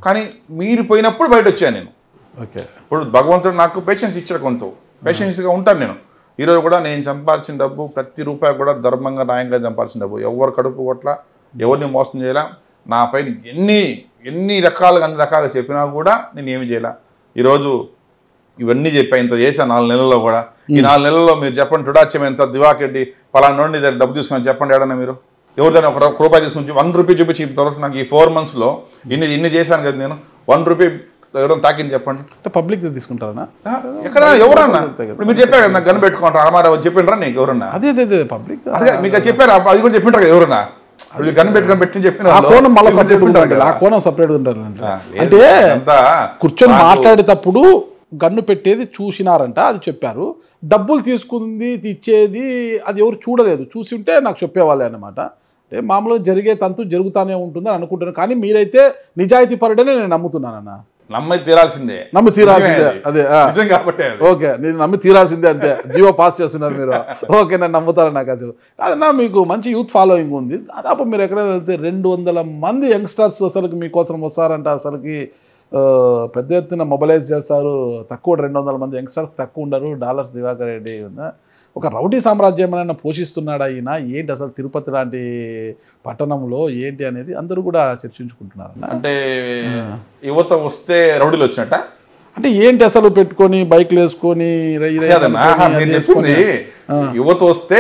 కానీ మీరు పోయినప్పుడు బయట వచ్చాను నేను. ఓకే. ఇప్పుడు భగవంతుడు నాకు పేషెన్స్ ఇచ్చారు, కొంత పేషెన్స్గా ఉంటాను నేను. ఈరోజు కూడా నేను సంపాదించిన డబ్బు ప్రతి రూపాయి కూడా ధర్మంగా న్యాయంగా సంపాదించిన డబ్బు, ఎవరు కడుపు కొట్ల, ఎవరిని మోసం చేయాల, నా పైన ఎన్ని రకాలుగా అన్ని రకాలుగా చెప్పినా కూడా నేను ఏమి చేయాల. ఈరోజు ఇవన్నీ చెప్పా, ఇంత చేశాను 4 నెలల్లో కూడా. ఈ 4 నెలల్లో మీరు చెప్పండి, టుడాచ్యం ఎంత, దివాకర్ రెడ్డి పలానా నుండి డబ్బు తీసుకొని చెప్పండి ఏడన్నా మీరు. ఎవరిదైనా ఒక రూపాయి తీసుకుని 1 రూపీ చూపించి నాకు ఈ 4 monthsలో ఇన్ని చేశాను కదా నేను, 1 రూపీ ఎవరైనా తాకింది చెప్పండి. అంటే పబ్లిక్ తీసుకుంటారా? ఎక్కడ ఎవరన్నా ఇప్పుడు మీరు చెప్పారు కదా, నాకు గన్ పెట్టుకుంటారు అలమారా చెప్పినరా నీకు ఎవరన్నా? అదే పబ్లిక్ అదే మీకు చెప్పారు, అది కూడా చెప్పింటారు కదా ఎవరన్నా. గన్ పెట్టుకొని పెట్టి చెప్పిన కోణం సపరేట్ ఉంటారు. అంటే కూర్చొని మాట్లాడేటప్పుడు గన్ను పెట్టేది చూసినారంట, అది చెప్పారు. డబ్బులు తీసుకుంది ఇచ్చేది అది ఎవరు చూడలేదు, చూసి ఉంటే నాకు చెప్పేవాళ్ళే అన్నమాట. అంటే మామూలుగా జరిగే తంతు జరుగుతూనే ఉంటుందని అనుకుంటున్నాను. కానీ మీరైతే నిజాయితీ పరుడనే నేను నమ్ముతున్నానన్నా. నమ్మి తీరాల్సిందే. అదే ఓకే, నేను నమ్మి తీరాల్సిందే అంతే. జియో పాస్ చేస్తున్నారు మీరు. ఓకే, నన్ను నమ్ముతారు. నాకు అసలు అదన్నా మీకు మంచి యూత్ ఫాలోయింగ్ ఉంది. దాదాపు మీరు ఎక్కడ వెళ్తే 200 మంది యంగ్స్టర్స్ అసలుకి మీకోసం వస్తారంట. అసలుకి పెద్ద ఎత్తున మొబైలైజ్ చేస్తారు. తక్కువ 200 మంది యంగ్స్టర్స్ తక్కువ ఉండరు. డాలర్స్ దివాకర్ రెడ్డి ఒక రౌడీ సామ్రాజ్యం ఏమైనా పోషిస్తున్నాడా ఈయన, ఏంటి అసలు తిరుపతి లాంటి పట్టణంలో ఏంటి అనేది అందరూ కూడా చర్చించుకుంటున్నారు. అంటే యువత వస్తే రౌడీలు వచ్చినట్ట, అంటే ఏంటి అసలు పెట్టుకొని బైక్లు వేసుకొని యువత వస్తే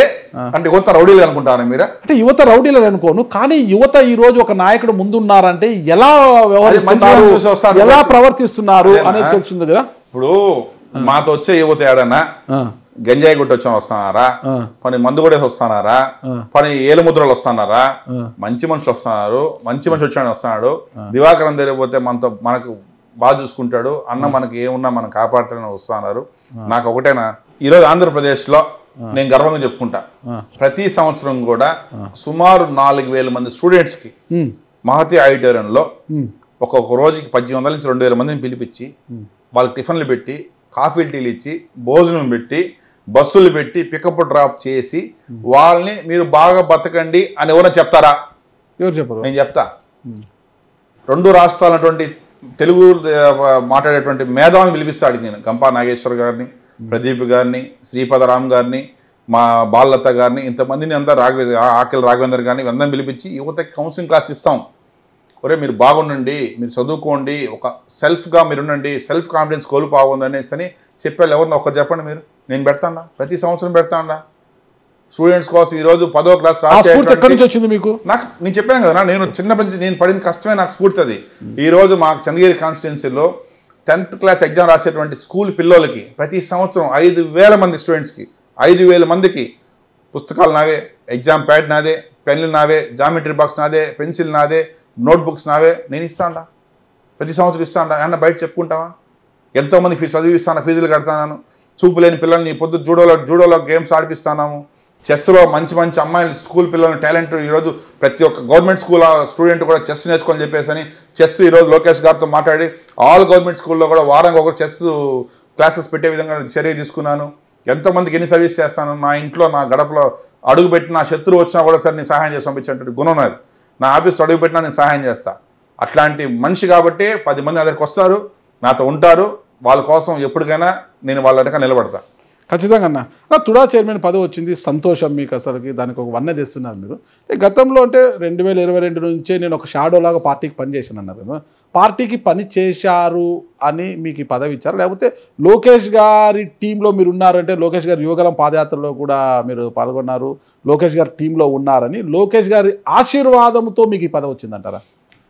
అంటే యువత రౌడీలు అనుకుంటారా మీరు? అంటే యువత రౌడీలు అనుకోను, కానీ యువత ఈ రోజు ఒక నాయకుడు ముందున్నారంటే ఎలా వ్యవహరిస్తున్నారు, ఎలా ప్రవర్తిస్తున్నారు అనేది తెలుస్తుంది కదా. ఇప్పుడు మాతో వచ్చే యువత ఏడన్నా గంజాయి కొట్టి వచ్చి వస్తున్నారా, పని మందు కొట్టేసి వస్తున్నారా, పని ఏలుముద్రలు వస్తున్నారా, మంచి మనుషులు వస్తున్నారు, మంచి మనిషి వచ్చాడు వస్తున్నాడు. దివాకరం తెలియకపోతే మనకు బాగా చూసుకుంటాడు, అన్న మనకి ఏమున్నా మనం కాపాడుతాడని వస్తున్నారు. నాకు ఒకటేనా, ఈరోజు ఆంధ్రప్రదేశ్లో నేను గర్వంగా చెప్పుకుంటా. ప్రతి సంవత్సరం కూడా సుమారు 4,000 మంది స్టూడెంట్స్కి మహతి ఆడిటోరియంలో ఒక్కొక్క రోజుకి 1,800 నుంచి 2,000 మందిని పిలిపించి వాళ్ళకి టిఫిన్లు పెట్టి కాఫీలు టీలు ఇచ్చి భోజనం పెట్టి బస్సులు పెట్టి పికప్ డ్రాప్ చేసి వాళ్ళని మీరు బాగా బతకండి అని ఎవరైనా చెప్తారా? ఎవరు చెప్పరు? నేను చెప్తా. 2 రాష్ట్రాలటువంటి తెలుగు మాట్లాడేటువంటి మేధావుని పిలిపిస్తాడు నేను. గంపా నాగేశ్వర్ గారిని, ప్రదీప్ గారిని, శ్రీపదరామ్ గారిని, మా బాలలత గారిని, ఇంతమందిని అంతా ఆకిల్ రాఘవేందర్ గారిని అందరం పిలిపించి యువతకి కౌన్సిలింగ్ క్లాస్ ఇస్తాం. ఒరే మీరు బాగుండండి, మీరు చదువుకోండి, ఒక సెల్ఫ్గా మీరు ఉండండి, సెల్ఫ్ కాన్ఫిడెన్స్ కోల్పోవద్దు అనేసి అని చెప్పారు. ఎవరిని ఒకరు చెప్పండి మీరు. నేను పెడతాడా? ప్రతి సంవత్సరం పెడతాడా స్టూడెంట్స్ కోసం. ఈరోజు 10వ క్లాస్ వచ్చింది మీకు. నాకు నేను చెప్పాను కదా, నేను చిన్నప్పటి నుంచి నేను పడిన కష్టమే నాకు స్ఫూర్తి అది. ఈరోజు మాకు చంద్రగిరి కాన్స్టిట్యున్సీలో 10th క్లాస్ ఎగ్జామ్ రాసేటువంటి స్కూల్ పిల్లలకి ప్రతి సంవత్సరం 5,000 మంది స్టూడెంట్స్కి 5,000 మందికి పుస్తకాలు నావే, ఎగ్జామ్ ప్యాడ్ నాదే, పెన్నులు నావే, జామెట్రీ బాక్స్ నాదే, పెన్సిల్ నాదే, నోట్బుక్స్ నావే. నేను ఇస్తాడా? ప్రతి సంవత్సరం ఇస్తాడా? అన్న బయట చెప్పుకుంటావా? ఎంతోమంది చదివిస్తాను, ఫీజులు కడతాను. చూపు లేని పిల్లల్ని పొద్దు జూడోలో గేమ్స్ ఆడిపిస్తున్నాము. చెస్లో మంచి మంచి అమ్మాయిలు స్కూల్ పిల్లలు టాలెంట్ ఈరోజు ప్రతి ఒక్క గవర్నమెంట్ స్కూల్ స్టూడెంట్ కూడా చెస్ నేర్చుకొని చెప్పేసి అని చెస్ ఈరోజు లోకేష్ గారితో మాట్లాడి ఆల్ గవర్నమెంట్ స్కూల్లో కూడా వారానికి ఒకరు చెస్ క్లాసెస్ పెట్టే విధంగా చర్య తీసుకున్నాను. ఎంతోమందికి ఎన్ని సర్వీస్ చేస్తాను. నా ఇంట్లో నా గడపలో అడుగుపెట్టి నా శత్రువు వచ్చినా కూడా సరే నేను సహాయం చేసి పంపించేటువంటి గుణం ఉన్నది. నా ఆఫీస్ అడుగుపెట్టినా నేను సహాయం చేస్తా. అట్లాంటి మనిషి కాబట్టి 10 మంది దగ్గరికి వస్తారు, నాతో ఉంటారు. వాళ్ళ కోసం ఎప్పటికైనా నేను వాళ్ళ వెనక నిలబడతా. ఖచ్చితంగా అన్న. తుడా చైర్మన్ పదవి వచ్చింది, సంతోషం మీకు. అసలుకి దానికి ఒక వన్నె తెస్తున్నారు మీరు. గతంలో అంటే 2022 నుంచే నేను ఒక షాడో లాగా పార్టీకి పనిచేసాను అన్నారు కదా. పార్టీకి పని చేశారు అని మీకు ఈ పదవి ఇచ్చారు, లేకపోతే లోకేష్ గారి టీంలో మీరు ఉన్నారంటే లోకేష్ గారి యువగలం పాదయాత్రలో కూడా మీరు పాల్గొన్నారు, లోకేష్ గారి టీంలో ఉన్నారని లోకేష్ గారి ఆశీర్వాదంతో మీకు ఈ పదవి వచ్చిందంటారా?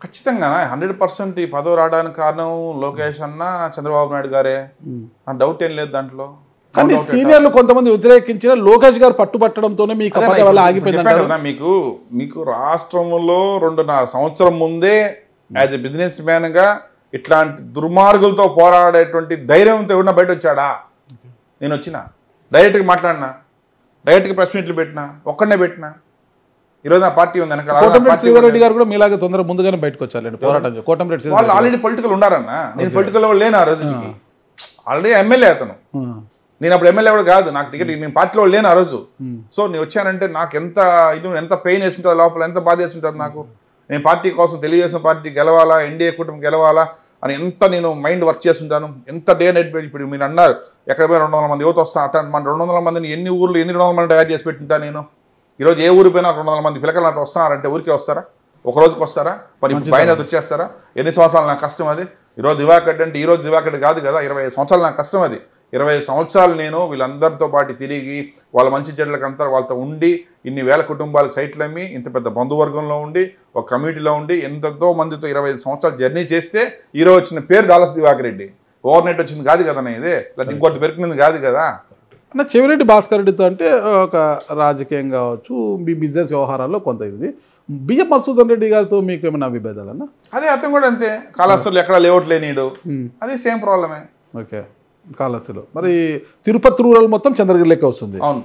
ఖచ్చితంగా 100% ఈ పదవి రావడానికి కారణం లోకేష్ అన్న, చంద్రబాబు నాయుడు గారే. డౌట్ ఏం లేదు దాంట్లో. కానీ సీనియర్లు కొంతమంది వ్యతిరేకించిన లోకేష్ గారు పట్టుబట్టడంతోనే మీకు ఆగిపోయింది. మీకు రాష్ట్రంలో 2.5 సంవత్సరం ముందే యాజ్ ఎ బిజినెస్ మ్యాన్గా ఇట్లాంటి దుర్మార్గులతో పోరాడేటువంటి ధైర్యంతో ఎవరిన బయట వచ్చాడా? నేను వచ్చిన డైరెక్ట్గా మాట్లాడినా, డైరెక్ట్గా ప్రెస్ మీట్లు పెట్టినా, ఒక్కడనే పెట్టినా. ఈరోజు నా పార్టీ ఉంది వెనక. శ్రీధర్రెడ్డి గారు కూడా మీలాగా తొందరగా ముందుగానే బయటకు వచ్చారండి పోరాటం. కోటంరెడ్డి వాళ్ళు ఆల్రెడీ పొలిటికల్ ఉన్నారన్న. నేను పొలిటికల్ లేను ఆ రోజుకి. ఆల్రెడీ ఎమ్మెల్యే అతను. నేను అప్పుడు ఎమ్మెల్యే కూడా కాదు, నాకు టికెట్ నేను పార్టీలో లేను ఆ రోజు. సో నేను వచ్చానంటే నాకు ఎంత పెయిన్ వేస్తుంటుంది లోపల, ఎంత బాధ వేస్తుంటుంది నాకు. నేను పార్టీ కోసం, తెలుగుదేశం పార్టీ గెలవాలా, ఎన్డీఏ కూటమి గెలవాలా అని ఎంత నేను మైండ్ వర్క్ చేస్తుంటాను. ఎంత డే నైట్. ఇప్పుడు మీరు అన్నారు ఎక్కడ పోయి 200 మంది యువత వస్తాను. అట్లా మన 200 మందిని ఎన్ని ఊర్లు 200 మంది తయారు చేసి పెట్టింటా నేను. ఈరోజు ఏ ఊరు పోయినా 200 మంది పిల్లకలు నాతో వస్తున్నారంటే ఊరికే వస్తారా? ఒక రోజుకి వస్తారా? మరి పైన వచ్చేస్తారా? ఎన్ని సంవత్సరాలు నాకు కష్టం అది. ఈరోజు దివాకర్ అంటే ఈరోజు దివాకర్ కాదు కదా, 25 సంవత్సరాలు నాకు కష్టం అది. 25 సంవత్సరాలు నేను వీళ్ళందరితో పాటు తిరిగి వాళ్ళ మంచి చెడ్లకంతా వాళ్ళతో ఉండి ఇన్ని వేల కుటుంబాలకు సైట్లు అమ్మి ఇంత పెద్ద బంధువర్గంలో ఉండి ఒక కమ్యూనిటీలో ఉండి ఎంతో మందితో 25 సంవత్సరాలు జర్నీ చేస్తే ఈరోజు వచ్చిన పేరు dollars Diwakar Reddy. Overnight వచ్చింది కాదు కదా ఇదే, ఇట్లా ఇంకోటి పెరిగింది కాదు కదా. అన్న చెవిరెడ్డి భాస్కర్ రెడ్డితో అంటే ఒక రాజకీయం కావచ్చు, మీ బిజినెస్ వ్యవహారాల్లో కొంత ఇది. బియ్యం మధుసూదన్ రెడ్డి గారితో మీకు ఏమైనా విభేదాలు అన్న? అదే అతను కూడా అంతే, కాళహస్తిలో ఎక్కడ లేఅవుట్ లేనిడు, అదే సేమ్ ప్రాబ్లమే. ఓకే, కాళహస్తిలో మరి తిరుపతి రూరల్ మొత్తం చంద్రగిరి లెక్క వస్తుంది. అవును,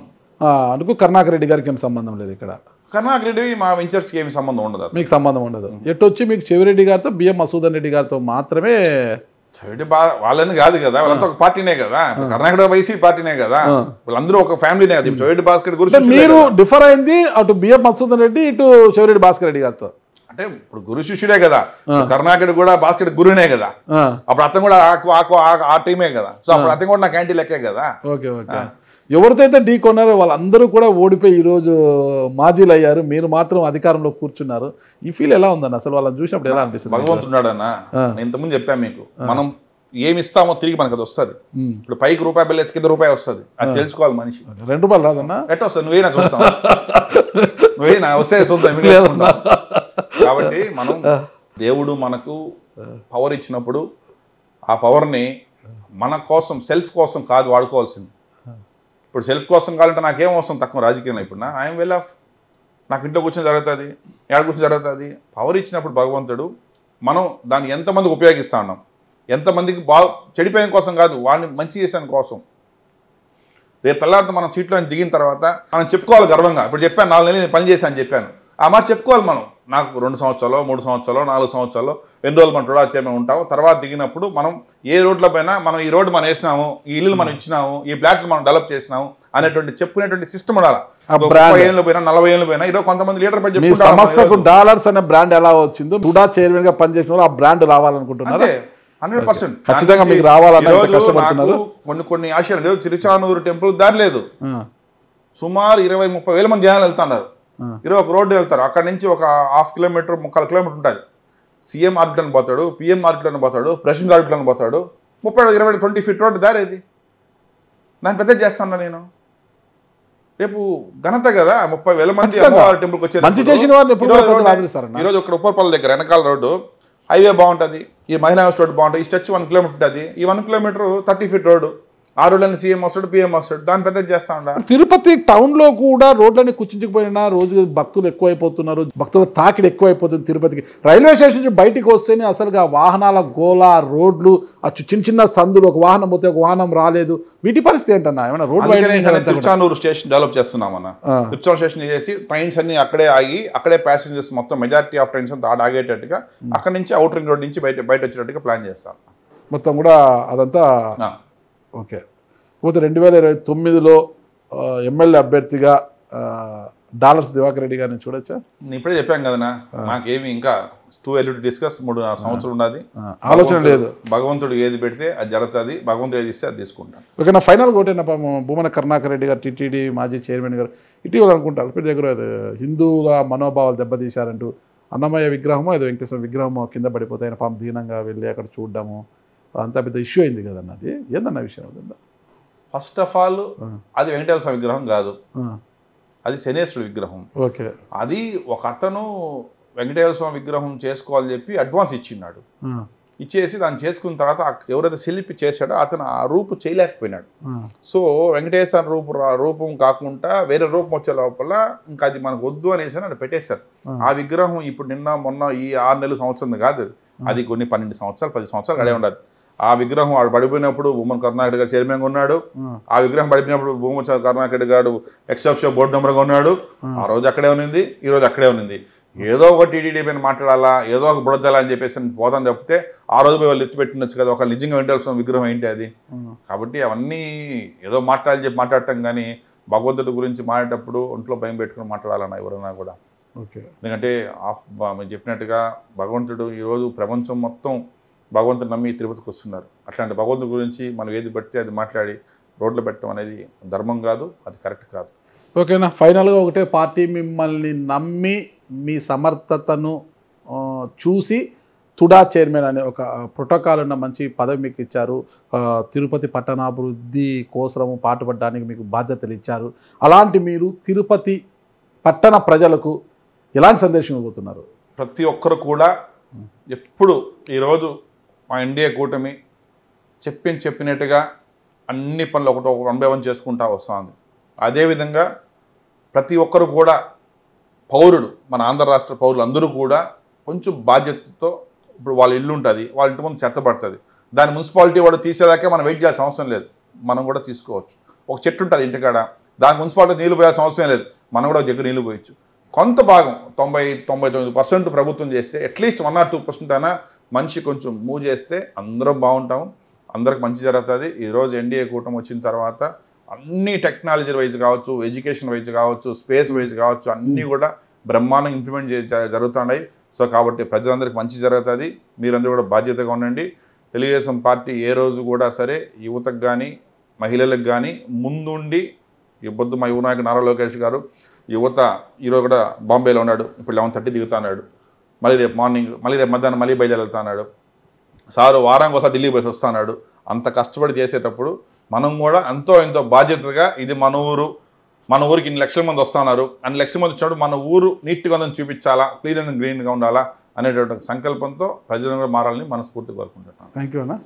అందుకు కరుణాకర్ రెడ్డి గారికి ఏం సంబంధం లేదు ఇక్కడ. కరుణాకర్ రెడ్డి మా వెంచర్స్కి ఏమి సంబంధం ఉండదు, మీకు సంబంధం ఉండదు. ఎటు వచ్చి మీకు చెవిరెడ్డి గారితో బియ్యం మధుసూదన్ రెడ్డి గారితో మాత్రమే. చెవిరెడ్డి వాళ్ళని కాదు కదా, వాళ్ళంతా ఒక పార్టీనే కదా, కర్ణాటక వైసీపీ పార్టీనే కదా, వాళ్ళందరూ ఒక ఫ్యామిలీనే కదా. చెవిరెడ్డి భాస్కర్ గురించి మీరు డిఫర్ అయింది అటు బియ్యం మధుసూదన్ రెడ్డి, ఇటు చెవిరెడ్డి భాస్కర్ రెడ్డి గారితో. అంటే ఇప్పుడు గురు శిష్యుడే కదా, కర్ణాకర్ కూడా భాస్కర్ గురునే కదా, అప్పుడు అతను కూడా ఆ టీమే కదా. సో అప్పుడు అతను కూడా నా క్యాంటీన్ లెక్కే కదా. Okay okay. ఎవరితో అయితే ఢీ కొన్నారో వాళ్ళందరూ కూడా ఓడిపోయి ఈరోజు మాజీలు అయ్యారు, మీరు మాత్రం అధికారంలో కూర్చున్నారు. ఈ ఫీల్ ఎలా ఉందన్న అసలు వాళ్ళని చూసినప్పుడు ఎలా అనిపిస్తుంది? భగవంతున్నాడన్న, నేను ఇంతకుముందు చెప్పాను మీకు, మనం ఏమి ఇస్తామో తిరిగి మనకు అది వస్తుంది. ఇప్పుడు పైకి రూపాయి బిల్లేసి కింద రూపాయి వస్తుంది, అది తెలుసుకోవాలి మనిషి. 2 రూపాయలు రాదన్నా, ఎట్లా వస్తుంది? నువ్వేనా చూస్తాం, నువ్వేనా వస్తే చూద్దాం. కాబట్టి మనం దేవుడు మనకు పవర్ ఇచ్చినప్పుడు ఆ పవర్ని మన కోసం, సెల్ఫ్ కోసం కాదు వాడుకోవాల్సింది. ఇప్పుడు సెల్ఫ్ కోసం కావాలంటే నాకేం అవసరం తక్కువ రాజకీయంలో. ఇప్పుడు ఐఎమ్ వెల్ ఆఫ్, నాకు ఇంట్లో కూర్చొని జరుగుతుంది, ఎక్కడ కూర్చొని జరుగుతుంది. పవర్ ఇచ్చినప్పుడు భగవంతుడు మనం దాన్ని ఎంతమందికి ఉపయోగిస్తా ఉన్నాం, ఎంతమందికి చెడిపోయిన కోసం కాదు, వాళ్ళని మంచి చేసిన కోసం. రేపు తెల్లారితో మనం సీట్లో దిగిన తర్వాత మనం చెప్పుకోవాలి గర్వంగా. ఇప్పుడు చెప్పాను 4 నెలలు నేను పని చేశాను అని చెప్పాను. ఆ మాట చెప్పుకోవాలి మనం. నాకు 2 సంవత్సరాలు 3 సంవత్సరాలు 4 సంవత్సరాలు ఎన్ని రోజులు మనం టుడా చైర్మన్ ఉంటాము. తర్వాత దిగినప్పుడు మనం ఏ రోడ్ల పైన మనం ఈ రోడ్డు మనం వేసినాము, ఈ ఇల్లు మనం ఇచ్చినాము, ఈ ప్లాట్ఫామ్ మనం డెవలప్ చేసినాము అనేటువంటి చెప్పుకునేటువంటి సిస్టమ్ ఉండాలి. 30 ఏళ్ళు పోయినా 40 ఏళ్ళు పోయినా ఈరోజు కొంతమంది లీడర్ పై సంస్థకు డాలర్స్ అనే బ్రాండ్ ఎలా వచ్చిందో టుడా చైర్మన్ గా పనిచేసిన వాళ్ళు ఆ బ్రాండ్ రావాలనుకుంటున్నారు. 100% ఖచ్చితంగా మీకు రావాలన్నారు. కొన్ని ఆశయాలు లేవు. తిరుచానూరు టెంపుల్ దారి లేదు. సుమారు 20-30 వేల మంది జనాలు వెళ్తున్నారు. ఈరోజు ఒక రోడ్డు వెళ్తారు, అక్కడ నుంచి ఒక 1/2 కిలోమీటర్ 3/4 కిలోమీటర్ ఉంటుంది. సీఎం ఆర్కిటన్ పోతాడు, పిఎం ఆర్కిటన్ పోతాడు, ప్రెసిడెంట్ ఆర్కిటన్ పోతాడు. 30-20 ఫీట్ రోడ్డు దారి ఇది. దాన్ని పెద్ద చేస్తాను నేను. రేపు ఘనత కదా 30,000 మంది అమ్మవారి టెంపుల్కి వచ్చారు. ఈరోజు ఒక ఉప్పర్పల్లి దగ్గర వెనకాల రోడ్డు హైవే బాగుంటుంది, ఈ మహిళా రోడ్డు బాగుంటుంది, ఈ స్ట్రెచ్ 1 కిలోమీటర్ ఉంటుంది. ఈ 1 కిలోమీటర్ 30 ఫీట్ రోడ్డు. ఆ రోడ్లని సీఎం వస్తాడు, పిఎం వస్తాడు, దాన్ని పెద్ద చేస్తా ఉంటా. తిరుపతి టౌన్లో కూడా రోడ్లని కుచించుకుపోయినా రోజు భక్తులు ఎక్కువైపోతున్నారు, భక్తుల తాకిడి ఎక్కువైపోతుంది తిరుపతికి. రైల్వే స్టేషన్ నుంచి బయటికి వస్తేనే అసలుగా వాహనాల గోల, రోడ్లు చిన్న చిన్న సందులు, ఒక వాహనం పోతే ఒక వాహనం రాలేదు. వీటి పరిస్థితి ఏంటన్నా? ఏమన్నా రోడ్ తిరుచానూరు స్టేషన్ డెవలప్ చేస్తున్నామన్న. తిరుచానూరు స్టేషన్ చేసి ట్రైన్స్ అన్ని అక్కడే ఆగి, అక్కడే ప్యాసింజర్స్ మొత్తం మెజారిటీ ఆఫ్ ట్రైన్స్ అంతా ఆగేటట్టుగా అక్కడ నుంచి అవుటర్ రింగ్ రోడ్ నుంచి బయట వచ్చేటట్టుగా ప్లాన్ చేస్తాం మొత్తం కూడా అదంతా. ఓకే. పోతే 2029లో ఎమ్మెల్యే అభ్యర్థిగా డాలర్స్ దివాకర్ రెడ్డి గారిని చూడొచ్చా? నేను ఇప్పుడే చెప్పాను కదనా, మాకేమి ఇంకా టూ ఎర్లీ టు డిస్కస్. 3 సంవత్సరాలు ఉన్నది, ఆలోచన లేదు. భగవంతుడు ఏది పెడితే అది జరుగుతుంది, భగవంతుడు ఏది ఇస్తే అది తీసుకుంటాను. ఓకే. నా ఫైనల్ ఒకటేనా, భూమన కరుణాకర్ రెడ్డి గారు టీటీడీ మాజీ చైర్మన్ గారు ఇటీవల అనుకుంటారు ఇప్పుడు దగ్గర హిందువుల మనోభావాలు దెబ్బతీశారంటూ అన్నమయ్య విగ్రహమో ఏదో వెంకటేశ్వర విగ్రహమో కింద పడిపోతే ఆయన పాపం దీనంగా వెళ్ళి అక్కడ చూడడము అంత పెద్ద ఇష్యూ అయింది కదన్న. అది ఏందన్న విషయం? ఫస్ట్ ఆఫ్ ఆల్ అది వెంకటేశ్వర స్వామి విగ్రహం కాదు, అది శనేశ్వరుడి విగ్రహం. ఓకే. అది ఒక అతను వెంకటేశ్వర స్వామి విగ్రహం చేసుకోవాలని చెప్పి అడ్వాన్స్ ఇచ్చిన్నాడు. ఇచ్చేసి దాన్ని చేసుకున్న తర్వాత ఎవరైతే శిల్పి చేశాడో అతను ఆ రూపు చేయలేకపోయినాడు. సో వెంకటేశ్వర రూపం కాకుండా వేరే రూపం వచ్చే లోపల ఇంకా అది మనకు వద్దు అనేసి అక్కడ పెట్టేశారు. ఆ విగ్రహం ఇప్పుడు నిన్న మొన్న ఈ 6 నెలల సంవత్సరం కాదు, అది కొన్ని 12 సంవత్సరాలు 10 సంవత్సరాలు అడే ఉండదు. ఆ విగ్రహం వాడు పడిపోయినప్పుడు భూమన కరుణాకర్ గారు చైర్మన్గా ఉన్నాడు. ఆ విగ్రహం పడిపోయినప్పుడు భూమన కరుణాకర్ గారు ఎక్సెప్షియో బోర్డు మెంబర్గా ఉన్నాడు. ఆ రోజు అక్కడే ఉన్నింది, ఈ రోజు అక్కడే ఉన్నింది. ఏదో ఒక టీటీడీ పైన మాట్లాడాలా, ఏదో ఒక బుడదలా అని చెప్పేసి పోతాను తప్పితే ఆ రోజు పోయి వాళ్ళు ఎత్తి పెట్టినచ్చు కదా ఒక నిజంగా వెంకటేశ్వర విగ్రహం ఏంటి అది. కాబట్టి అవన్నీ ఏదో మాట్లాడటం కానీ భగవంతుడి గురించి మాట్లాడేటప్పుడు ఒంట్లో భయం పెట్టుకుని మాట్లాడాలన్నా ఎవరైనా కూడా. ఓకే. ఎందుకంటే మీరు చెప్పినట్టుగా భగవంతుడు ఈరోజు ప్రపంచం మొత్తం భగవంతుడు నమ్మి తిరుపతికి వస్తున్నారు. అట్లాంటి భగవంతుడి గురించి మనం ఏది పడితే అది మాట్లాడి రోడ్లు పెట్టడం అనేది ధర్మం కాదు, అది కరెక్ట్ కాదు. ఓకేనా. ఫైనల్గా ఒకటే, పార్టీ మిమ్మల్ని నమ్మి మీ సమర్థతను చూసి తుడా చైర్మన్ అనే ఒక ప్రోటోకాల్ ఉన్న మంచి పదవి మీకు ఇచ్చారు. తిరుపతి పట్టణాభివృద్ధి కోసము పాటుపడడానికి మీకు బాధ్యతలు ఇచ్చారు. అలాంటి మీరు తిరుపతి పట్టణ ప్రజలకు ఎలాంటి సందేశం ఇవ్వబోతున్నారు? ప్రతి ఒక్కరు కూడా ఎప్పుడు ఈరోజు మా ఎన్డీఏ కూటమి చెప్పినట్టుగా అన్ని పనులు ఒకటి 1 by 1 చేసుకుంటూ వస్తుంది. అదేవిధంగా ప్రతి ఒక్కరు కూడా పౌరుడు, మన ఆంధ్ర రాష్ట్ర పౌరులు అందరూ కూడా కొంచెం బాధ్యతతో, ఇప్పుడు వాళ్ళ ఇల్లు ఉంటుంది, వాళ్ళ ఇంటి ముందు చెత్త పడుతుంది, దాని మున్సిపాలిటీ వాడు తీసేదాకే మనం వెయిట్ చేయాల్సిన అవసరం లేదు, మనం కూడా తీసుకోవచ్చు. ఒక చెట్టు ఉంటుంది ఇంటికాడ, దాని మున్సిపాలిటీ నీళ్ళు పోయాల్సిన అవసరం లేదు, మనం కూడా ఒక దగ్గర నీళ్ళు పోయచ్చు. కొంత భాగం 99% ప్రభుత్వం చేస్తే అట్లీస్ట్ 1 or 2% అయినా మనిషి కొంచెం మూవ్ చేస్తే అందరం బాగుంటాము, అందరికి మంచి జరుగుతుంది. ఈరోజు ఎన్డీఏ కూటమి వచ్చిన తర్వాత అన్ని టెక్నాలజీ వైజ్ కావచ్చు, ఎడ్యుకేషన్ వైజ్ కావచ్చు, స్పేస్ వైజ్ కావచ్చు, అన్నీ కూడా బ్రహ్మాండం ఇంప్లిమెంట్ జరుగుతున్నాయి. సో కాబట్టి ప్రజలందరికీ మంచి జరుగుతుంది. మీరందరూ కూడా బాధ్యతగా ఉండండి. తెలుగుదేశం పార్టీ ఏ రోజు కూడా సరే యువతకు కానీ మహిళలకు కానీ ముందుండి, ఇవ్వద్దు మా యువ నాయకుడు నారా లోకేష్ గారు యువత ఈరోజు కూడా బాంబేలో ఉన్నాడు, ఇప్పుడు 11:30 దిగుతున్నాడు, మళ్ళీ రేపు మార్నింగ్ మళ్ళీ రేపు మధ్యాహ్నం మళ్ళీ బయలుదేరుతున్నాడు. సారు వారానికి ఒకసారి ఢిల్లీ పోయి వస్తున్నాడు. అంత కష్టపడి చేసేటప్పుడు మనం కూడా ఎంతో బాధ్యతగా ఇది మన ఊరు, మన ఊరికి ఇన్ని లక్షల మంది వస్తున్నారు, అన్ని లక్షల మంది వచ్చినప్పుడు మన ఊరు నీట్గా ఉందని చూపించాలా, క్లీన్ అండ్ గ్రీన్గా ఉండాలా అనేటువంటి సంకల్పంతో ప్రజలను కూడా మారాలని మనస్ఫూర్తిగా కోరుకుంటున్నాను. థ్యాంక్ యూ అన్న.